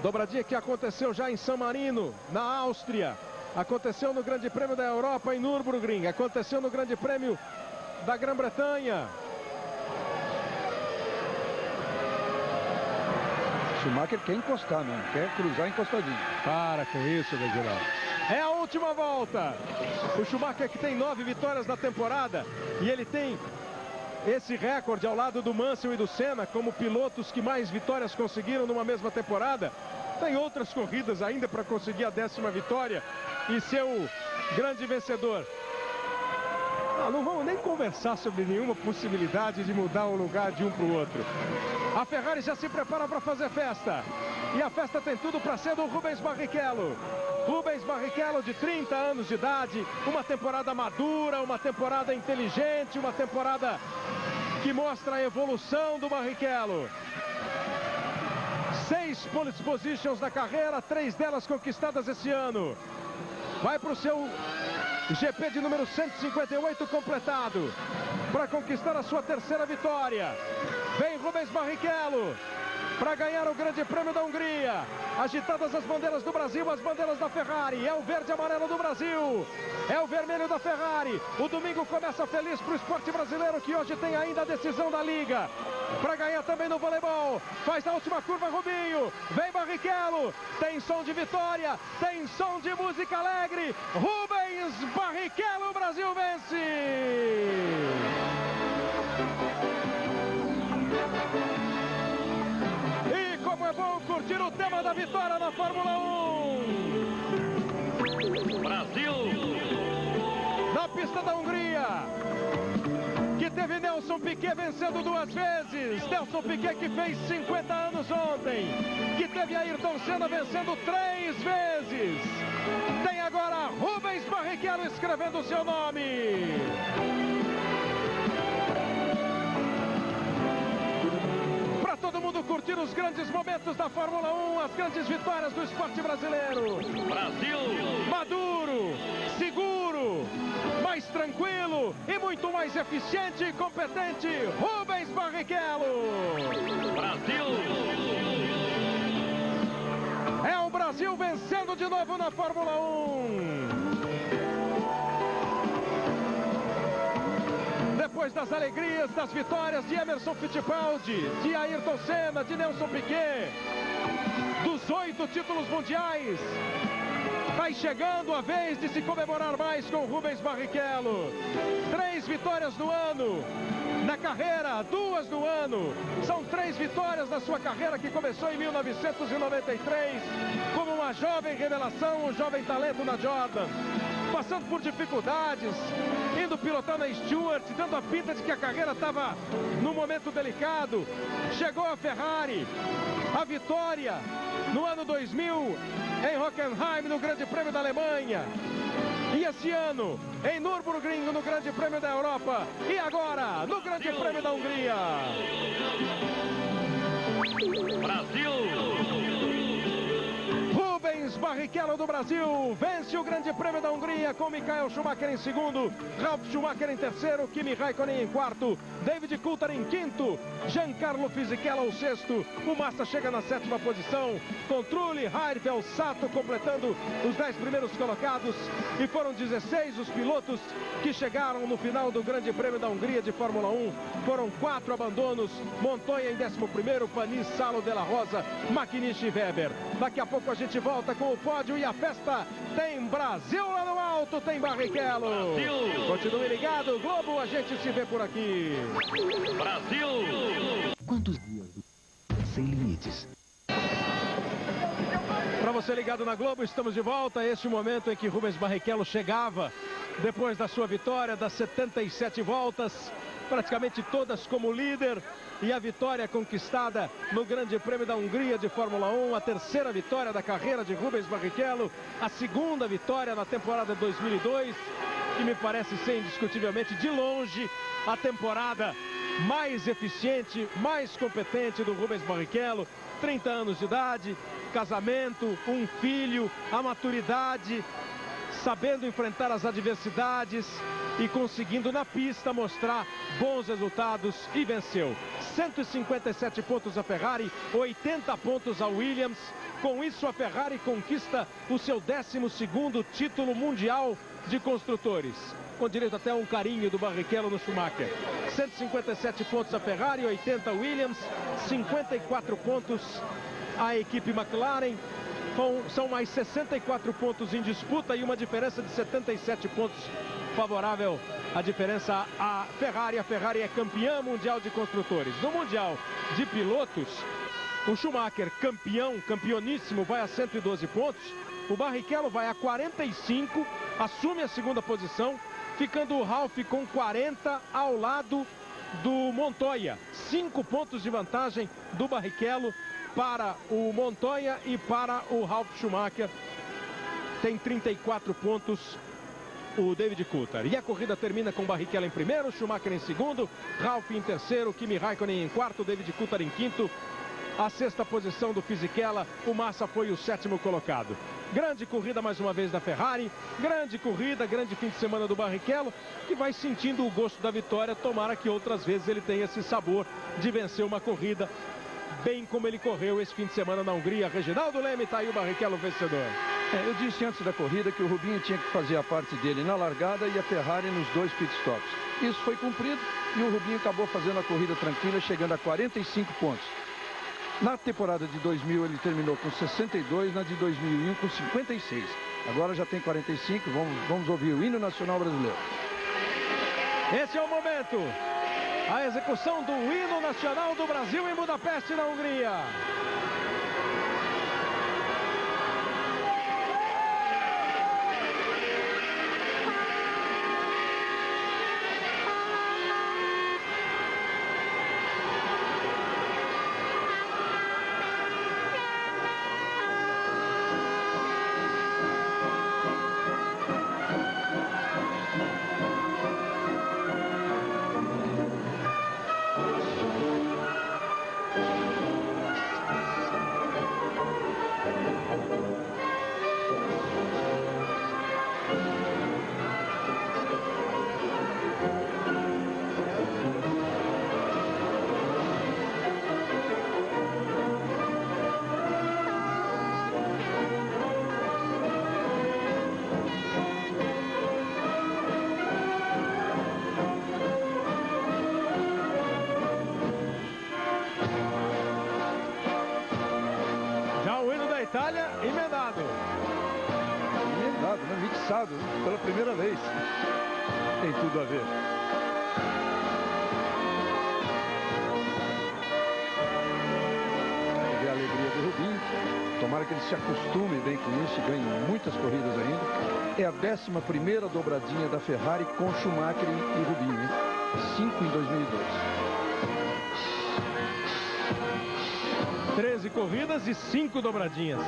Dobradinha que aconteceu já em San Marino, na Áustria. Aconteceu no Grande Prêmio da Europa em Nürburgring. Aconteceu no Grande Prêmio da Grã-Bretanha. Schumacher quer encostar, não quer cruzar encostadinho. Para com isso, Reginaldo. É a última volta. O Schumacher, que tem 9 vitórias na temporada, e ele tem esse recorde ao lado do Mansell e do Senna como pilotos que mais vitórias conseguiram numa mesma temporada. Tem outras corridas ainda para conseguir a 10ª vitória e ser o grande vencedor. Não vamos nem conversar sobre nenhuma possibilidade de mudar o lugar de um para o outro. A Ferrari já se prepara para fazer festa. E a festa tem tudo para ser do Rubens Barrichello. Rubens Barrichello, de 30 anos de idade, uma temporada madura, uma temporada inteligente, uma temporada que mostra a evolução do Barrichello. 6 pole positions na carreira, 3 delas conquistadas esse ano. Vai para o seu GP de número 158 completado, para conquistar a sua terceira vitória. Vem Rubens Barrichello para ganhar o Grande Prêmio da Hungria. Agitadas as bandeiras do Brasil, as bandeiras da Ferrari. É o verde e amarelo do Brasil, é o vermelho da Ferrari. O domingo começa feliz para o esporte brasileiro, que hoje tem ainda a decisão da Liga. Para ganhar também no voleibol. Faz na última curva Rubinho. Vem Barrichello. Tem som de vitória, tem som de música alegre. Rubens Barrichello, o Brasil vence! Como é bom curtir o tema da vitória na Fórmula 1. Brasil! Na pista da Hungria, que teve Nelson Piquet vencendo 2 vezes. Nelson Piquet, que fez 50 anos ontem. Que teve Ayrton Senna vencendo 3 vezes. Tem agora Rubens Barrichello escrevendo o seu nome. Todo mundo curtir os grandes momentos da Fórmula 1, as grandes vitórias do esporte brasileiro. Brasil! Maduro, seguro, mais tranquilo e muito mais eficiente e competente, Rubens Barrichello. Brasil! É o Brasil vencendo de novo na Fórmula 1. Depois das alegrias, das vitórias de Emerson Fittipaldi, de Ayrton Senna, de Nelson Piquet, dos 8 títulos mundiais, vai chegando a vez de se comemorar mais com Rubens Barrichello. 3 vitórias no ano, na carreira, 2 no ano. São 3 vitórias na sua carreira, que começou em 1993, como uma jovem revelação, um jovem talento na Jordan. Passando por dificuldades, indo pilotar na Stewart, dando a pinta de que a carreira estava num momento delicado. Chegou a Ferrari, a vitória no ano 2000 em Hockenheim, no Grande Prêmio da Alemanha. E esse ano em Nürburgring, no Grande Prêmio da Europa. E agora no Grande Prêmio da Hungria. Brasil! Rubens Barrichello do Brasil vence o Grande Prêmio da Hungria com Michael Schumacher em segundo, Ralf Schumacher em terceiro, Kimi Raikkonen em quarto, David Coulthard em quinto, Giancarlo Fisichella o sexto, o Massa chega na 7ª posição, com Trulli, Heidfeld, Sato completando os 10 primeiros colocados, e foram 16 os pilotos que chegaram no final do Grande Prêmio da Hungria de Fórmula 1, foram 4 abandonos, Montoya em 11º, Panis, Salo, De La Rosa, Macnish e Weber. Daqui a pouco a gente volta com o pódio e a festa. Tem Brasil lá no alto, tem Barrichello. Brasil! Continue ligado, Globo, a gente se vê por aqui. Brasil! Quantos dias sem limites? Para você ligado na Globo, estamos de volta. Este momento em que Rubens Barrichello chegava depois da sua vitória das 77 voltas, praticamente todas como líder, e a vitória conquistada no Grande Prêmio da Hungria de Fórmula 1, a terceira vitória da carreira de Rubens Barrichello, a segunda vitória na temporada 2002, que me parece ser indiscutivelmente de longe a temporada mais eficiente, mais competente do Rubens Barrichello. 30 anos de idade, casamento, um filho, a maturidade, sabendo enfrentar as adversidades e conseguindo na pista mostrar bons resultados, e venceu. 157 pontos a Ferrari, 80 pontos a Williams. Com isso a Ferrari conquista o seu 12º título mundial de construtores, com direito até a um carinho do Barrichello no Schumacher. 157 pontos a Ferrari, 80 a Williams, 54 pontos a equipe McLaren. São mais 64 pontos em disputa e uma diferença de 77 pontos favorável a diferença à Ferrari. A Ferrari é campeã mundial de construtores. No mundial de pilotos, o Schumacher, campeoníssimo, vai a 112 pontos. O Barrichello vai a 45, assume a segunda posição, ficando o Ralf com 40 ao lado do Montoya. 5 pontos de vantagem do Barrichello para o Montoya e para o Ralf Schumacher. Tem 34 pontos o David Coulthard. E a corrida termina com Barrichello em primeiro, Schumacher em segundo, Ralf em terceiro, Kimi Raikkonen em quarto, David Coulthard em quinto. A sexta posição do Fisichella, o Massa foi o sétimo colocado. Grande corrida mais uma vez da Ferrari, grande corrida, grande fim de semana do Barrichello, que vai sentindo o gosto da vitória. Tomara que outras vezes ele tenha esse sabor de vencer uma corrida, bem como ele correu esse fim de semana na Hungria. Reginaldo Leme, tá aí o Barrichello vencedor. Eu disse antes da corrida que o Rubinho tinha que fazer a parte dele na largada e a Ferrari nos 2 pitstops. Isso foi cumprido e o Rubinho acabou fazendo a corrida tranquila, chegando a 45 pontos. Na temporada de 2000 ele terminou com 62, na de 2001 com 56. Agora já tem 45, vamos ouvir o hino nacional brasileiro. Esse é o momento, a execução do hino nacional do Brasil em Budapeste, na Hungria. Itália, emendado. Emendado, né? Mixado, pela primeira vez. Tem tudo a ver. Ver a alegria do Rubinho. Tomara que ele se acostume bem com isso e ganhe muitas corridas ainda. É a 11ª dobradinha da Ferrari com Schumacher e Rubinho, hein? 5 em 2002. 13 corridas e 5 dobradinhas.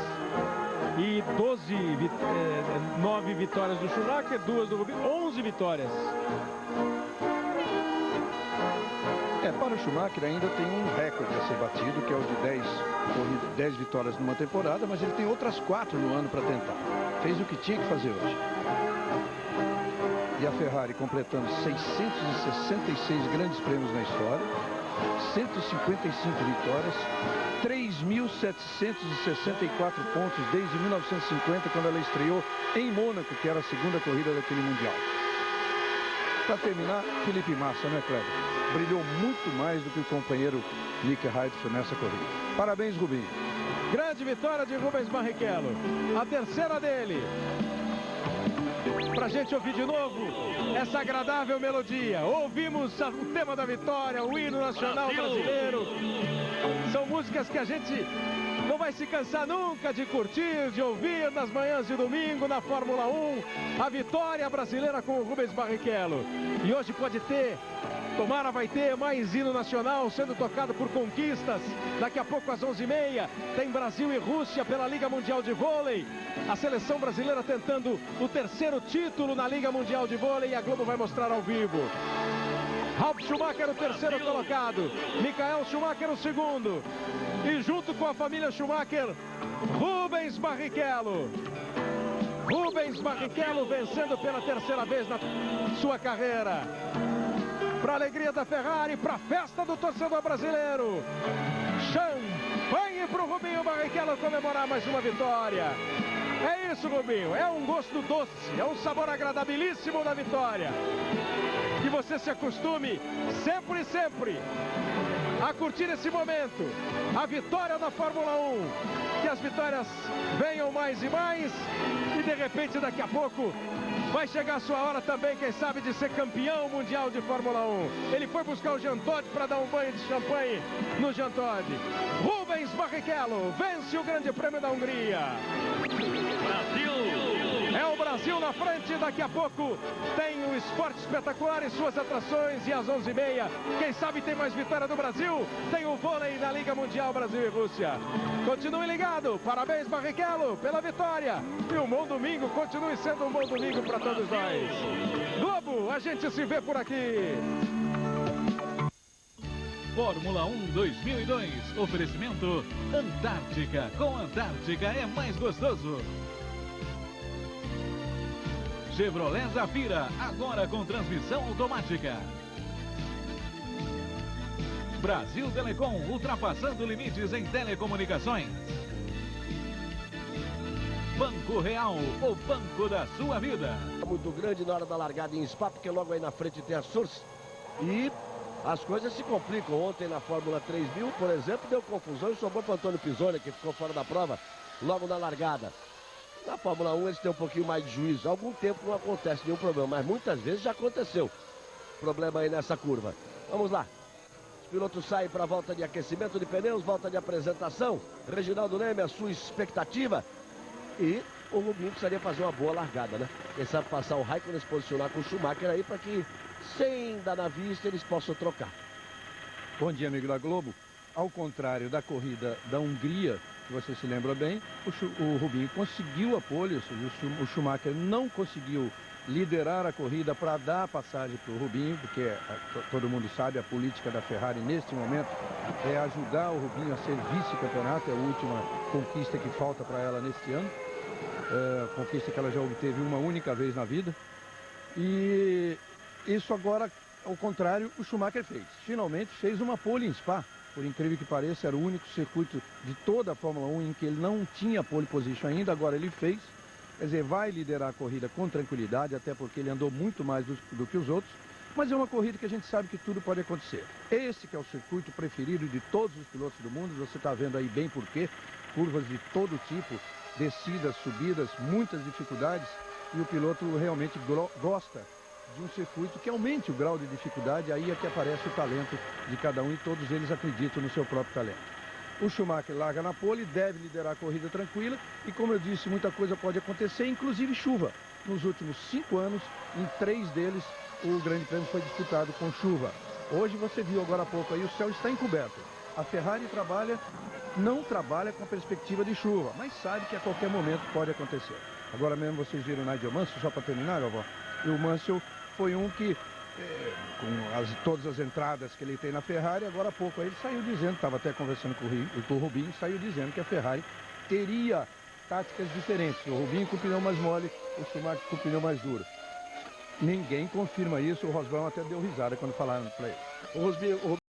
E 9 vitórias do Schumacher, 2 do Rubinho, 11 vitórias. Para o Schumacher ainda tem um recorde a ser batido, que é o de 10 vitórias numa temporada, mas ele tem outras 4 no ano para tentar. Fez o que tinha que fazer hoje. E a Ferrari completando 666 grandes prêmios na história, 155 vitórias, 3.764 pontos desde 1950, quando ela estreou em Mônaco, que era a segunda corrida daquele Mundial. Para terminar, Felipe Massa, né, Kleber? Brilhou muito mais do que o companheiro Nick Heidfeld nessa corrida. Parabéns, Rubinho. Grande vitória de Rubens Barrichello. A terceira dele. Pra gente ouvir de novo essa agradável melodia. Ouvimos o tema da vitória, o hino nacional brasileiro. São músicas que a gente não vai se cansar nunca de curtir, de ouvir nas manhãs de domingo na Fórmula 1. A vitória brasileira com o Rubens Barrichello. E hoje pode ter, tomara vai ter, mais hino nacional sendo tocado por conquistas. Daqui a pouco às 11h30 tem Brasil e Rússia pela Liga Mundial de Vôlei. A seleção brasileira tentando o terceiro título na Liga Mundial de Vôlei e a Globo vai mostrar ao vivo. Ralf Schumacher o terceiro colocado, Michael Schumacher o segundo. E junto com a família Schumacher, Rubens Barrichello. Rubens Barrichello vencendo pela terceira vez na sua carreira. Para a alegria da Ferrari, para a festa do torcedor brasileiro. Champanhe para o Rubinho Barrichello comemorar mais uma vitória. É isso, Rubinho, é um gosto doce, é um sabor agradabilíssimo da vitória. Que você se acostume sempre a curtir esse momento, a vitória da Fórmula 1, que as vitórias venham mais e mais, e de repente daqui a pouco vai chegar a sua hora também, quem sabe, de ser campeão mundial de Fórmula 1. Ele foi buscar o Jean Todt para dar um banho de champanhe no Jean Todt. Rubens Barrichello vence o Grande Prêmio da Hungria. Brasil! É o o Brasil na frente. Daqui a pouco tem o Esporte Espetacular e suas atrações. E às 11h30, quem sabe tem mais vitória do Brasil. Tem o vôlei na Liga Mundial Brasil e Rússia. Continue ligado. Parabéns, Barrichello, pela vitória. E um bom domingo. Continue sendo um bom domingo para todos nós. Globo, a gente se vê por aqui. Fórmula 1 2002. Oferecimento Antártica. Com Antártica é mais gostoso. Chevrolet Zafira, agora com transmissão automática. Brasil Telecom, ultrapassando limites em telecomunicações. Banco Real, o banco da sua vida. Muito grande na hora da largada em Spa, porque logo aí na frente tem a Source. E as coisas se complicam. Ontem na Fórmula 3000, por exemplo, deu confusão e sobrou para Antônio Pisoni, que ficou fora da prova logo na largada. Na Fórmula 1 eles têm um pouquinho mais de juízo. Há algum tempo não acontece nenhum problema, mas muitas vezes já aconteceu problema aí nessa curva. Vamos lá. Os pilotos saem para a volta de aquecimento de pneus, volta de apresentação. Reginaldo Leme, a sua expectativa. E o Rubinho precisaria fazer uma boa largada, né? Quem sabe passar o Raikkonen, se posicionar com o Schumacher aí para que, sem dar na vista, eles possam trocar. Bom dia, amigo da Globo. Ao contrário da corrida da Hungria, que você se lembra bem, o Rubinho conseguiu a pole, o Schumacher não conseguiu liderar a corrida para dar a passagem para o Rubinho, porque todo mundo sabe, a política da Ferrari neste momento é ajudar o Rubinho a ser vice-campeonato, é a última conquista que falta para ela neste ano, conquista que ela já obteve uma única vez na vida. E isso agora, ao contrário, o Schumacher fez. Finalmente fez uma pole em Spa. Por incrível que pareça, era o único circuito de toda a Fórmula 1 em que ele não tinha pole position ainda, agora ele fez. Quer dizer, vai liderar a corrida com tranquilidade, até porque ele andou muito mais do que os outros. Mas é uma corrida que a gente sabe que tudo pode acontecer. Esse que é o circuito preferido de todos os pilotos do mundo, você está vendo aí bem por quê. Curvas de todo tipo, descidas, subidas, muitas dificuldades. E o piloto realmente gosta de um circuito que aumente o grau de dificuldade, aí é que aparece o talento de cada um e todos eles acreditam no seu próprio talento. O Schumacher larga na pole, deve liderar a corrida tranquila e, como eu disse, muita coisa pode acontecer, inclusive chuva. Nos últimos 5 anos, em 3 deles, o Grande Prêmio foi disputado com chuva. Hoje você viu agora há pouco aí, o céu está encoberto. A Ferrari não trabalha com a perspectiva de chuva, mas sabe que a qualquer momento pode acontecer. Agora mesmo vocês viram o Nigel Mansell, só para terminar, Galvão, e o Mansell foi um que, com todas as entradas que ele tem na Ferrari, agora há pouco aí ele saiu dizendo, estava até conversando com o Rubinho, saiu dizendo que a Ferrari teria táticas diferentes. O Rubinho com o pneu mais mole, o Schumacher com o pneu mais duro. Ninguém confirma isso, o Rosberg até deu risada quando falaram para ele.